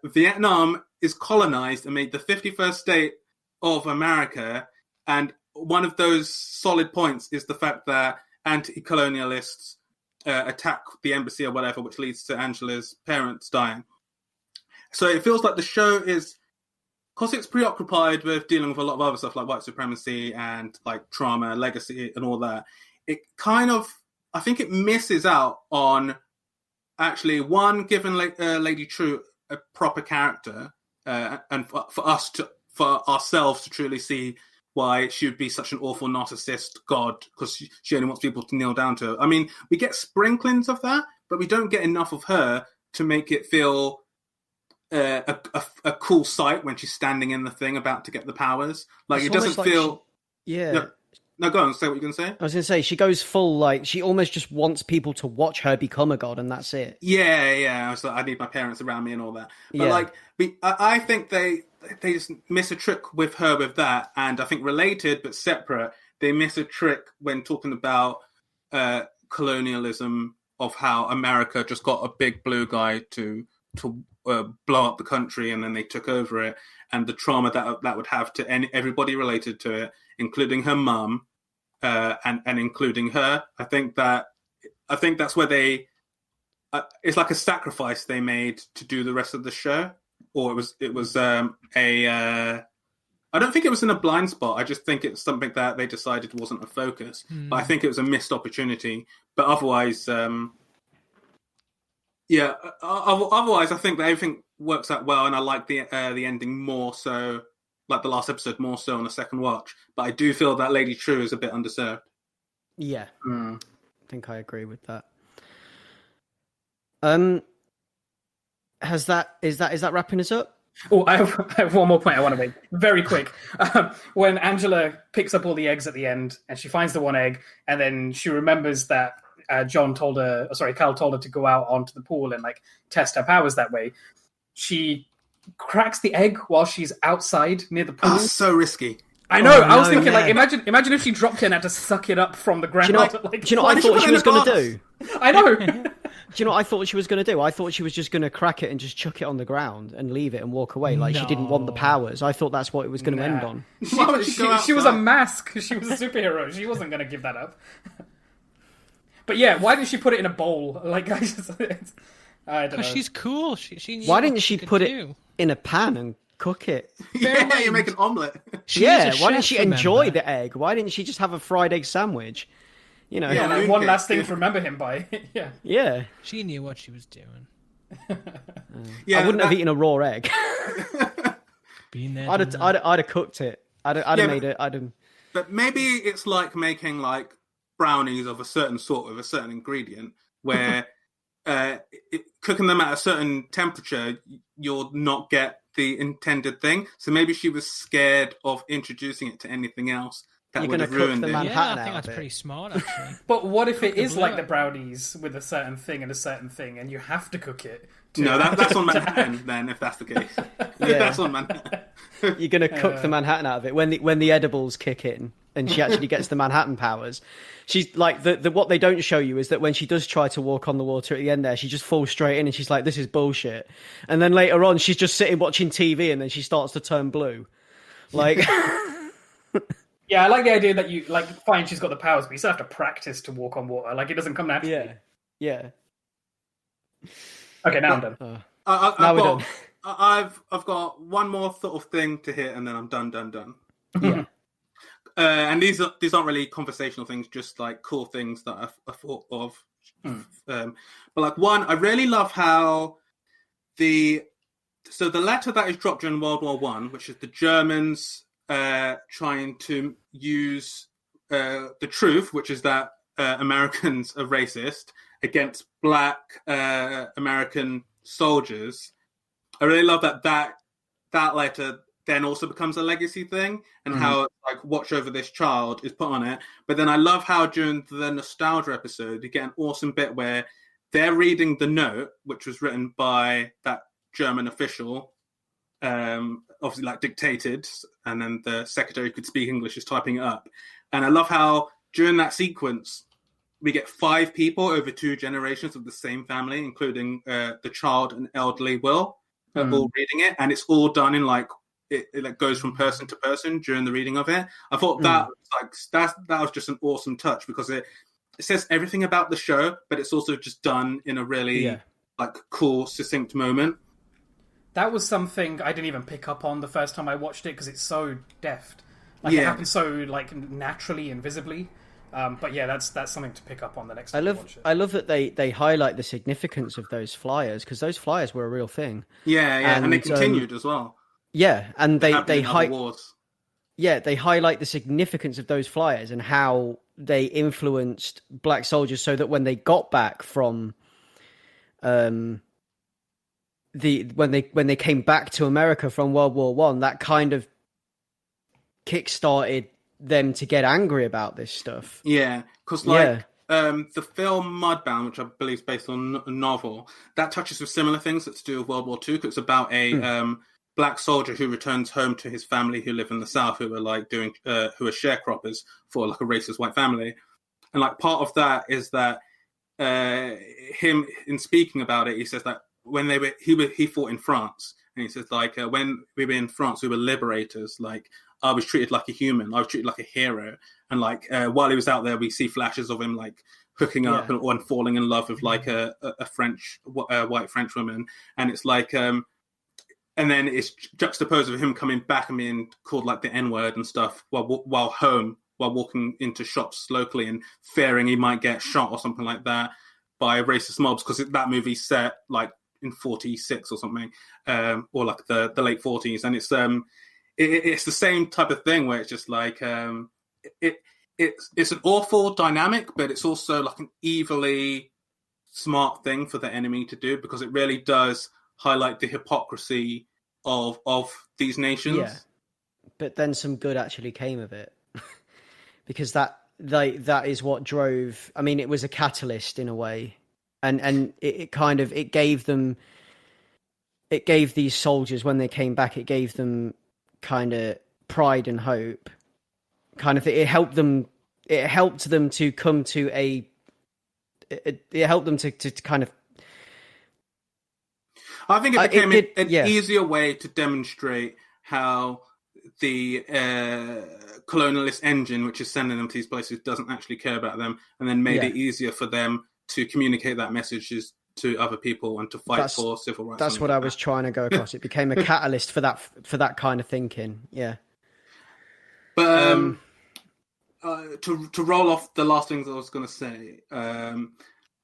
Vietnam is colonized and made the 51st state of America, and one of those solid points is the fact that anti-colonialists attack the embassy or whatever, which leads to Angela's parents dying. So it feels like the show is, because it's preoccupied with dealing with a lot of other stuff like white supremacy and like trauma, legacy, and all that. It kind of, I think it misses out on actually one, giving Lady True a proper character, and for ourselves to truly see why she would be such an awful narcissist god, because she only wants people to kneel down to her. I mean, we get sprinklings of that, but we don't get enough of her to make it feel a cool sight when she's standing in the thing about to get the powers. Like, it doesn't feel... No, go on, say what you're going to say. I was going to say, she goes full, like, she almost just wants people to watch her become a god, and that's it. Yeah. I was like, I need my parents around me and all that. But, I think they just miss a trick with her with that, and I think related but separate, they miss a trick when talking about colonialism, of how America just got a big blue guy to blow up the country, and then they took over it, and the trauma that would have to everybody related to it, including her mum, and including her. I think that's where they. It's like a sacrifice they made to do the rest of the show, or it was I don't think it was in a blind spot. I just think it's something that they decided wasn't a focus. But I think it was a missed opportunity. But otherwise, otherwise, I think that everything works out well, and I like the ending more so, like the last episode more so on a second watch. But I do feel that Lady True is a bit underserved. Yeah, I think I agree with that. Is that wrapping us up? Oh, I have one more point I want to make. Very quick. When Angela picks up all the eggs at the end, and she finds the one egg, and then she remembers that Cal told her to go out onto the pool and like test her powers that way. She cracks the egg while she's outside near the pool. Oh, so risky. I know. I was thinking, like, imagine if she dropped it and had to suck it up from the ground. Do you know what I thought she was going to do? I know. Do you know what I thought she was going to do? I thought she was just going to crack it and just chuck it on the ground and leave it and walk away. Like, she didn't want the powers. I thought that's what it was going to end on. She was a mask. She was a superhero. She wasn't going to give that up. But yeah, why didn't she put it in a bowl? Like, I don't know. Because she's cool. She why didn't she put it in a pan and cook it? Yeah, you make an omelette. Why didn't she enjoy the egg? Why didn't she just have a fried egg sandwich? You know, one last thing to remember him by. Yeah. She knew what she was doing. I wouldn't have eaten a raw egg. Been there, I'd have cooked it. I'd have made it. But maybe it's like making like brownies of a certain sort with a certain ingredient, where cooking them at a certain temperature, you'll not get the intended thing. So maybe she was scared of introducing it to anything else. You're going to cook the Manhattan I think that's pretty smart, actually. But what if it is like the brownies with a certain thing and a certain thing, and you have to cook it? No, that's on Manhattan then, if that's the case. That's on Manhattan. You're going to cook the Manhattan out of it when the edibles kick in, and she actually gets the Manhattan powers. She's like what they don't show you is that when she does try to walk on the water at the end there, she just falls straight in, and she's like, "This is bullshit." And then later on, she's just sitting watching TV, and then she starts to turn blue, like. Yeah, I like the idea that you, like, fine, she's got the powers, but you still have to practice to walk on water. Like, it doesn't come naturally. Yeah. Okay, now I'm done. Now we're done. I've got one more sort of thing to hit, and then I'm done. Yeah. And these aren't really conversational things, just like cool things that I thought of. But like one, I really love how the letter that is dropped during World War I, which is the Germans trying to use the truth, which is that Americans are racist, against black American soldiers. I really love that letter then also becomes a legacy thing, and how like watch over this child is put on it. But then I love how during the nostalgia episode you get an awesome bit where they're reading the note, which was written by that German official, obviously like dictated, and then the secretary who could speak English is typing it up. And I love how during that sequence we get 5 people over 2 generations of the same family, including the child and elderly Will, all reading it, and it's all done in like it like goes from person to person during the reading of it. I thought that was just an awesome touch, because it says everything about the show, but it's also just done in a really like cool, succinct moment. That was something I didn't even pick up on the first time I watched it, because it's so deft. Like it happens so like naturally and visibly. But yeah, that's something to pick up on the next time I watch it. I love that they highlight the significance of those flyers, because those flyers were a real thing. Yeah, and they continued as well. Yeah, and they they highlight the significance of those flyers and how they influenced black soldiers, so that when they got back from when they came back to America from World War One, that kind of kick-started them to get angry about this stuff. Yeah, because the film Mudbound, which I believe is based on a novel, that touches with similar things that's to do with World War II. It's about a black soldier who returns home to his family who live in the South, who are like who are sharecroppers for like a racist white family. And like part of that is that him, in speaking about it, he says that when he fought in France, and he says like when we were in France, we were liberators. Like I was treated like a human, I was treated like a hero. And like while he was out there, we see flashes of him like hooking up and falling in love with like a white French woman, and it's like and then it's juxtaposed with him coming back and being called like the N-word and stuff while walking into shops locally and fearing he might get shot or something like that by racist mobs, because that movie's set like in 46 or something, or like the late 40s, and it's the same type of thing where it's just like it's an awful dynamic, but it's also like an evilly smart thing for the enemy to do, because it really does highlight the hypocrisy of these nations. Yeah, but then some good actually came of it, because that is what drove. I mean, it was a catalyst in a way, and it gave these soldiers, when they came back, it gave them kind of pride and hope. Kind of, it helped them to come to it helped them to kind of. I think it became an easier way to demonstrate how the colonialist engine, which is sending them to these places, doesn't actually care about them, and then made it easier for them to communicate that message to other people and to fight for civil rights. That's what I was trying to go across. It became a catalyst for that kind of thinking. Yeah. But to roll off the last things I was going to say,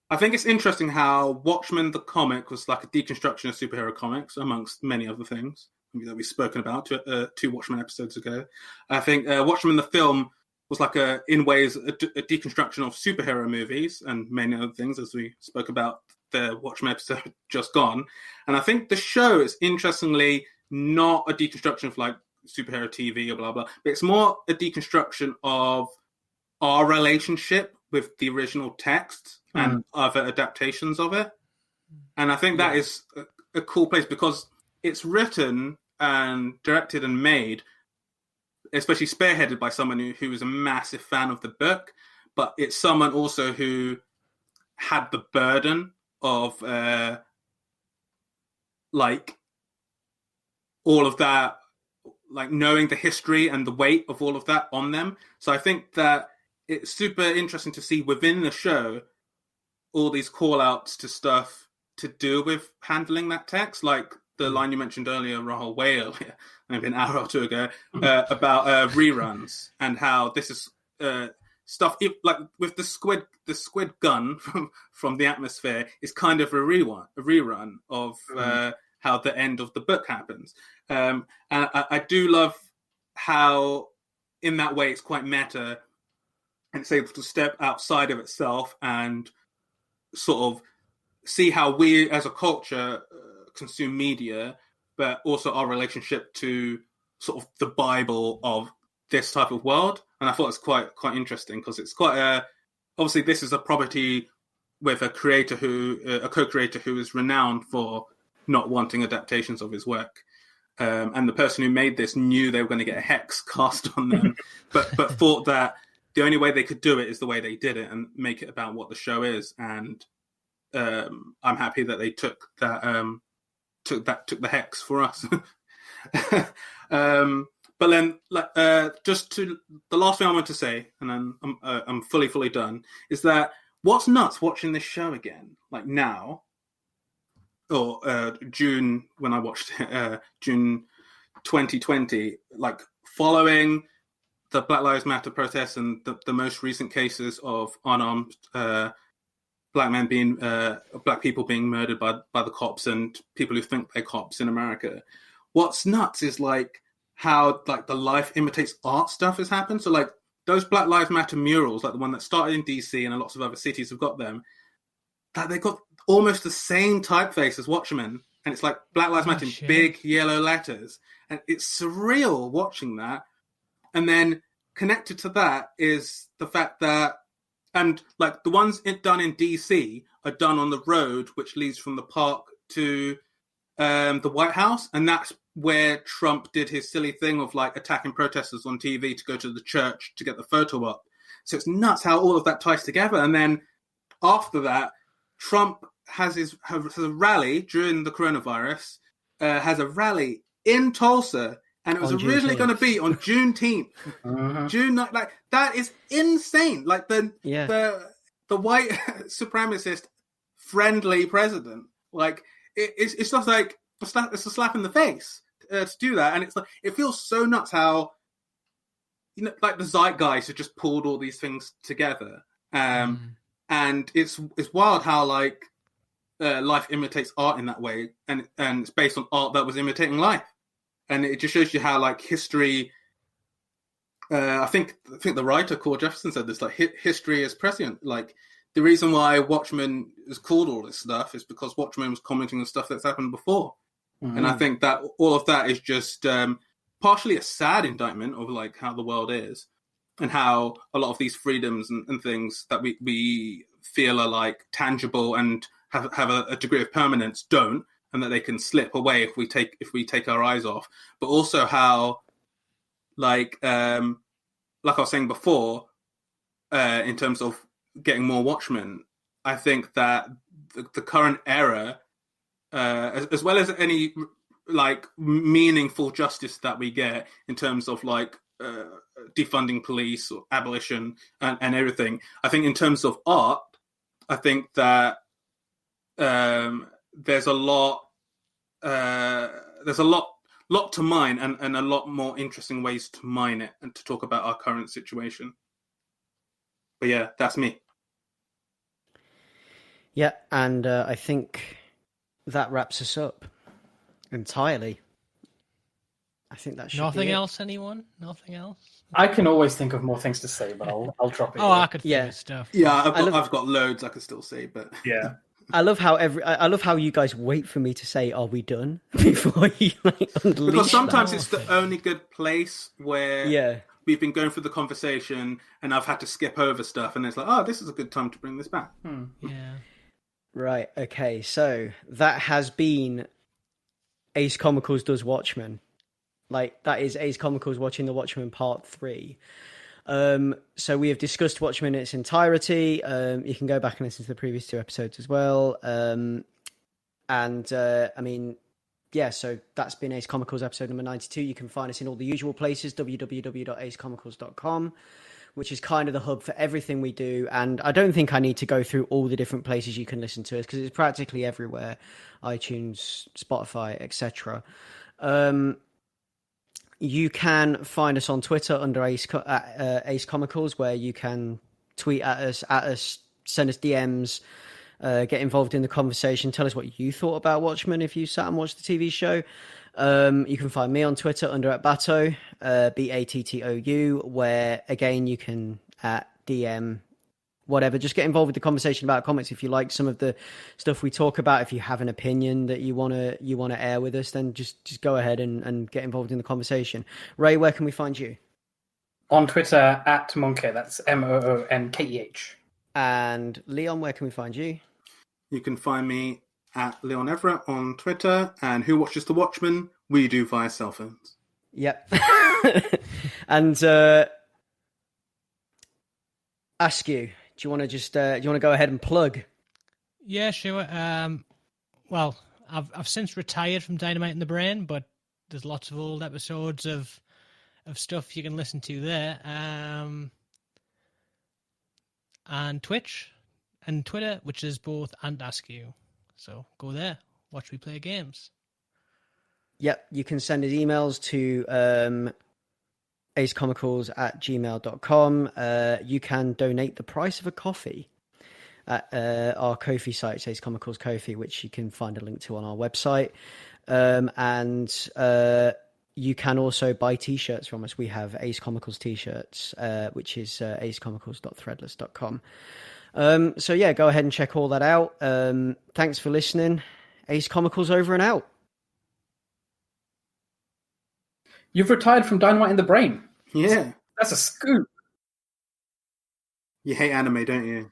I think it's interesting how Watchmen the comic was like a deconstruction of superhero comics, amongst many other things that we've spoken about 2 Watchmen episodes ago. I think Watchmen the film was like in ways a deconstruction of superhero movies and many other things, as we spoke about the Watchmen episode just gone. And I think the show is interestingly not a deconstruction of like superhero TV or blah blah, but it's more a deconstruction of our relationship with the original text and other adaptations of it. And I think that is a cool place, because it's written and directed and made, especially spearheaded by someone who was a massive fan of the book, but it's someone also who had the burden of like all of that, like knowing the history and the weight of all of that on them. So I think that it's super interesting to see within the show all these call outs to stuff to do with handling that text, like the line you mentioned earlier, Rahul, way earlier, maybe an hour or 2 ago, about reruns, and how this is stuff like with the squid gun from the atmosphere is kind of a rerun of how the end of the book happens. And I do love how in that way it's quite meta, and it's able to step outside of itself and sort of see how we as a culture consume media, but also our relationship to sort of the Bible of this type of world. And I thought it's quite interesting, because it's quite obviously this is a property with a co-creator who is renowned for not wanting adaptations of his work. and the person who made this knew they were going to get a hex cast on them, but thought that the only way they could do it is the way they did it and make it about what the show is. And I'm happy that they took the hex for us. But then, just to the last thing I want to say, and then I'm fully done, is that what's nuts watching this show again, like now, or June when I watched it, June 2020, like following the Black Lives Matter protests and the most recent cases of unarmed black people being murdered by the cops and people who think they're cops in America. What's nuts is like how like the life imitates art stuff has happened. So like those Black Lives Matter murals, like the one that started in DC and lots of other cities have got them, that they got almost the same typeface as Watchmen, and it's like Black Lives Matter in big yellow letters, and it's surreal watching that. And then connected to that is the fact that, and like the ones done in DC are done on the road which leads from the park to the White House, and that's where Trump did his silly thing of like attacking protesters on TV to go to the church to get the photo up. So it's nuts how all of that ties together. And then after that, Trump has a rally during the coronavirus, has a rally in Tulsa, and it was originally going to be on Juneteenth. June, like that is insane. Like the white supremacist friendly president, like it's just like it's a slap in the face to do that, and it's like it feels so nuts how like the zeitgeist has just pulled all these things together, and it's wild how like life imitates art in that way, and it's based on art that was imitating life. And it just shows you how, like, history. I think the writer Core Jefferson said this. Like, history is prescient. Like, the reason why Watchmen is called all this stuff is because Watchmen was commenting on stuff that's happened before. And I think that all of that is just partially a sad indictment of like how the world is, and how a lot of these freedoms and things that we feel are like tangible and have a degree of permanence don't. And that they can slip away if we take our eyes off, but also how, like I was saying before, in terms of getting more Watchmen, I think that the current era, as well as any like meaningful justice that we get in terms of like defunding police or abolition and everything, I think in terms of art, I think that. There's a lot to mine and a lot more interesting ways to mine it and to talk about our current situation. But yeah, that's me. Yeah, and I think that wraps us up entirely. I think that should Nothing be it. else, anyone? Nothing else? I can always think of more things to say, but I'll drop it. I could think of stuff. Yeah, I've got loads I could still say, but yeah. I love how you guys wait for me to say, "Are we done?" before you like unleash. Because sometimes it's the only good place where we've been going through the conversation, and I've had to skip over stuff, and it's like, oh, this is a good time to bring this back. Yeah. Right. Okay. So that has been Ace Comicals Does Watchmen. Like that is Ace Comicals watching the Watchmen Part 3. So we have discussed Watchmen in its entirety. You can go back and listen to the previous 2 episodes as well. I mean, yeah, so that's been Ace Comicals episode number 92. You can find us in all the usual places, www.acecomicals.com, which is kind of the hub for everything we do. And I don't think I need to go through all the different places you can listen to us because it's practically everywhere, iTunes, Spotify, etc. You can find us on Twitter under Ace Comicals, where you can tweet at us, send us DMs, get involved in the conversation. Tell us what you thought about Watchmen if you sat and watched the TV show. You can find me on Twitter under @Battou, BATTOU, where again you can DM whatever. Just get involved with the conversation about comics. If you like some of the stuff we talk about, if you have an opinion that you wanna air with us, then just go ahead and get involved in the conversation. Ray, where can we find you? On Twitter @Monkeh, that's MOONKEH. And Leon, where can we find you? You can find me at Leon Everett on Twitter, and Who Watches the Watchmen We do via cell phones. Yep. And Askew, do you want to go ahead and plug? Yeah, sure. Well, I've since retired from Dynamite in the Brain, but there's lots of old episodes of stuff you can listen to there. And Twitch and Twitter, which is both and Askew. So go there, watch me play games. Yep, you can send us emails to acecomicals@gmail.com. You can donate the price of a coffee at our Ko-fi site, Ace Comicals Ko-fi, which you can find a link to on our website. And you can also buy T-shirts from us. We have Ace Comicals T-shirts, which is acecomicals.threadless.com. So yeah, go ahead and check all that out. Thanks for listening. Ace Comicals over and out. You've retired from Dynamite in the Brain. Yeah. That's a scoop. You hate anime, don't you?